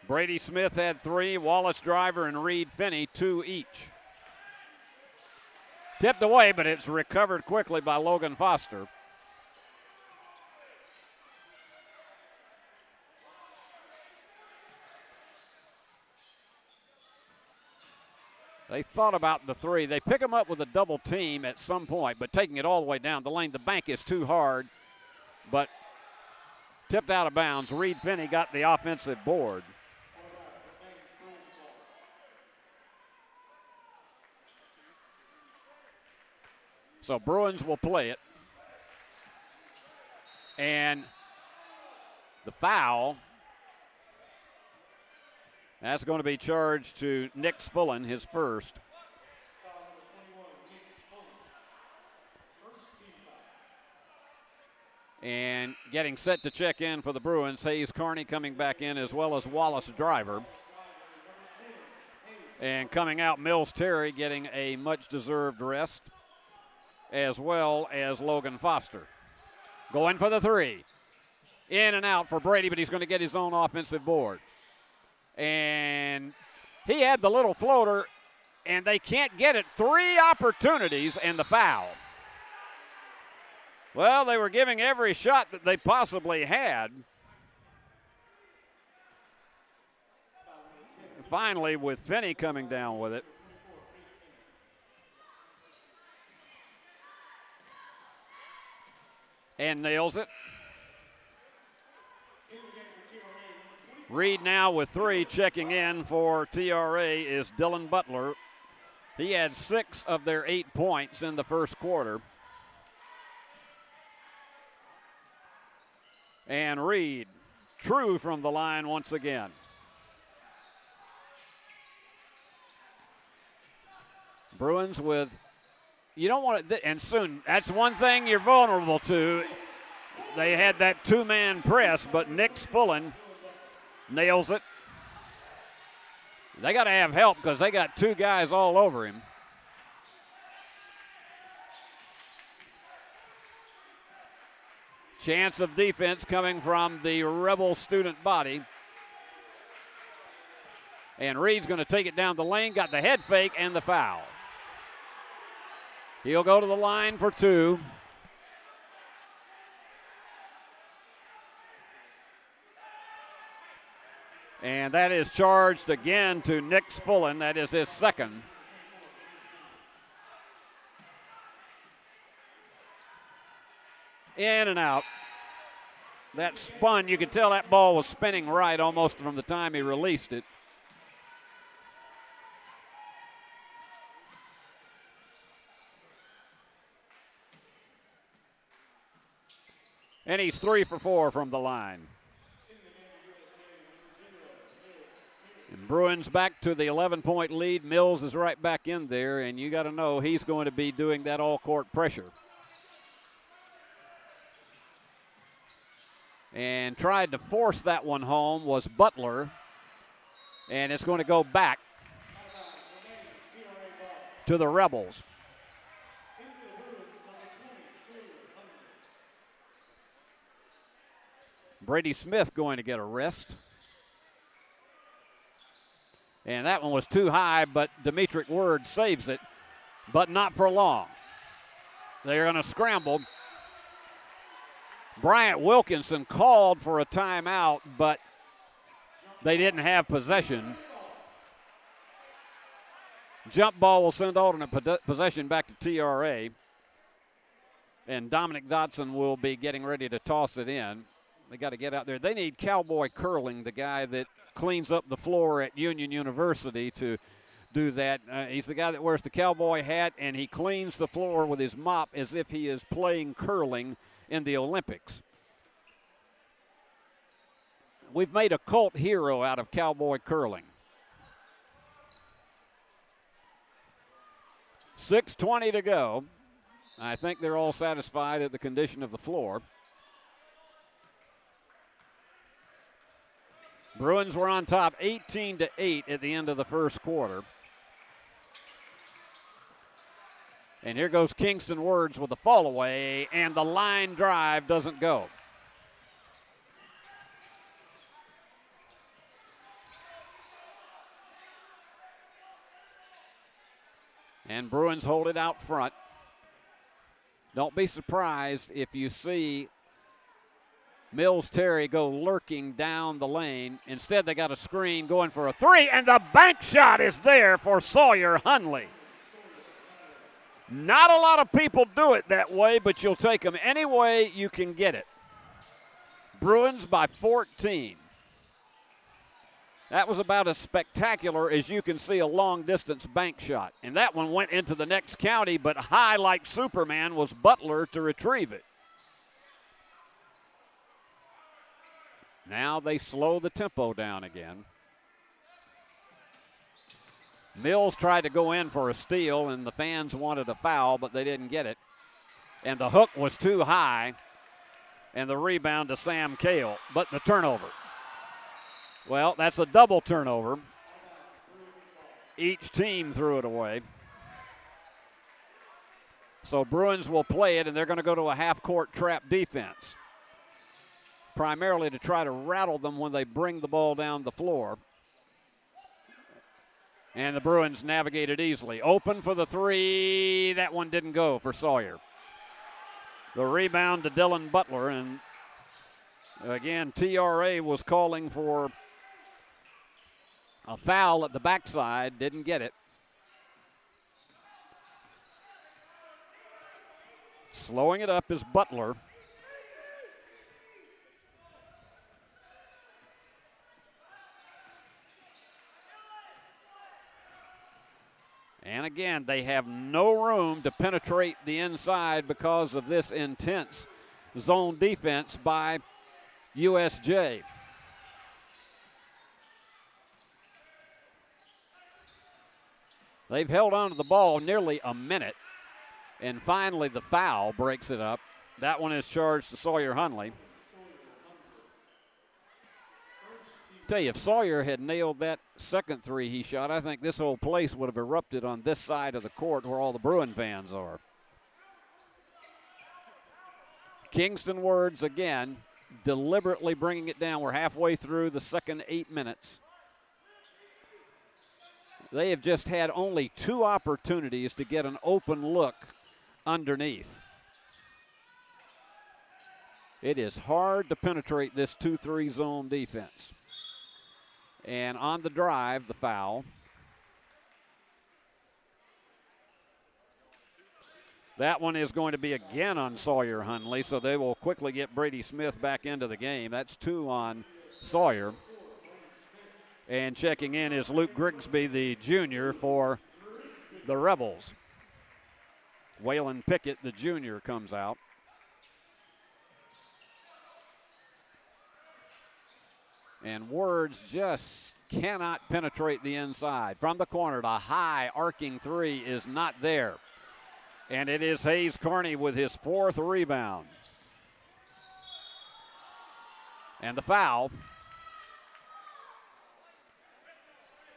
Brady Smith had 3, Wallace Driver and Reed Finney 2 each. Tipped away, but it's recovered quickly by Logan Foster. They thought about the 3. They pick him up with a double team at some point, but taking it all the way down the lane. The bank is too hard, but tipped out of bounds. Reed Finney got the offensive board. So Bruins will play it. And the foul, that's going to be charged to Nick Fullen, his first. And getting set to check in for the Bruins, Hayes Carney coming back in, as well as Wallace Driver. And coming out, Mills Terry getting a much-deserved rest, as well as Logan Foster. Going for the 3. In and out for Brady, but he's going to get his own offensive board. And he had the little floater, and they can't get it. 3 opportunities and the foul. Well, they were giving every shot that they possibly had. Finally, with Finney coming down with it. And nails it. Reed now with 3. Checking in for TRA is Dylan Butler. He had 6 of their 8 points in the first quarter. And Reed, true from the line once again. Bruins with, you don't want to, and soon, that's one thing you're vulnerable to. They had that 2-man press, but Nick Fullen nails it. They got to have help because they got 2 guys all over him. Chance of defense coming from the Rebel student body. And Reed's going to take it down the lane, got the head fake and the foul. He'll go to the line for 2. And that is charged again to Nick Fullen. That is his second. In and out. That spun. You could tell that ball was spinning right almost from the time he released it. And he's 3 for 4 from the line. And Bruins back to the 11-point lead. Mills is right back in there, and you got to know he's going to be doing that all-court pressure. And tried to force that one home was Butler. And it's going to go back to the Rebels. Brady Smith going to get a wrist. And that one was too high, but Demetric Word saves it, but not for long. They're going to scramble. Bryant Wilkinson called for a timeout, but they didn't have possession. Jump ball will send alternate possession back to TRA. And Dominic Dotson will be getting ready to toss it in. They got to get out there. They need Cowboy Curling, the guy that cleans up the floor at Union University, to do that. He's the guy that wears the cowboy hat, and he cleans the floor with his mop as if he is playing curling in the Olympics. We've made a cult hero out of Cowboy Curling. 6:20 to go. I think they're all satisfied at the condition of the floor. Bruins were on top 18-8 at the end of the first quarter. And here goes Kingston Words with the fall away, and the line drive doesn't go. And Bruins hold it out front. Don't be surprised if you see Mills Terry go lurking down the lane. Instead, they got a screen going for a three, and the bank shot is there for Sawyer Hunley. Not a lot of people do it that way, but you'll take them any way you can get it. Bruins by 14. That was about as spectacular as you can see a long-distance bank shot. And that one went into the next county, but high like Superman was Butler to retrieve it. Now they slow the tempo down again. Mills tried to go in for a steal, and the fans wanted a foul, but they didn't get it. And the hook was too high, and the rebound to Sam Cale, but the turnover. Well, that's a double turnover. Each team threw it away. So Bruins will play it, and they're going to go to a half-court trap defense, primarily to try to rattle them when they bring the ball down the floor. And the Bruins navigate it easily. Open for the three. That one didn't go for Sawyer. The rebound to Dylan Butler, and again, TRA was calling for a foul at the backside, didn't get it. Slowing it up is Butler. And again, they have no room to penetrate the inside because of this intense zone defense by USJ. They've held on to the ball nearly a minute, and finally the foul breaks it up. That one is charged to Sawyer Hunley. Tell you, if Sawyer had nailed that second three he shot, I think this whole place would have erupted on this side of the court where all the Bruin fans are. Kingston Words again, deliberately bringing it down. We're halfway through the second 8 minutes. They have just had only 2 opportunities to get an open look underneath. It is hard to penetrate this 2-3 zone defense. And on the drive, the foul. That one is going to be again on Sawyer Hunley, so they will quickly get Brady Smith back into the game. That's 2 on Sawyer. And checking in is Luke Grigsby, the junior, for the Rebels. Waylon Pickett, the junior, comes out. And Words just cannot penetrate the inside. From the corner, the high arcing three is not there. And it is Hayes Carney with his 4th rebound. And the foul.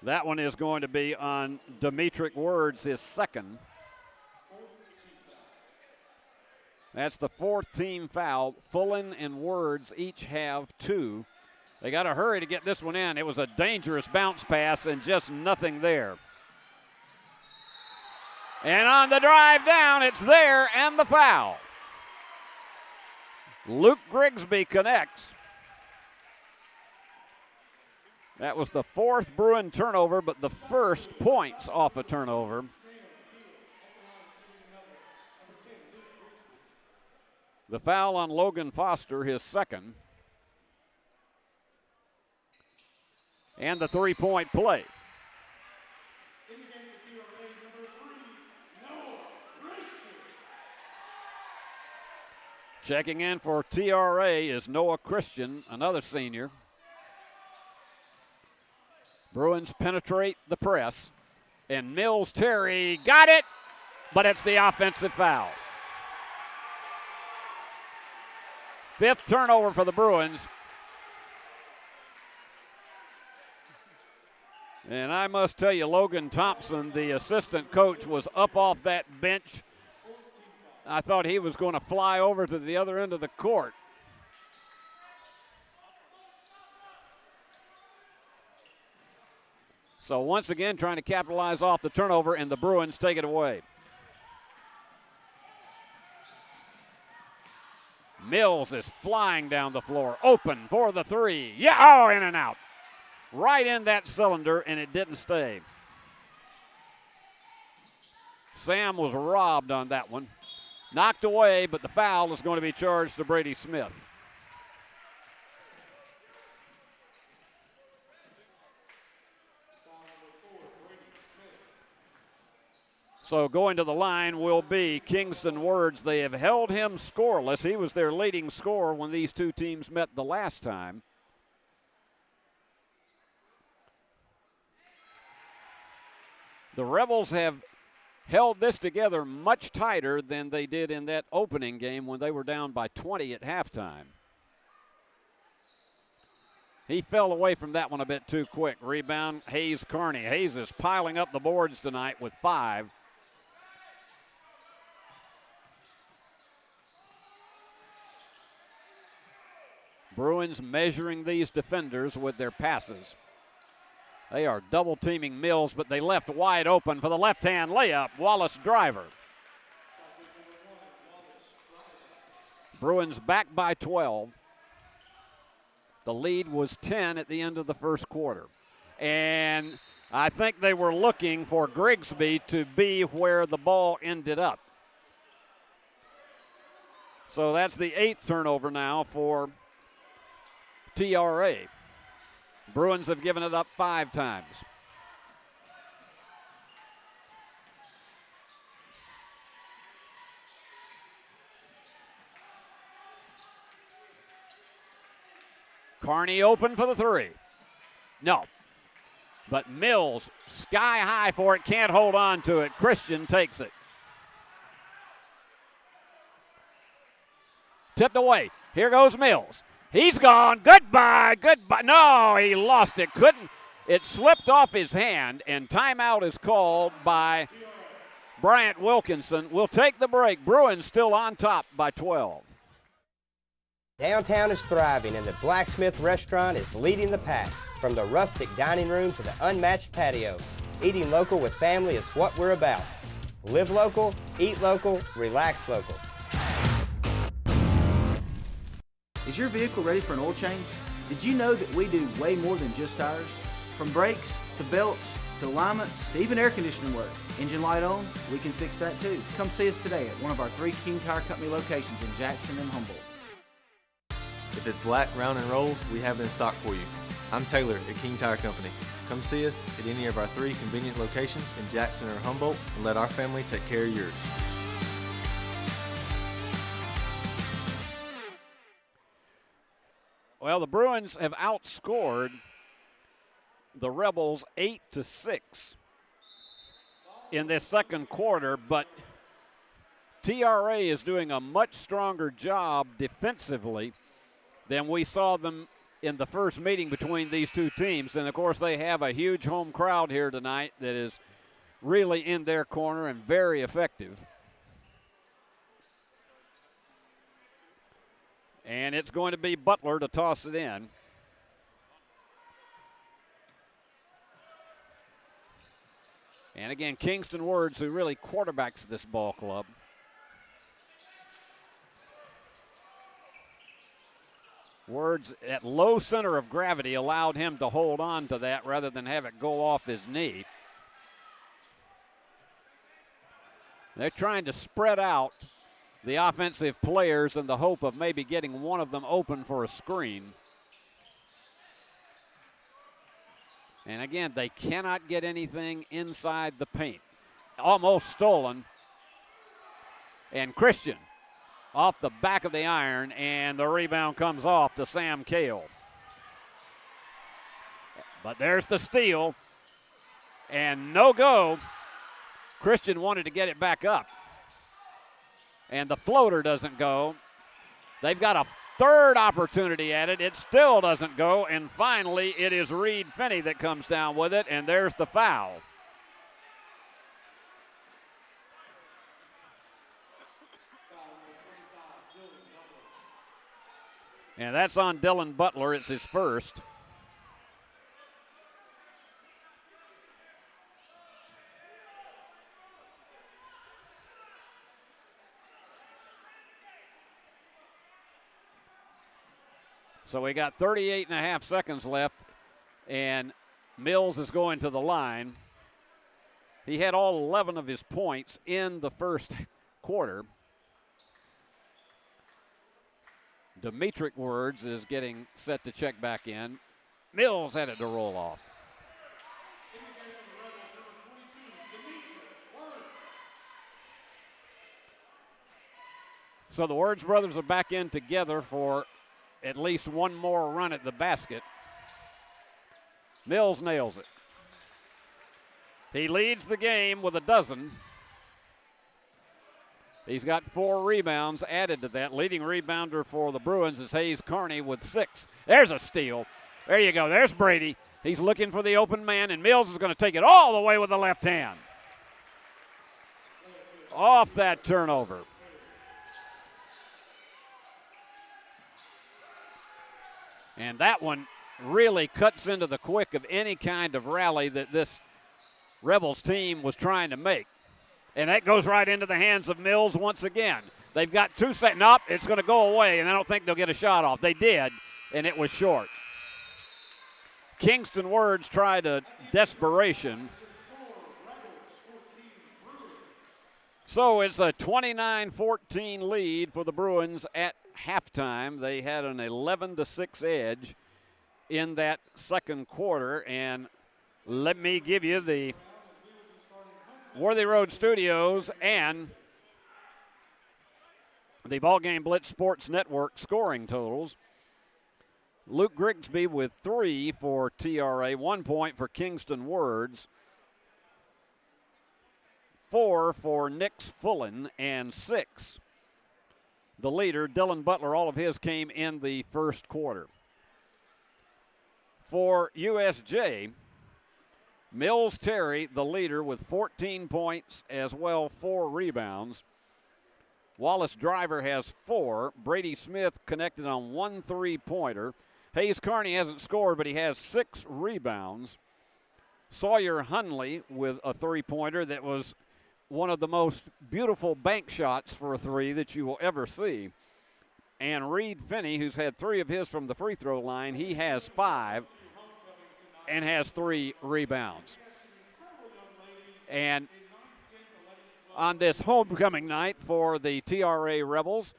That one is going to be on Demetric Words, his second. That's the fourth team foul. Fullen and Words each have 2. They got to hurry to get this one in. It was a dangerous bounce pass and just nothing there. And on the drive down, it's there and the foul. Luke Grigsby connects. That was the 4th Bruin turnover, but the first points off a turnover. The foul on Logan Foster, his second. And the 3-point play. Checking in for TRA is Noah Christian, another senior. Bruins penetrate the press, and Mills Terry got it, but it's the offensive foul. 5th turnover for the Bruins. And I must tell you, Logan Thompson, the assistant coach, was up off that bench. I thought he was going to fly over to the other end of the court. So once again, trying to capitalize off the turnover, and the Bruins take it away. Mills is flying down the floor, open for the 3. Yeah, oh, in and out. Right in that cylinder, and it didn't stay. Sam was robbed on that one. Knocked away, but the foul is going to be charged to Brady Smith. So going to the line will be Kingston Words. They have held him scoreless. He was their leading scorer when these two teams met the last time. The Rebels have held this together much tighter than they did in that opening game when they were down by 20 at halftime. He fell away from that one a bit too quick. Rebound, Hayes Carney. Hayes is piling up the boards tonight with 5. Bruins measuring these defenders with their passes. They are double teaming Mills, but they left wide open for the left-hand layup. Wallace Driver. Bruins back by 12. The lead was 10 at the end of the first quarter. And I think they were looking for Grigsby to be where the ball ended up. So that's the 8th turnover now for TRA. Bruins have given it up 5 times. Carney open for the 3. No. But Mills, sky high for it, can't hold on to it. Christian takes it. Tipped away. Here goes Mills. He's gone. Goodbye. Goodbye. No, he lost it. Couldn't. It slipped off his hand, and timeout is called by Bryant Wilkinson. We'll take the break. Bruins still on top by 12. Downtown is thriving, and the Blacksmith Restaurant is leading the pack. From the rustic dining room to the unmatched patio, eating local with family is what we're about. Live local, eat local, relax local. Is your vehicle ready for an oil change? Did you know that we do way more than just tires? From brakes, to belts, to alignments, to even air conditioning work. Engine light on? We can fix that too. Come see us today at one of our 3 King Tire Company locations in Jackson and Humboldt. If it's black, round, and rolls, we have it in stock for you. I'm Taylor at King Tire Company. Come see us at any of our 3 convenient locations in Jackson or Humboldt and let our family take care of yours. Well, the Bruins have outscored the Rebels 8-6 in this second quarter, but TRA is doing a much stronger job defensively than we saw them in the first meeting between these two teams. And, of course, they have a huge home crowd here tonight that is really in their corner and very effective. And it's going to be Butler to toss it in. And again, Kingston Words, who really quarterbacks this ball club. Words at low center of gravity allowed him to hold on to that rather than have it go off his knee. They're trying to spread out the offensive players in the hope of maybe getting one of them open for a screen. And again, they cannot get anything inside the paint. Almost stolen. And Christian off the back of the iron, and the rebound comes off to Sam Cale. But there's the steal, and no go. Christian wanted to get it back up. And the floater doesn't go. They've got a third opportunity at it. It still doesn't go. And finally, it is Reed Finney that comes down with it, and there's the foul. And that's on Dylan Butler. It's his first. So we got 38.5 seconds left, and Mills is going to the line. He had all 11 of his points in the first quarter. Demetric Words is getting set to check back in. Mills had it to roll off. So the Words brothers are back in together for at least one more run at the basket. Mills nails it. He leads the game with a dozen. He's got 4 rebounds added to that. Leading rebounder for the Bruins is Hayes Carney with 6. There's a steal. There you go. There's Brady. He's looking for the open man, and Mills is going to take it all the way with the left hand. Off that turnover. And that one really cuts into the quick of any kind of rally that this Rebels team was trying to make. And that goes right into the hands of Mills once again. They've got 2 seconds. Nope, it's going to go away, and I don't think they'll get a shot off. They did, and it was short. Kingston Words tried a desperation. So it's a 29-14 lead for the Bruins at halftime. They had an 11-6 edge in that second quarter. And let me give you the Worthy Road Studios and the BallGame Blitz Sports Network scoring totals. Luke Grigsby with 3 for TRA, 1 point for Kingston Words, 4 for Nix Fullen, and 6. The leader, Dylan Butler, all of his came in the first quarter. For USJ, Mills Terry, the leader, with 14 points as well, 4 rebounds. Wallace Driver has 4. Brady Smith connected on 1 3-pointer. Hayes Carney hasn't scored, but he has 6 rebounds. Sawyer Hunley with a 3-pointer that was one of the most beautiful bank shots for a 3 that you will ever see. And Reed Finney, who's had 3 of his from the free throw line, he has 5 and has 3 rebounds. And on this homecoming night for the TRA Rebels,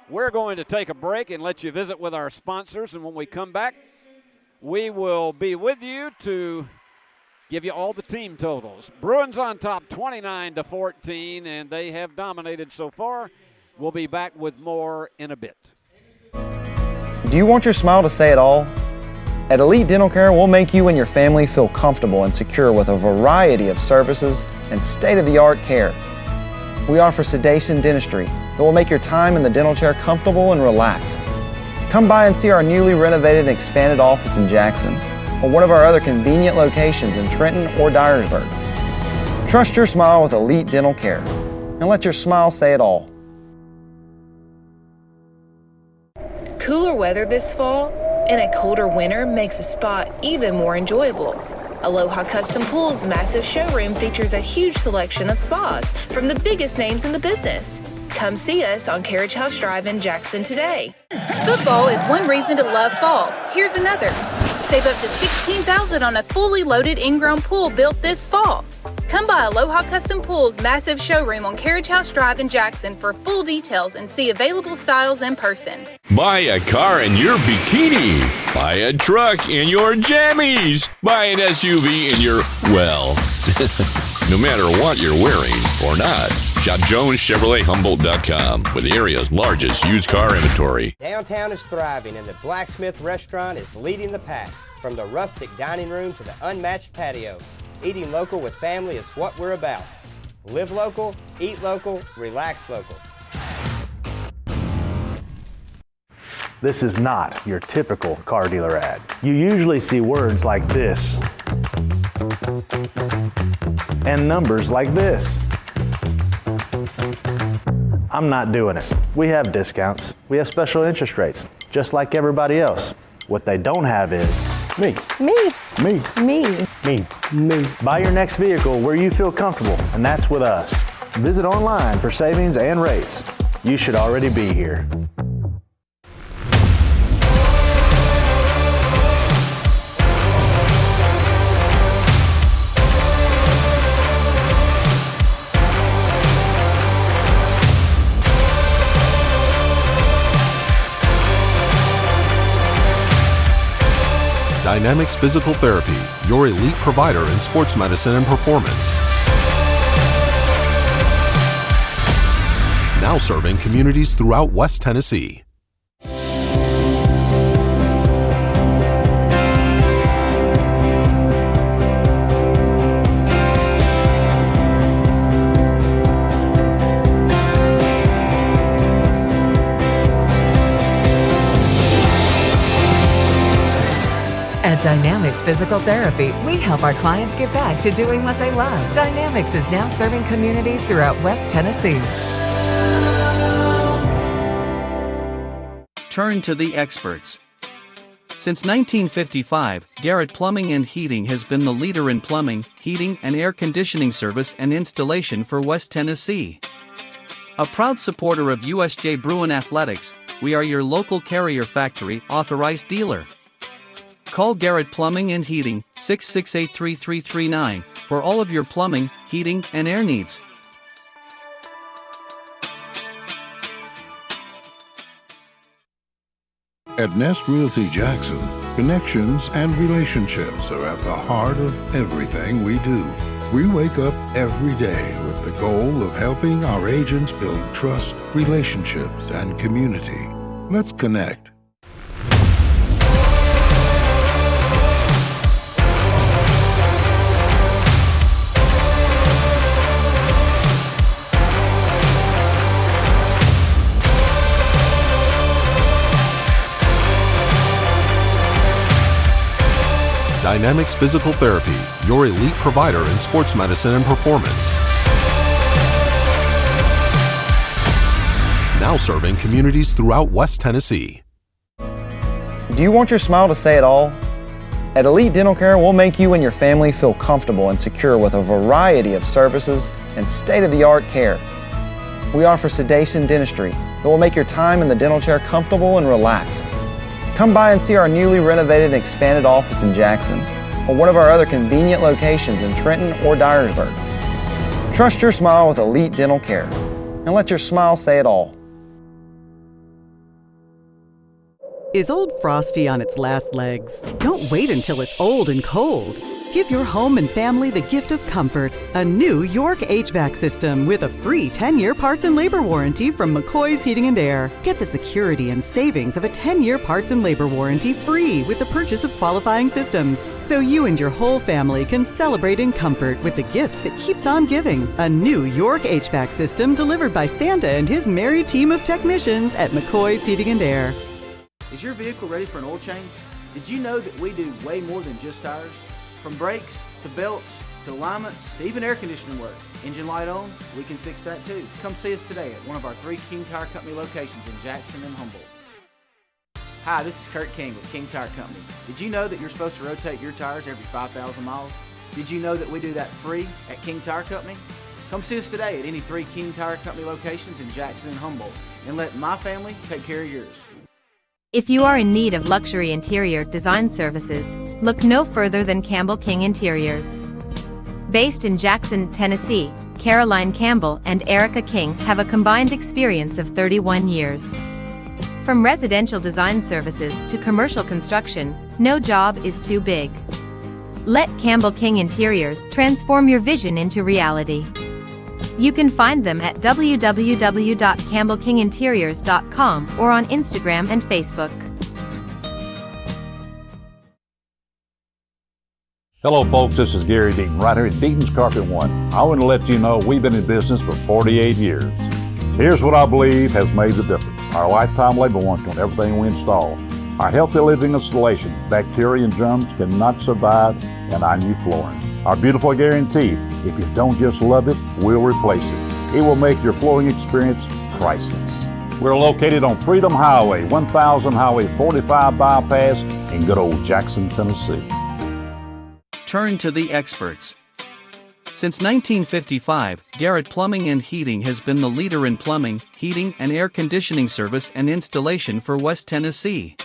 we're going to take a break and let you visit with our sponsors. And when we come back, we will be with you to give you all the team totals. Bruins on top 29-14, and they have dominated so far. We'll be back with more in a bit. Do you want your smile to say it all? At Elite Dental Care, we'll make you and your family feel comfortable and secure with a variety of services and state-of-the-art care. We offer sedation dentistry that will make your time in the dental chair comfortable and relaxed. Come by and see our newly renovated and expanded office in Jackson, or one of our other convenient locations in Trenton or Dyersburg. Trust your smile with elite dental care, and let your smile say it all. Cooler weather this fall and a colder winter makes a spa even more enjoyable. Aloha Custom Pool's massive showroom features a huge selection of spas from the biggest names in the business. Come see us on Carriage House Drive in Jackson today. Football is one reason to love fall. Here's another. Save up to $16,000 on a fully loaded in-ground pool built this fall. Come by Aloha Custom Pool's massive showroom on Carriage House Drive in Jackson for full details and see available styles in person. Buy a car in your bikini. Buy a truck in your jammies. Buy an SUV in your, well, no matter what you're wearing or not. Shop JonesChevroletHumboldt.com with the area's largest used car inventory. Downtown is thriving and the Blacksmith Restaurant is leading the pack. From the rustic dining room to the unmatched patio, eating local with family is what we're about. Live local, eat local, relax local. This is not your typical car dealer ad. You usually see words like this and numbers like this. I'm not doing it. We have discounts. We have special interest rates, just like everybody else. What they don't have is me. Me. Buy your next vehicle where you feel comfortable, and that's with us. Visit online for savings and rates. You should already be here. Dynamics Physical Therapy, your elite provider in sports medicine and performance. Now serving communities throughout West Tennessee. At Dynamics Physical Therapy, we help our clients get back to doing what they love. Dynamics is now serving communities throughout West Tennessee. Turn to the experts. Since 1955, Garrett Plumbing and Heating has been the leader in plumbing, heating, and air conditioning service and installation for West Tennessee. A proud supporter of USJ Bruin Athletics, we are your local Carrier Factory authorized dealer. Call Garrett Plumbing and Heating, 668-3339, for all of your plumbing, heating, and air needs. At Nest Realty Jackson, connections and relationships are at the heart of everything we do. We wake up every day with the goal of helping our agents build trust, relationships, and community. Let's connect. Dynamics Physical Therapy, your elite provider in sports medicine and performance. Now serving communities throughout West Tennessee. Do you want your smile to say it all? At Elite Dental Care, we'll make you and your family feel comfortable and secure with a variety of services and state-of-the-art care. We offer sedation dentistry that will make your time in the dental chair comfortable and relaxed. Come by and see our newly renovated and expanded office in Jackson, or one of our other convenient locations in Trenton or Dyersburg. Trust your smile with elite dental care, and let your smile say it all. Is Old Frosty on its last legs? Don't wait until it's old and cold. Give your home and family the gift of comfort. A new York HVAC system with a free 10-year parts and labor warranty from McCoy's Heating and Air. Get the security and savings of a 10-year parts and labor warranty free with the purchase of qualifying systems. So you and your whole family can celebrate in comfort with the gift that keeps on giving. A new York HVAC system delivered by Santa and his merry team of technicians at McCoy's Heating and Air. Is your vehicle ready for an oil change? Did you know that we do way more than just tires? From brakes, to belts, to alignments, to even air conditioning work. Engine light on? We can fix that too. Come see us today at one of our 3 King Tire Company locations in Jackson and Humboldt. Hi, this is Kurt King with King Tire Company. Did you know that you're supposed to rotate your tires every 5,000 miles? Did you know that we do that free at King Tire Company? Come see us today at any 3 King Tire Company locations in Jackson and Humboldt and let my family take care of yours. If you are in need of luxury interior design services, look no further than Campbell King Interiors. Based in Jackson, Tennessee, Caroline Campbell and Erica King have a combined experience of 31 years. From residential design services to commercial construction, no job is too big. Let Campbell King Interiors transform your vision into reality. You can find them at www.campbellkinginteriors.com or on Instagram and Facebook. Hello folks, this is Gary Deaton, right here at Deaton's Carpet One. I want to let you know we've been in business for 48 years. Here's what I believe has made the difference. Our lifetime labor warranty on everything we install. Our healthy living installation, bacteria and germs cannot survive in our new flooring. Our beautiful guarantee, if you don't just love it, we'll replace it. It will make your flooring experience priceless. We're located on Freedom Highway, 1000 Highway 45 bypass in good old Jackson, Tennessee. Turn to the experts. Since 1955, Garrett Plumbing and Heating has been the leader in plumbing, heating, and air conditioning service and installation for West Tennessee.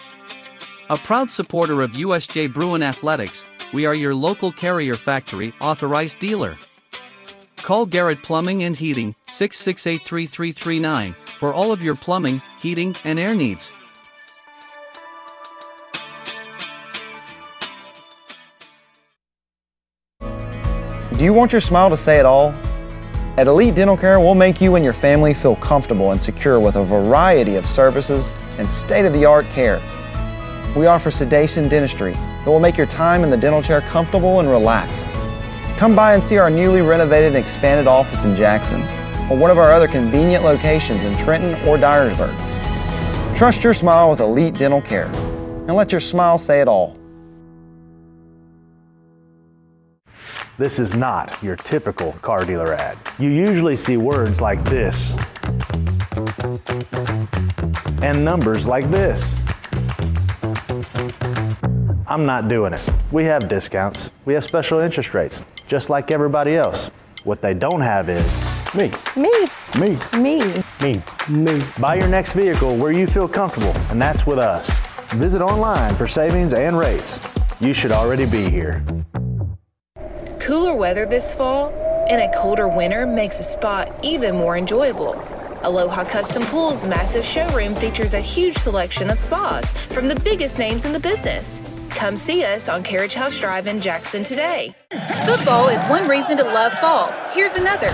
A proud supporter of USJ Bruin Athletics, we are your local Carrier Factory authorized dealer. Call Garrett Plumbing and Heating 668-3339 for all of your plumbing, heating, and air needs. Do you want your smile to say it all? At Elite Dental Care, we'll make you and your family feel comfortable and secure with a variety of services and state-of-the-art care. We offer sedation dentistry that will make your time in the dental chair comfortable and relaxed. Come by and see our newly renovated and expanded office in Jackson or one of our other convenient locations in Trenton or Dyersburg. Trust your smile with Elite Dental Care and let your smile say it all. This is not your typical car dealer ad. You usually see words like this and numbers like this. I'm not doing it. We have discounts. We have special interest rates, just like everybody else. What they don't have is me. Me. Me. Me. Me. Me. Buy your next vehicle where you feel comfortable, and that's with us. Visit online for savings and rates. You should already be here. Cooler weather this fall and a colder winter makes a spa even more enjoyable. Aloha Custom Pool's massive showroom features a huge selection of spas from the biggest names in the business. Come see us on Carriage House Drive in Jackson today. Football is one reason to love fall. Here's another.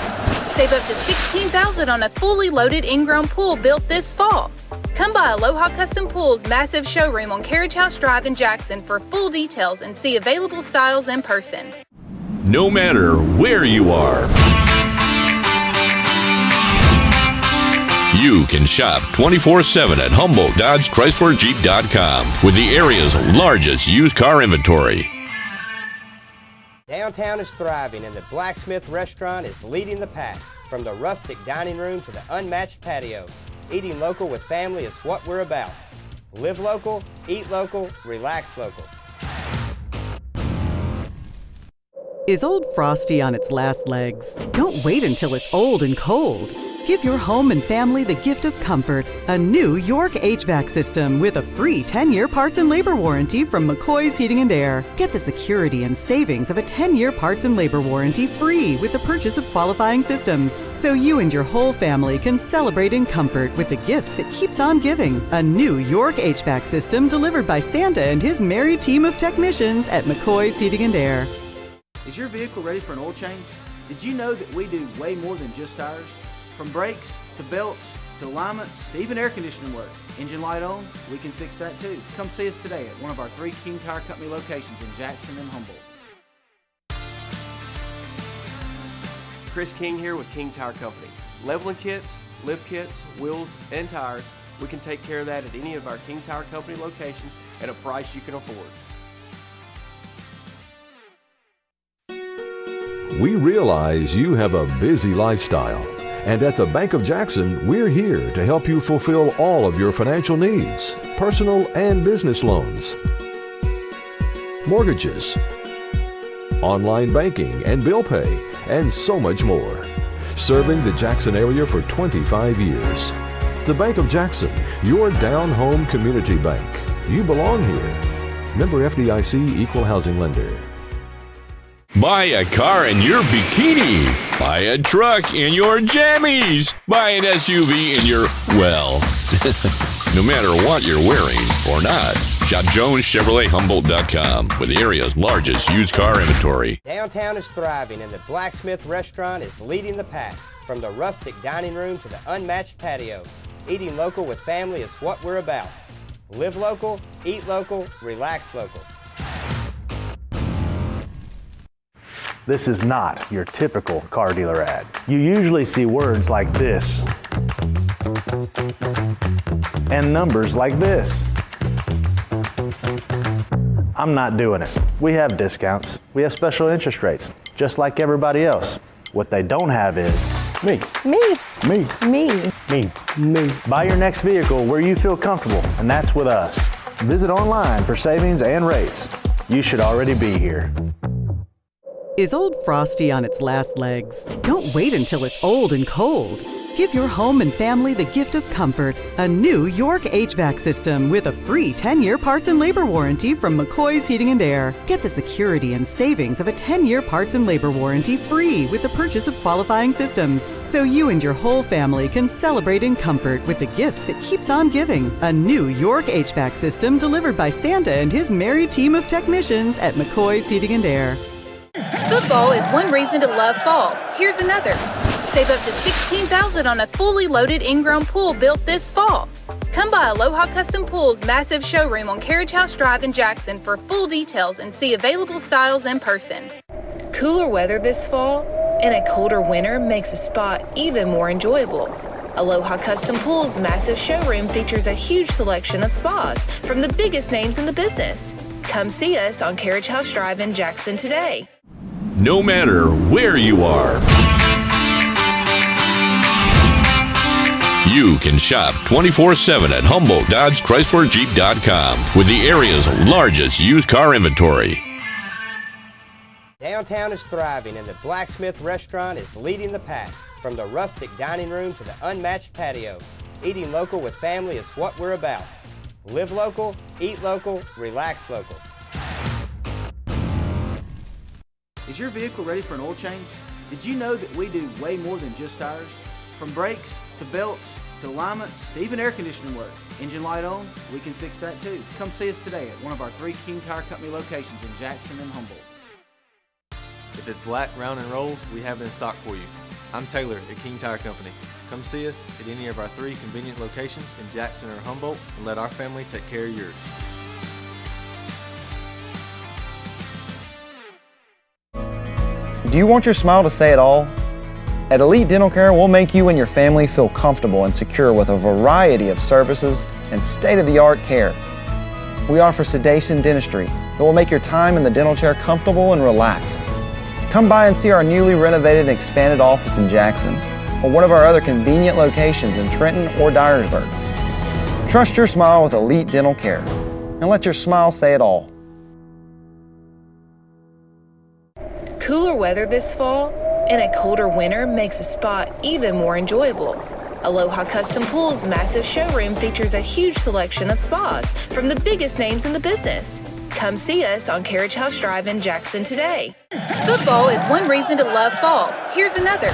Save up to $16,000 on a fully loaded in-ground pool built this fall. Come by Aloha Custom Pool's massive showroom on Carriage House Drive in Jackson for full details and see available styles in person. No matter where you are, you can shop 24/7 at HumboldtDodgeChryslerJeep.com with the area's largest used car inventory. Downtown is thriving and the Blacksmith restaurant is leading the pack. From the rustic dining room to the unmatched patio, eating local with family is what we're about. Live local, eat local, relax local. Is Old Frosty on its last legs? Don't wait until it's old and cold. Give your home and family the gift of comfort. A new York HVAC system with a free 10-year parts and labor warranty from McCoy's Heating and Air. Get the security and savings of a 10-year parts and labor warranty free with the purchase of qualifying systems. So you and your whole family can celebrate in comfort with the gift that keeps on giving. A new York HVAC system delivered by Santa and his merry team of technicians at McCoy's Heating and Air. Is your vehicle ready for an oil change? Did you know that we do way more than just tires? From brakes, to belts, to alignments, to even air conditioning work. Engine light on? We can fix that too. Come see us today at one of our 3 King Tire Company locations in Jackson and Humboldt. Chris King here with King Tire Company. Leveling kits, lift kits, wheels, and tires, we can take care of that at any of our King Tire Company locations at a price you can afford. We realize you have a busy lifestyle, and at the Bank of Jackson, we're here to help you fulfill all of your financial needs, personal and business loans, mortgages, online banking and bill pay, and so much more. Serving the Jackson area for 25 years. The Bank of Jackson, your down-home community bank. You belong here. Member FDIC Equal Housing Lender. Buy a car in your bikini. Buy a truck in your jammies. Buy an SUV in your, well, no matter what you're wearing or not. Shop JonesChevroletHumboldt.com with the area's largest used car inventory. Downtown is thriving and the Blacksmith Restaurant is leading the pack. From the rustic dining room to the unmatched patio, eating local with family is what we're about. Live local, eat local, relax local. This is not your typical car dealer ad. You usually see words like this and numbers like this. I'm not doing it. We have discounts. We have special interest rates, just like everybody else. What they don't have is me. Me. Me. Me. Me. Me. Buy your next vehicle where you feel comfortable, and that's with us. Visit online for savings and rates. You should already be here. Is Old Frosty on its last legs? Don't wait until it's old and cold. Give your home and family the gift of comfort. A new York HVAC system with a free 10-year parts and labor warranty from McCoy's Heating and Air. Get the security and savings of a 10-year parts and labor warranty free with the purchase of qualifying systems. So you and your whole family can celebrate in comfort with the gift that keeps on giving. A new York HVAC system delivered by Santa and his merry team of technicians at McCoy's Heating and Air. Football is one reason to love fall. Here's another. Save up to $16,000 on a fully loaded in-ground pool built this fall. Come by Aloha Custom Pool's massive showroom on Carriage House Drive in Jackson for full details and see available styles in person. Cooler weather this fall and a colder winter makes a spot even more enjoyable. Aloha Custom Pool's massive showroom features a huge selection of spas from the biggest names in the business. Come see us on Carriage House Drive in Jackson today. No matter where you are, you can shop 24/7 at HumboldtDodgeChryslerJeep.com with the area's largest used car inventory. Downtown is thriving and the Blacksmith Restaurant is leading the pack. From the rustic dining room to the unmatched patio, eating local with family is what we're about. Live local, eat local, relax local. Is your vehicle ready for an oil change? Did you know that we do way more than just tires? From brakes, to belts, to alignments, to even air conditioning work. Engine light on? We can fix that too. Come see us today at one of our 3 King Tire Company locations in Jackson and Humboldt. If it's black, round, and rolls, we have it in stock for you. I'm Taylor at King Tire Company. Come see us at any of our 3 convenient locations in Jackson or Humboldt and let our family take care of yours. Do you want your smile to say it all? At Elite Dental Care, we'll make you and your family feel comfortable and secure with a variety of services and state-of-the-art care. We offer sedation dentistry that will make your time in the dental chair comfortable and relaxed. Come by and see our newly renovated and expanded office in Jackson or one of our other convenient locations in Trenton or Dyersburg. Trust your smile with Elite Dental Care and let your smile say it all. Cooler weather this fall and a colder winter makes a spot even more enjoyable. Aloha Custom Pool's massive showroom features a huge selection of spas from the biggest names in the business. Come see us on Carriage House Drive in Jackson today. Football is one reason to love fall. Here's another.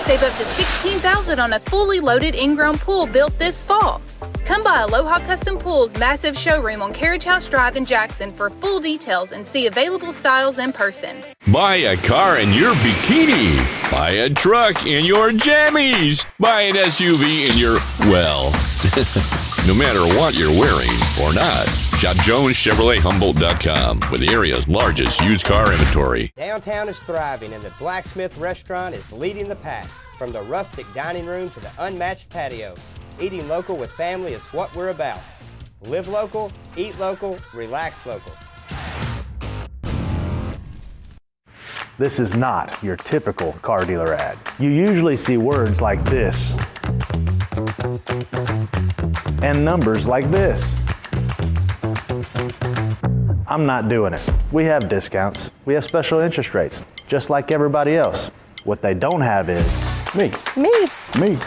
Save up to $16,000 on a fully loaded in-ground pool built this fall. Come by Aloha Custom Pool's massive showroom on Carriage House Drive in Jackson for full details and see available styles in person. Buy a car in your bikini. Buy a truck in your jammies. Buy an SUV in your, well, no matter what you're wearing or not. Shop JonesChevroletHumboldt.com with the area's largest used car inventory. Downtown is thriving and the Blacksmith Restaurant is leading the pack. From the rustic dining room to the unmatched patio, Eating local with family is what we're about. Live local, eat local, relax local. This is not your typical car dealer ad. You usually see words like this and numbers like this. I'm not doing it. We have discounts. We have special interest rates, just like everybody else. What they don't have is me. Me.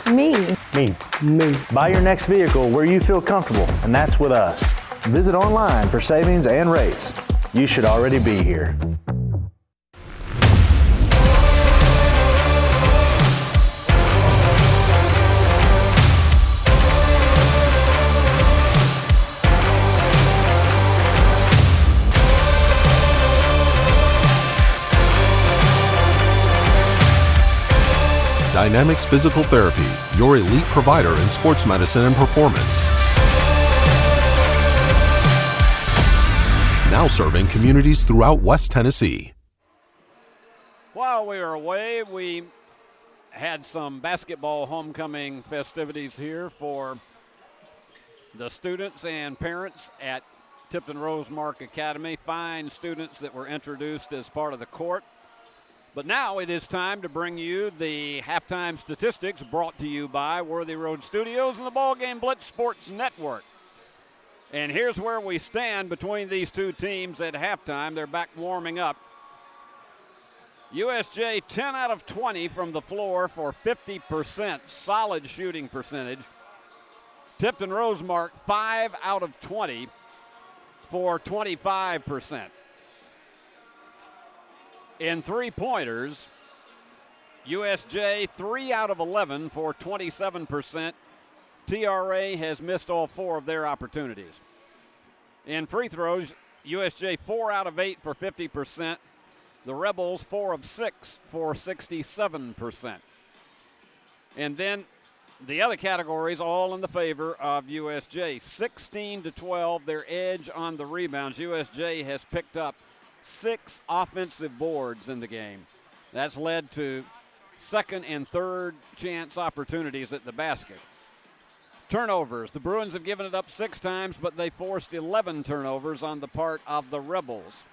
Buy your next vehicle where you feel comfortable, and that's with us. Visit online for savings and rates. You should already be here. Dynamics Physical Therapy, your elite provider in sports medicine and performance. Now serving communities throughout West Tennessee. While we were away, we had some basketball homecoming festivities here for the students and parents at Tipton Rosemark Academy. Fine students that were introduced as part of the court. But now it is time to bring you the halftime statistics brought to you by Worthy Road Studios and the BallGame Blitz Sports Network. And here's where we stand between these two teams at halftime. They're back warming up. USJ 10 out of 20 from the floor for 50%, solid shooting percentage. Tipton Rosemark 5 out of 20 for 25%. In three-pointers, USJ 3 out of 11 for 27%. TRA has missed all 4 of their opportunities. In free throws, USJ 4 out of 8 for 50%. The Rebels 4 of 6 for 67%. And then the other categories all in the favor of USJ. 16-12, their edge on the rebounds. USJ has picked up 6 offensive boards in the game. That's led to second and third chance opportunities at the basket. Turnovers. The Bruins have given it up 6 times, but they forced 11 turnovers on the part of the Rebels.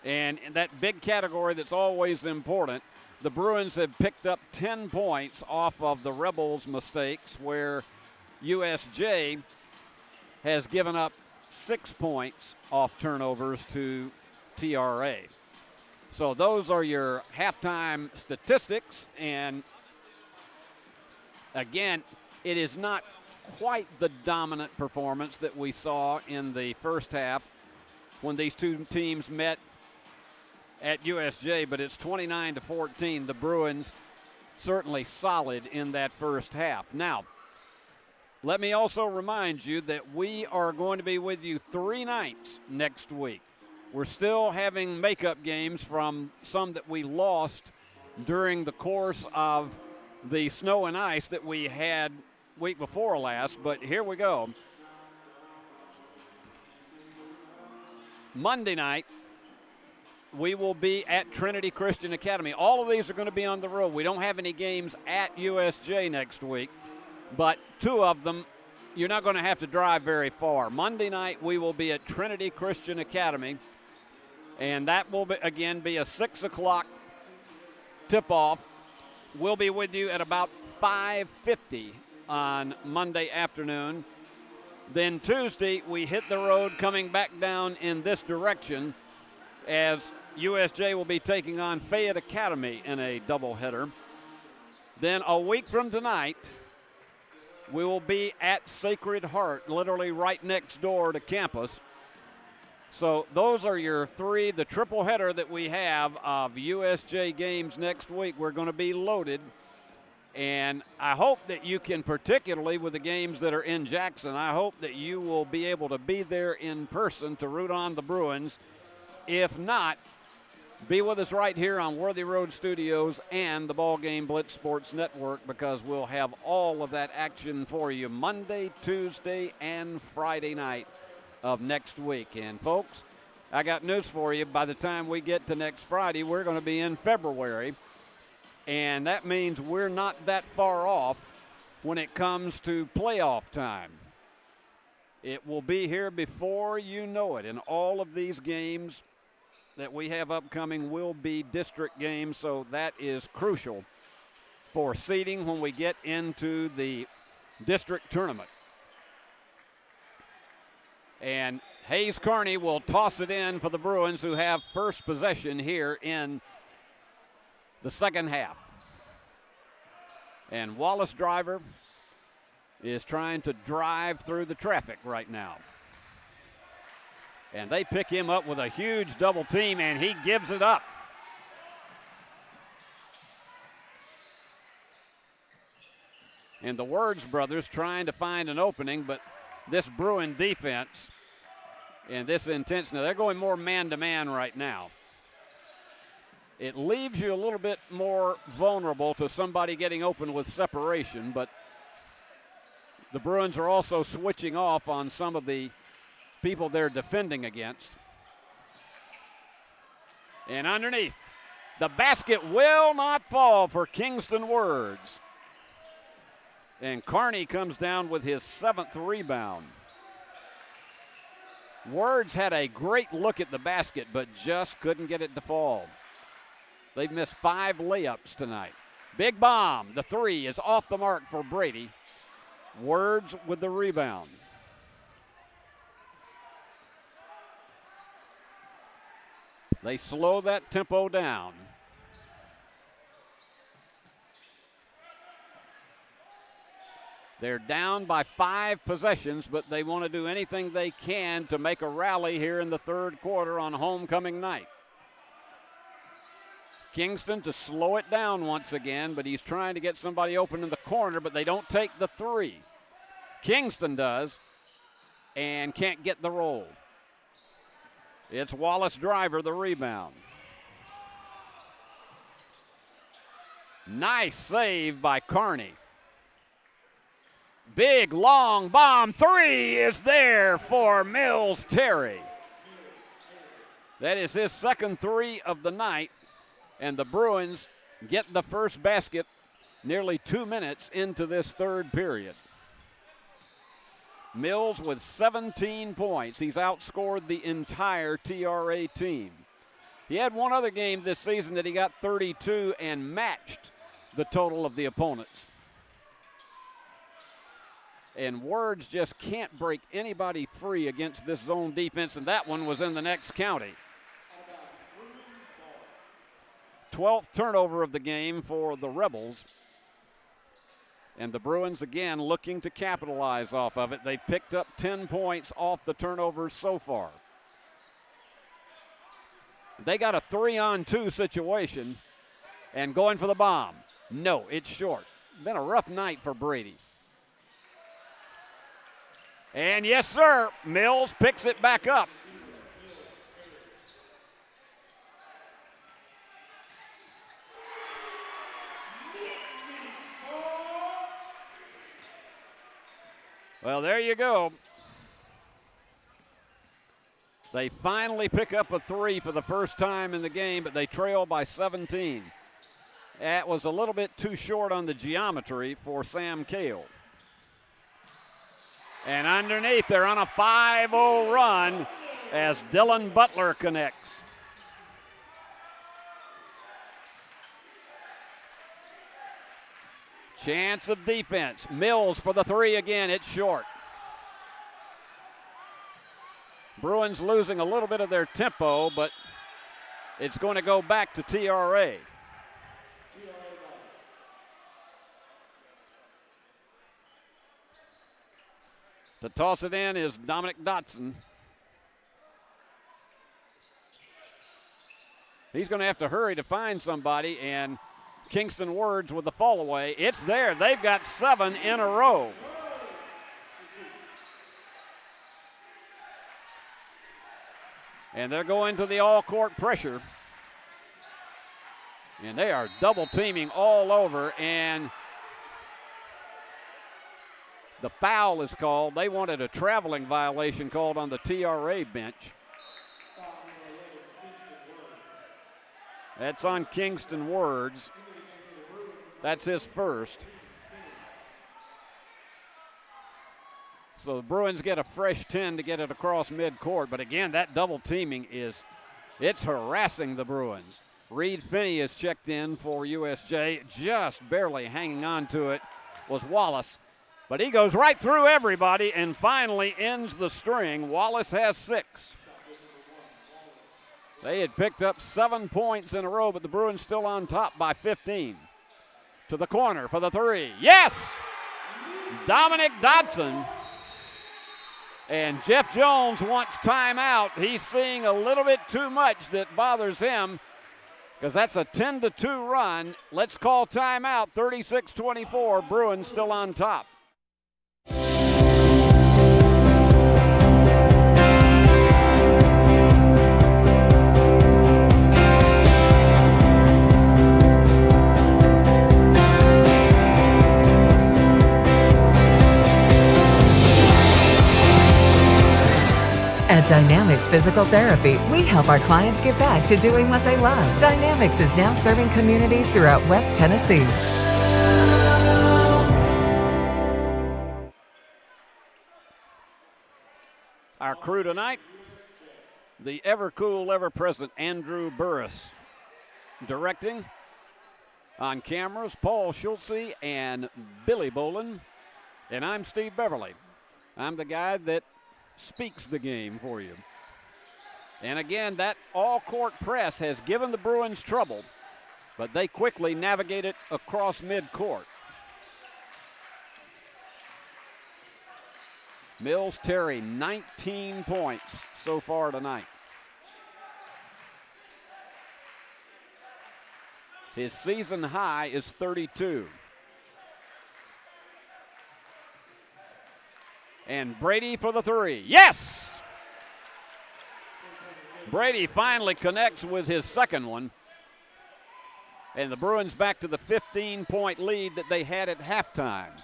And in that big category that's always important, the Bruins have picked up 10 points off of the Rebels' mistakes, where USJ has given up 6 points off turnovers to TRA. So those are your halftime statistics, and again, it is not quite the dominant performance that we saw in the first half when these two teams met at USJ, but it's 29-14. The Bruins certainly solid in that first half. Now, let me also remind you that we are going to be with you 3 nights next week. We're still having makeup games from some that we lost during the course of the snow and ice that we had week before last, but here we go. Monday night, we will be at Trinity Christian Academy. All of these are going to be on the road. We don't have any games at USJ next week, but 2 of them, you're not going to have to drive very far. Monday night, we will be at Trinity Christian Academy, and that will again be a 6 o'clock tip-off. We'll be with you at about 5:50 on Monday afternoon. Then Tuesday, we hit the road coming back down in this direction as USJ will be taking on Fayette Academy in a doubleheader. Then a week from tonight, we will be at Sacred Heart, literally right next door to campus. So those are your 3, the triple header that we have of USJ games next week. We're going to be loaded. And I hope that you can, particularly with the games that are in Jackson, I hope that you will be able to be there in person to root on the Bruins. If not, be with us right here on Worthy Road Studios and the BallGame Blitz Sports Network, because we'll have all of that action for you Monday, Tuesday, and Friday night of next week. And folks, I got news for you. By the time we get to next Friday, we're going to be in February, and that means we're not that far off when it comes to playoff time. It will be here before you know it, and all of these games that we have upcoming will be district games, so that is crucial for seeding when we get into the district tournament. And Hayes Kearney will toss it in for the Bruins, who have first possession here in the second half. And Wallace Driver is trying to drive through the traffic right now. And they pick him up with a huge double team, and he gives it up. And the Words brothers trying to find an opening, but this Bruin defense and this intensity, they're going more man-to-man right now. It leaves you a little bit more vulnerable to somebody getting open with separation, but the Bruins are also switching off on some of the people they're defending against. And underneath, the basket will not fall for Kingston Words. And Kearney comes down with his 7th rebound. Words had a great look at the basket, but just couldn't get it to fall. They've missed 5 layups tonight. Big bomb. The 3 is off the mark for Brady. Words with the rebound. They slow that tempo down. They're down by 5 possessions, but they want to do anything they can to make a rally here in the third quarter on homecoming night. Kingston to slow it down once again, but he's trying to get somebody open in the corner, but they don't take the 3. Kingston does and can't get the roll. It's Wallace Driver, the rebound. Nice save by Kearney. Big, long bomb. 3 is there for Mills Terry. That is his second 3 of the night, and the Bruins get the first basket nearly 2 minutes into this third period. Mills with 17 points. He's outscored the entire TRA team. He had one other game this season that he got 32 and matched the total of the opponents. And Words just can't break anybody free against this zone defense, and that one was in the next county. 12th turnover of the game for the Rebels. And the Bruins again looking to capitalize off of it. They picked up 10 points off the turnovers so far. They got a 3-on-2 situation and going for the bomb. No, it's short. Been a rough night for Brady. And yes, sir, Mills picks it back up. Well, there you go. They finally pick up a 3 for the first time in the game, but they trail by 17. That was a little bit too short on the geometry for Sam Cale. And underneath, they're on a 5-0 run as Dylan Butler connects. Chance of defense. Mills for the 3 again. It's short. Bruins losing a little bit of their tempo, but it's going to go back to TRA. To toss it in is Dominic Dotson. He's going to have to hurry to find somebody, and Kingston Words with the fall away. It's there. They've got 7 in a row. And they're going to the all-court pressure. And they are double teaming all over, and the foul is called. They wanted a traveling violation called on the TRA bench. That's on Kingston Words. That's his first. So the Bruins get a fresh 10 to get it across midcourt. But again, that double teaming it's harassing the Bruins. Reed Finney is checked in for USJ. Just barely hanging on to it was Wallace. But he goes right through everybody and finally ends the string. Wallace has 6. They had picked up 7 points in a row, but the Bruins still on top by 15. To the corner for the 3. Yes! Dominic Dodson. And Jeff Jones wants timeout. He's seeing a little bit too much that bothers him because that's a 10-2 run. Let's call timeout. 36-24. Bruins still on top. At Dynamics Physical Therapy, we help our clients get back to doing what they love. Dynamics is now serving communities throughout West Tennessee. Our crew tonight, the ever-cool, ever-present Andrew Burris. Directing on cameras, Paul Schultze and Billy Bolin. And I'm Steve Beverly. I'm the guy that speaks the game for you. And again, that all-court press has given the Bruins trouble, but they quickly navigate it across midcourt. Mills Terry, 19 points so far tonight. His season high is 32. And Brady for the 3. Yes! Brady finally connects with his second one. And the Bruins back to the 15-point lead that they had at halftime.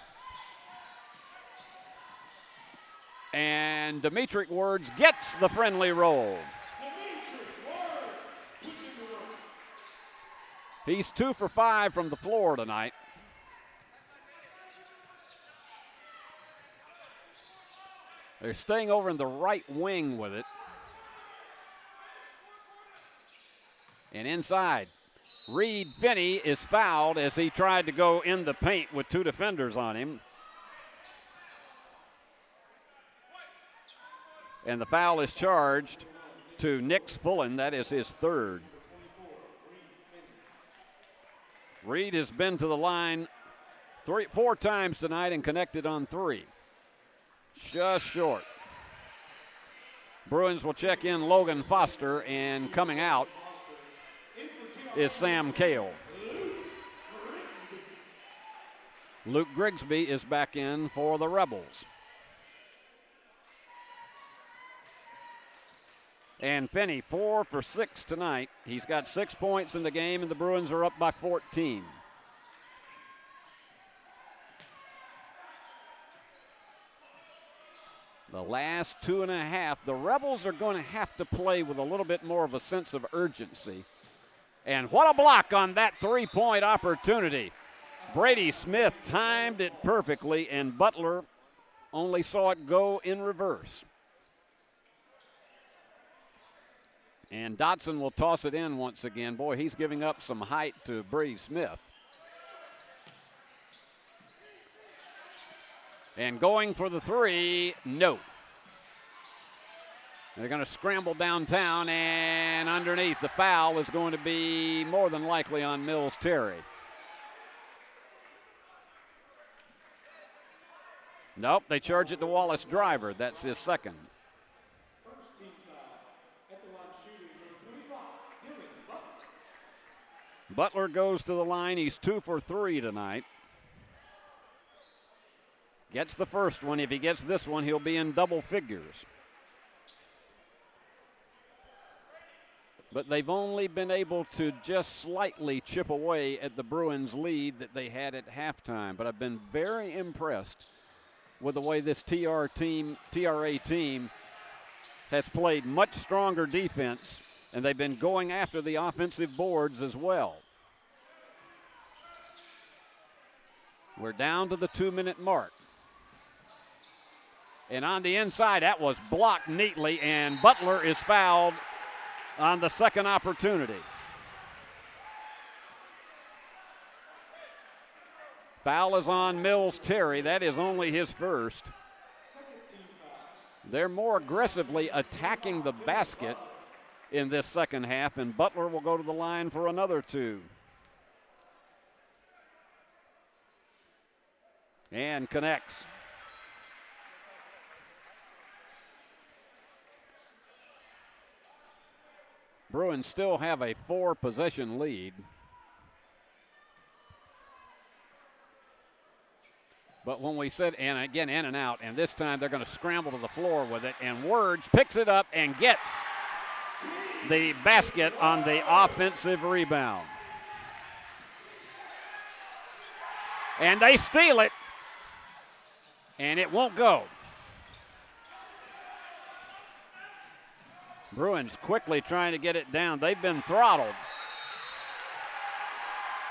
And Demetric Words gets the friendly roll. He's 2 for 5 from the floor tonight. They're staying over in the right wing with it. And inside, Reed Finney is fouled as he tried to go in the paint with 2 defenders on him. And the foul is charged to Nick Fullen. That is his 3rd. Reed has been to the line 4 times tonight and connected on 3. Just short. Bruins will check in Logan Foster, and coming out is Sam Cale. Luke Grigsby is back in for the Rebels. And Finney, 4 for 6 tonight. He's got 6 points in the game, and the Bruins are up by 14. The last 2.5, the Rebels are going to have to play with a little bit more of a sense of urgency. And what a block on that 3-point opportunity. Brady Smith timed it perfectly, and Butler only saw it go in reverse. And Dotson will toss it in once again. Boy, he's giving up some height to Brady Smith. And going for the 3, no. They're going to scramble downtown, and underneath the foul is going to be more than likely on Mills Terry. Nope, they charge it to Wallace Driver. That's his 2nd. Butler goes to the line. He's 2 for 3 tonight. Gets the first one. If he gets this one, he'll be in double figures. But they've only been able to just slightly chip away at the Bruins' lead that they had at halftime. But I've been very impressed with the way this TRA team has played much stronger defense, and they've been going after the offensive boards as well. We're down to the 2-minute mark. And on the inside, that was blocked neatly, and Butler is fouled on the second opportunity. Foul is on Mills Terry. That is only his first. They're more aggressively attacking the basket in this second half, and Butler will go to the line for another two. And connects. Bruins still have a 4-possession lead. But when we said, and again, in and out, and this time they're going to scramble to the floor with it, and Words picks it up and gets the basket on the offensive rebound. And they steal it, and it won't go. Bruins quickly trying to get it down. They've been throttled.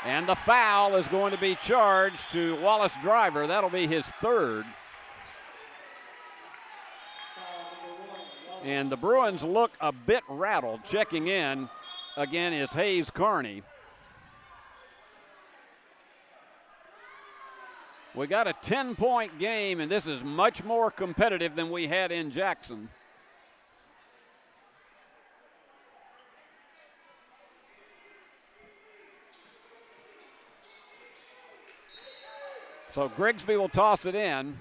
And the foul is going to be charged to Wallace Driver. That'll be his third. And the Bruins look a bit rattled. Checking in again is Hayes Carney. We got a 10-point game, and this is much more competitive than we had in Jackson. So Grigsby will toss it in.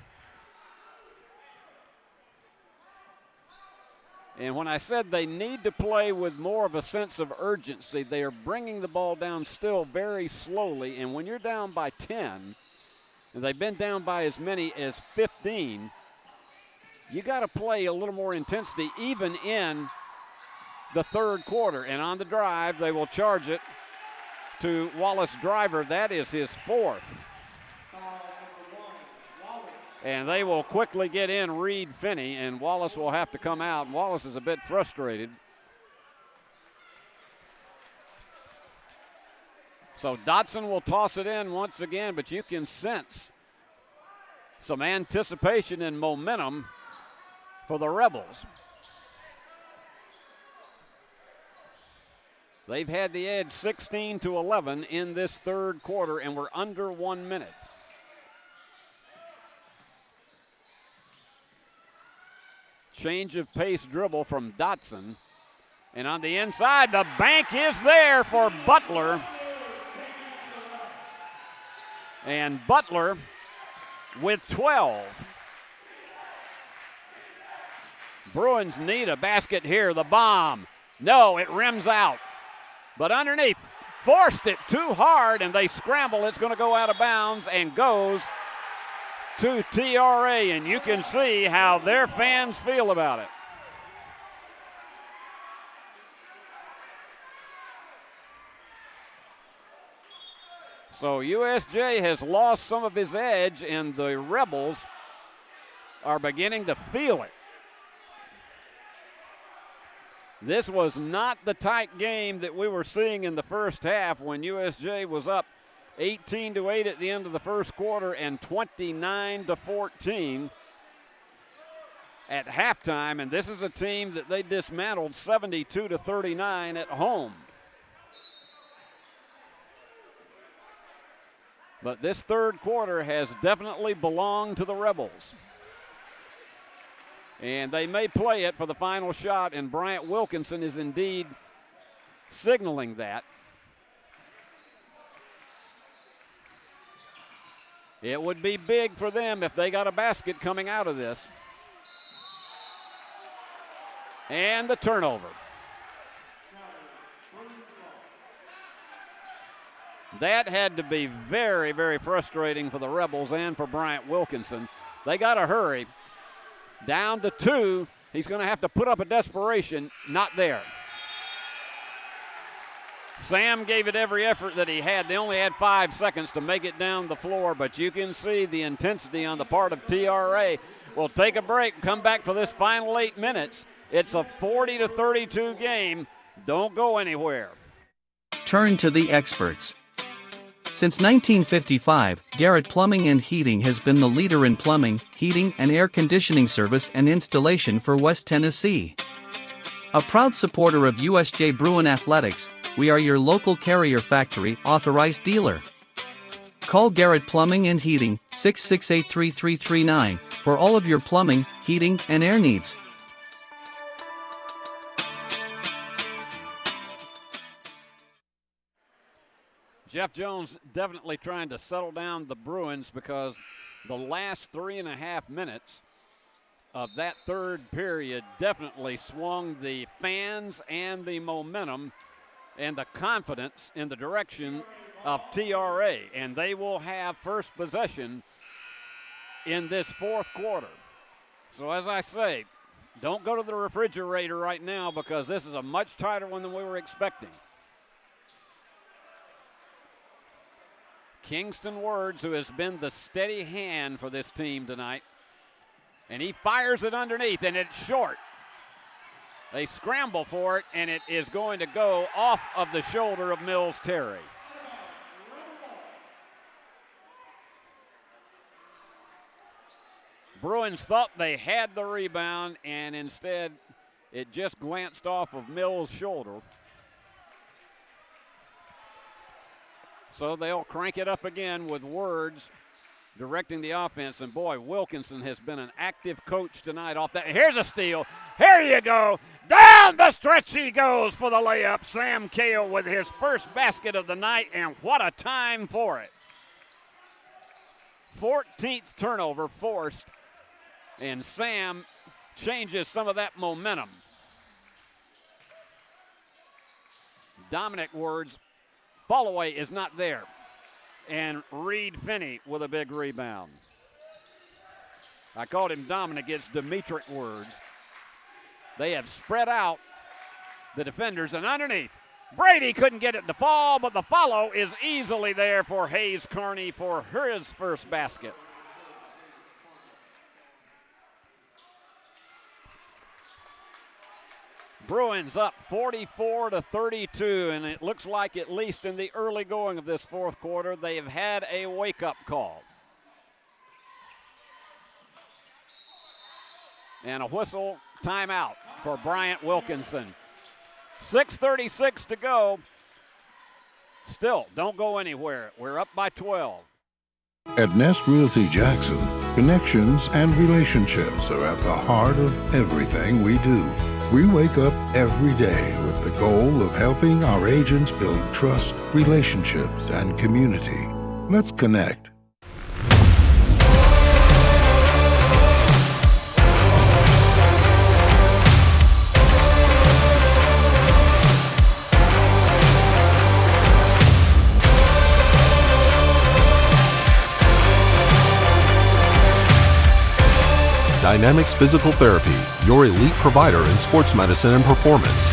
And when I said they need to play with more of a sense of urgency, they are bringing the ball down still very slowly. And when you're down by 10, and they've been down by as many as 15, you got to play a little more intensity even in the third quarter. And on the drive, they will charge it to Wallace Driver. That is his fourth. And they will quickly get in Reed Finney, and Wallace will have to come out. Wallace is a bit frustrated. So Dotson will toss it in once again, but you can sense some anticipation and momentum for the Rebels. They've had the edge 16-11 in this third quarter, and we're under 1 minute. Change of pace dribble from Dotson. And on the inside, the bank is there for Butler. And Butler with 12. Bruins need a basket here. The bomb. No, it rims out. But underneath, forced it too hard, and they scramble. It's going to go out of bounds and goes to TRA, and you can see how their fans feel about it. So USJ has lost some of his edge, and the Rebels are beginning to feel it. This was not the tight game that we were seeing in the first half when USJ was up 18-8 at the end of the first quarter and 29-14 at halftime. And this is a team that they dismantled 72-39 at home. But this third quarter has definitely belonged to the Rebels. And they may play it for the final shot, and Bryant Wilkinson is indeed signaling that. It would be big for them if they got a basket coming out of this. And the turnover. That had to be very, very frustrating for the Rebels and for Bryant Wilkinson. They got to hurry. Down to 2. He's going to have to put up a desperation. Not there. Sam gave it every effort that he had. They only had 5 seconds to make it down the floor, but you can see the intensity on the part of TRA. We'll take a break, come back for this final 8 minutes. It's a 40-32 game. Don't go anywhere. Turn to the experts. Since 1955, Garrett Plumbing and Heating has been the leader in plumbing, heating, and air conditioning service and installation for West Tennessee. A proud supporter of USJ Bruin Athletics, we are your local Carrier Factory authorized dealer. Call Garrett Plumbing and Heating, 668-3339, for all of your plumbing, heating, and air needs. Jeff Jones definitely trying to settle down the Bruins because the last 3.5 minutes of that third period definitely swung the fans and the momentum and the confidence in the direction of TRA, and they will have first possession in this fourth quarter. So as I say, don't go to the refrigerator right now because this is a much tighter one than we were expecting. Kingston Words, who has been the steady hand for this team tonight, and he fires it underneath, and it's short. They scramble for it, and it is going to go off of the shoulder of Mills Terry. Bruins thought they had the rebound, and instead it just glanced off of Mills' shoulder. So they'll crank it up again with Words directing the offense. And boy, Wilkinson has been an active coach tonight off that. Here's a steal. Here you go. Down the stretch he goes for the layup. Sam Cale with his first basket of the night, and what a time for it. 14th turnover forced, and Sam changes some of that momentum. Dominic Words. Fallaway is not there. And Reed Finney with a big rebound. I called him Dominic. It's Demetric Words. They have spread out the defenders, and underneath, Brady couldn't get it to fall, but the follow is easily there for Hayes Carney for his first basket. Bruins up 44-32, and it looks like, at least in the early going of this fourth quarter, they have had a wake-up call. And a whistle timeout for Bryant Wilkinson. 6:36 to go. Still, don't go anywhere. We're up by 12. At Nest Realty Jackson, connections and relationships are at the heart of everything we do. We wake up every day with the goal of helping our agents build trust, relationships, and community. Let's connect. Dynamics Physical Therapy, your elite provider in sports medicine and performance.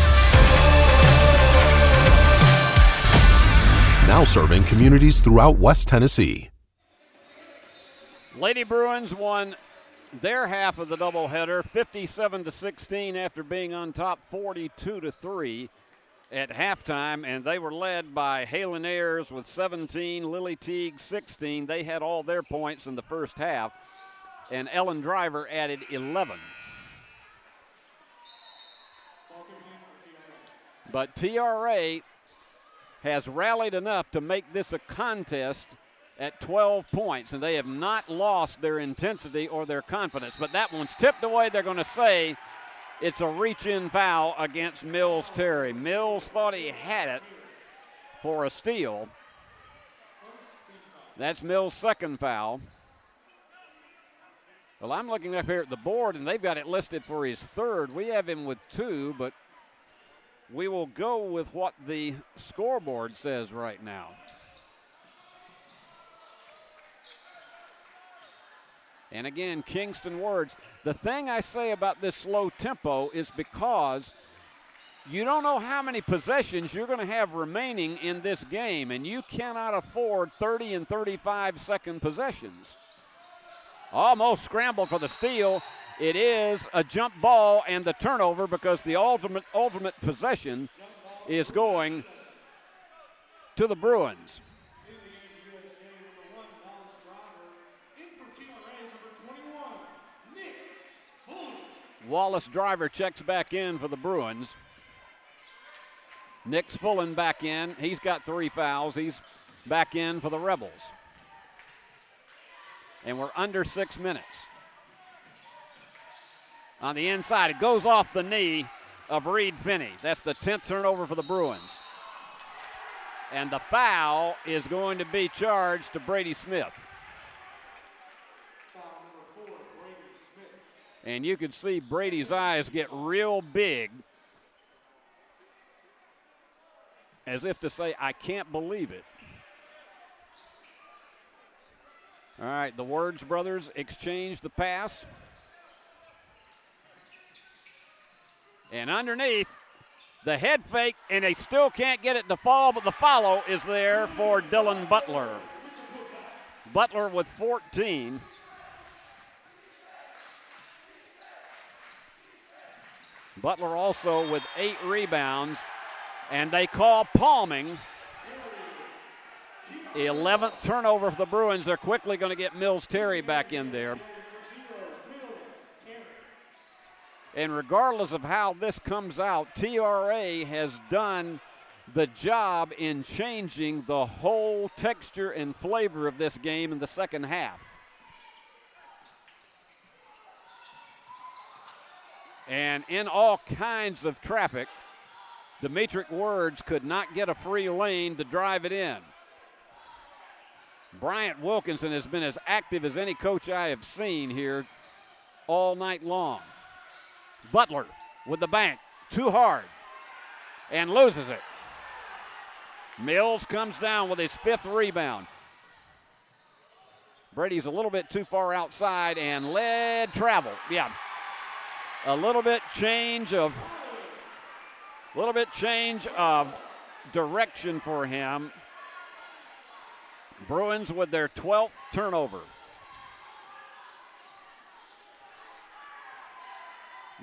Now serving communities throughout West Tennessee. Lady Bruins won their half of the doubleheader, 57-16, after being on top 42-3 at halftime, and they were led by Halen Ayers with 17, Lily Teague 16. They had all their points in the first half, and Ellen Driver added 11. But TRA has rallied enough to make this a contest at 12 points, and they have not lost their intensity or their confidence. But that one's tipped away. They're going to say it's a reach-in foul against Mills Terry. Mills thought he had it for a steal. That's Mills' second foul. Well, I'm looking up here at the board, and they've got it listed for his third. We have him with 2, but we will go with what the scoreboard says right now. And again, Kingston Words. The thing I say about this slow tempo is because you don't know how many possessions you're going to have remaining in this game, and you cannot afford 30 and 35-second possessions. Almost scrambled for the steal. It is a jump ball and the turnover because the ultimate possession is going to the Bruins. Wallace Driver checks back in for the Bruins. Nick Fullen back in. He's got 3 fouls. He's back in for the Rebels. And we're under 6 minutes. On the inside, it goes off the knee of Reed Finney. That's the 10th turnover for the Bruins. And the foul is going to be charged to Brady Smith. And you can see Brady's eyes get real big, as if to say, I can't believe it. All right, the Words brothers exchange the pass. And underneath, the head fake, and they still can't get it to fall, but the follow is there for Dylan Butler. Butler with 14. Butler also with 8 rebounds, and they call palming. 11th turnover for the Bruins. They're quickly going to get Mills Terry back in there. And regardless of how this comes out, TRA has done the job in changing the whole texture and flavor of this game in the second half. And in all kinds of traffic, Demetric Words could not get a free lane to drive it in. Bryant Wilkinson has been as active as any coach I have seen here all night long. Butler with the bank, too hard, and loses it. Mills comes down with his 5th rebound. Brady's a little bit too far outside and led travel. Yeah, a little bit change of direction for him. Bruins with their 12th turnover.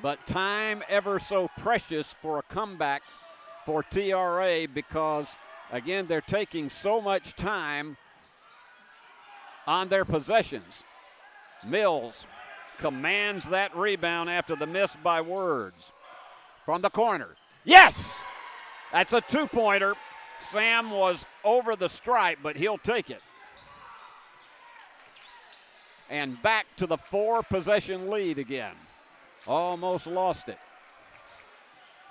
But time ever so precious for a comeback for TRA because, again, they're taking so much time on their possessions. Mills commands that rebound after the miss by Words. From the corner. Yes! That's a 2-pointer. Sam was over the stripe, but he'll take it. And back to the 4-possession lead again. Almost lost it.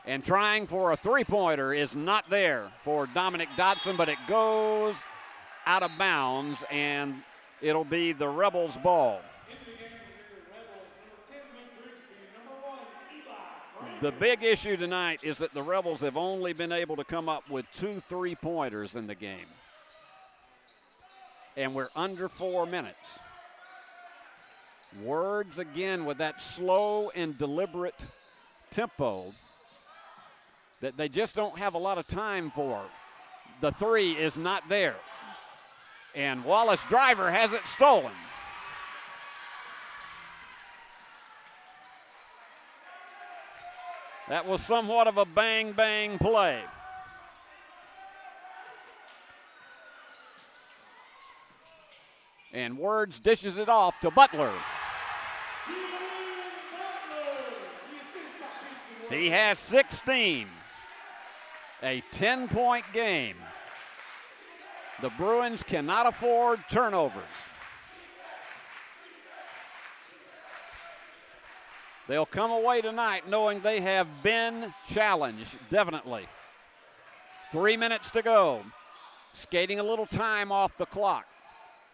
And trying for a 3-pointer is not there for Dominic Dotson, but it goes out of bounds, and it'll be the Rebels' ball. The big issue tonight is that the Rebels have only been able to come up with 2 3-pointers in the game. And we're under 4 minutes. Words again with that slow and deliberate tempo that they just don't have a lot of time for. The 3 is not there. And Wallace Driver has it stolen. That was somewhat of a bang-bang play. And Words dishes it off to Butler. He has 16. A 10-point game. The Bruins cannot afford turnovers. They'll come away tonight knowing they have been challenged, definitely. 3 minutes to go. Skating a little time off the clock.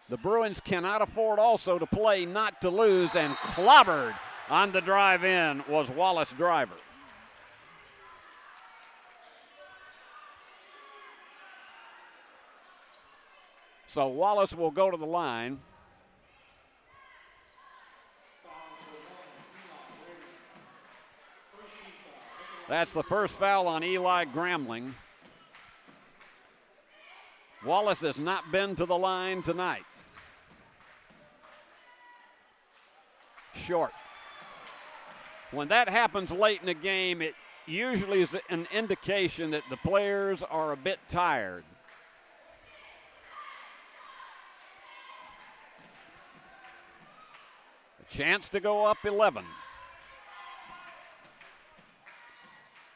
The Bruins cannot afford also to play not to lose, and clobbered on the drive in was Wallace Driver. So Wallace will go to the line. That's the first foul on Eli Gramling. Wallace has not been to the line tonight. Short. When that happens late in the game, it usually is an indication that the players are a bit tired. A chance to go up 11.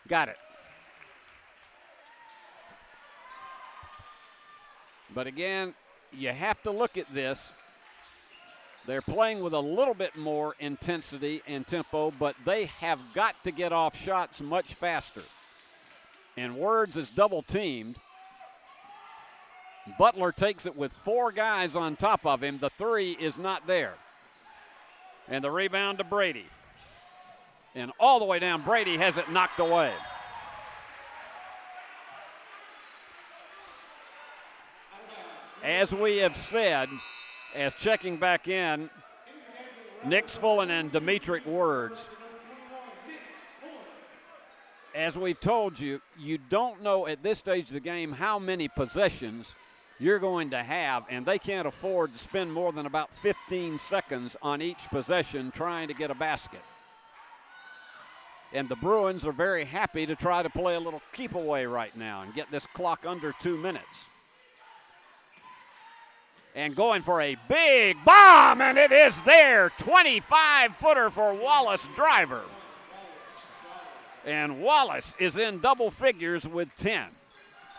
Got it. But again, you have to look at this. They're playing with a little bit more intensity and tempo, but they have got to get off shots much faster. And Words is double teamed. Butler takes it with 4 guys on top of him. The 3 is not there. And the rebound to Brady. And all the way down, Brady has it knocked away. As we have said, as checking back in, Nick Fullen and Demetric Words, as we've told you, you don't know at this stage of the game how many possessions you're going to have, and they can't afford to spend more than about 15 seconds on each possession trying to get a basket. And the Bruins are very happy to try to play a little keep away right now and get this clock under 2 minutes. And going for a big bomb, and it is there. 25-footer for Wallace Driver. And Wallace is in double figures with 10.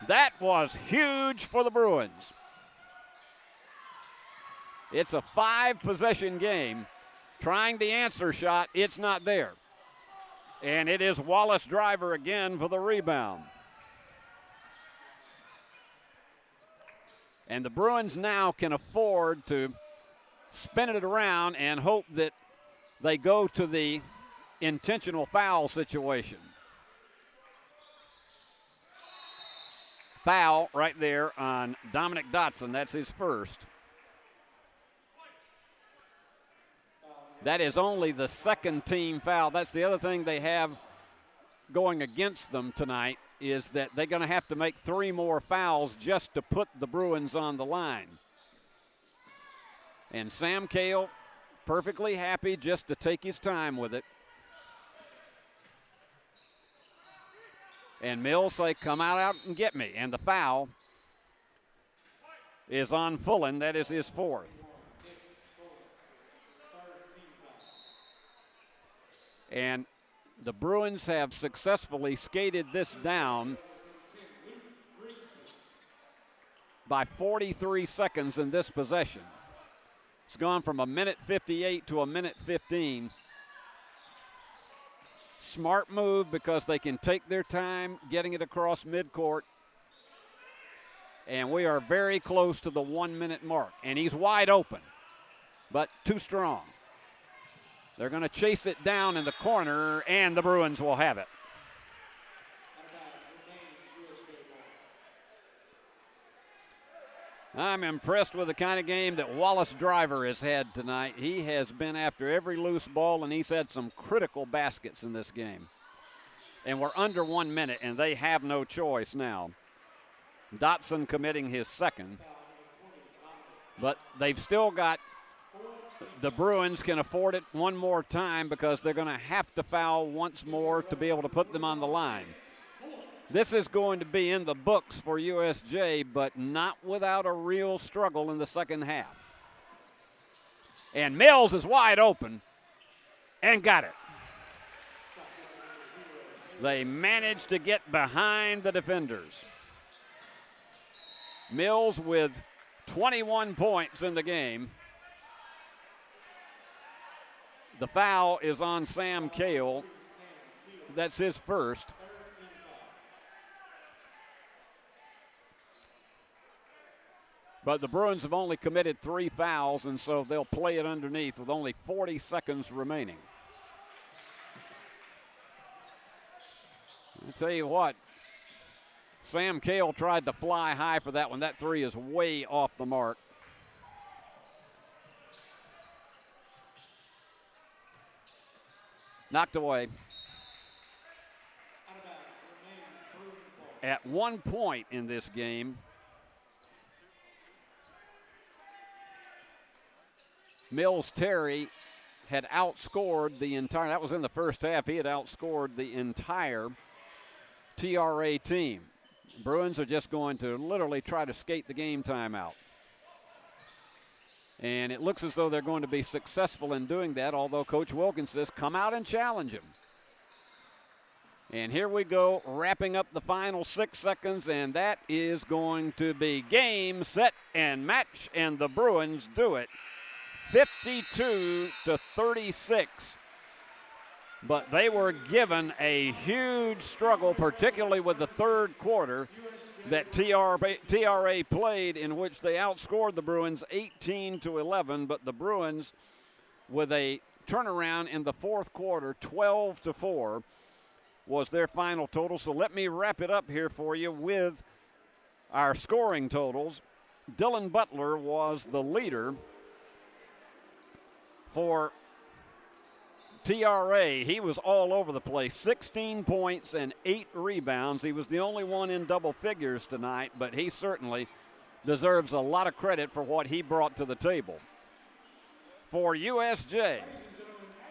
That was huge for the Bruins. It's a 5-possession game. Trying the answer shot, it's not there. And it is Wallace Driver again for the rebound. And the Bruins now can afford to spin it around and hope that they go to the intentional foul situation. Foul right there on Dominic Dotson. That's his first. That is only the second team foul. That's the other thing they have going against them tonight, is that they're going to have to make 3 more fouls just to put the Bruins on the line. And Sam Cale perfectly happy just to take his time with it. And Mills say, come out and get me. And the foul is on Fullen. That is his 4th. And the Bruins have successfully skated this down by 43 seconds in this possession. It's gone from 1:58 to 1:15. Smart move because they can take their time getting it across midcourt. And we are very close to the 1-minute mark. And he's wide open, but too strong. They're going to chase it down in the corner, and the Bruins will have it. I'm impressed with the kind of game that Wallace Driver has had tonight. He has been after every loose ball, and he's had some critical baskets in this game. And we're under 1 minute, and they have no choice now. Dotson committing his second. But they've still got, the Bruins can afford it one more time because they're going to have to foul once more to be able to put them on the line. This is going to be in the books for USJ, but not without a real struggle in the second half. And Mills is wide open and got it. They managed to get behind the defenders. Mills with 21 points in the game. The foul is on Sam Cale. That's his first. But the Bruins have only committed 3 fouls, and so they'll play it underneath with only 40 seconds remaining. I'll tell you what, Sam Cale tried to fly high for that one. That 3 is way off the mark. Knocked away. At one point in this game, Mills Terry had outscored the entire, that was in the first half, he had outscored the entire TRA team. Bruins are just going to literally try to skate the game time out. And it looks as though they're going to be successful in doing that, although Coach Wilkins says, come out and challenge him. And here we go, wrapping up the final 6 seconds, and that is going to be game, set, and match, and the Bruins do it 52-36. But they were given a huge struggle, particularly with the third quarter that TRA played, in which they outscored the Bruins 18-11, but the Bruins with a turnaround in the fourth quarter, 12-4 was their final total. So let me wrap it up here for you with our scoring totals. Dylan Butler was the leader for TRA. He was all over the place, 16 points and 8 rebounds. He was the only one in double figures tonight, but he certainly deserves a lot of credit for what he brought to the table. For USJ,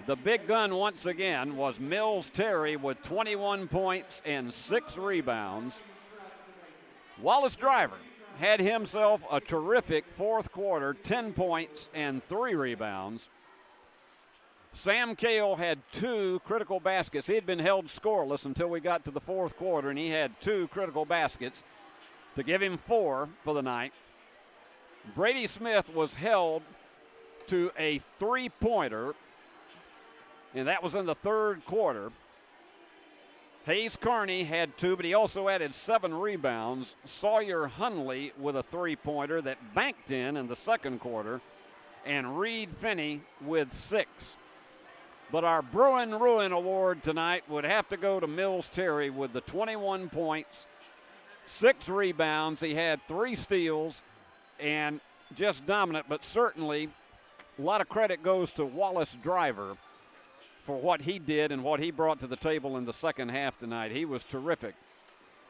the big gun once again was Mills Terry with 21 points and 6 rebounds. Wallace Driver had himself a terrific fourth quarter, 10 points and 3 rebounds. Sam Cale had 2 critical baskets. He had been held scoreless until we got to the fourth quarter, and he had 2 critical baskets to give him 4 for the night. Brady Smith was held to a 3-pointer, and that was in the third quarter. Hayes Carney had 2, but he also added 7 rebounds. Sawyer Hunley with a 3-pointer that banked in the second quarter, and Reed Finney with 6. But our Bruin Ruin Award tonight would have to go to Mills Terry with the 21 points, 6 rebounds. He had 3 steals and just dominant, but certainly a lot of credit goes to Wallace Driver for what he did and what he brought to the table in the second half tonight. He was terrific.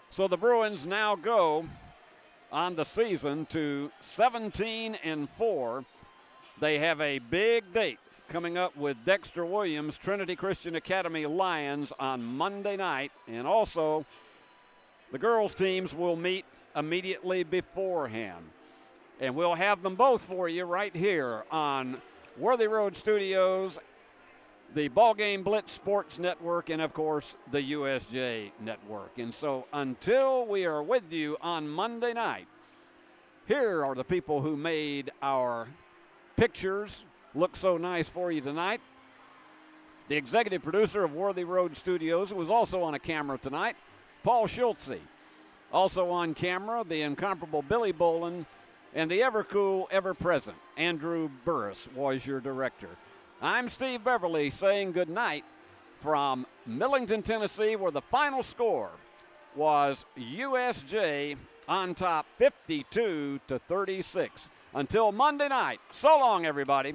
So the Bruins now go on the season to 17-4. They have a big date coming up with Dexter Williams, Trinity Christian Academy Lions on Monday night. And also, the girls' teams will meet immediately beforehand. And we'll have them both for you right here on Worthy Road Studios, the BallGame Blitz Sports Network, and, of course, the USJ Network. And so until we are with you on Monday night, here are the people who made our pictures look so nice for you tonight. The executive producer of Worthy Road Studios, who was also on a camera tonight, Paul Schultze. Also on camera, the incomparable Billy Bolin, and the ever-cool, ever-present Andrew Burris was your director. I'm Steve Beverly saying good night from Millington, Tennessee, where the final score was USJ on top 52-36. Until Monday night, so long, everybody.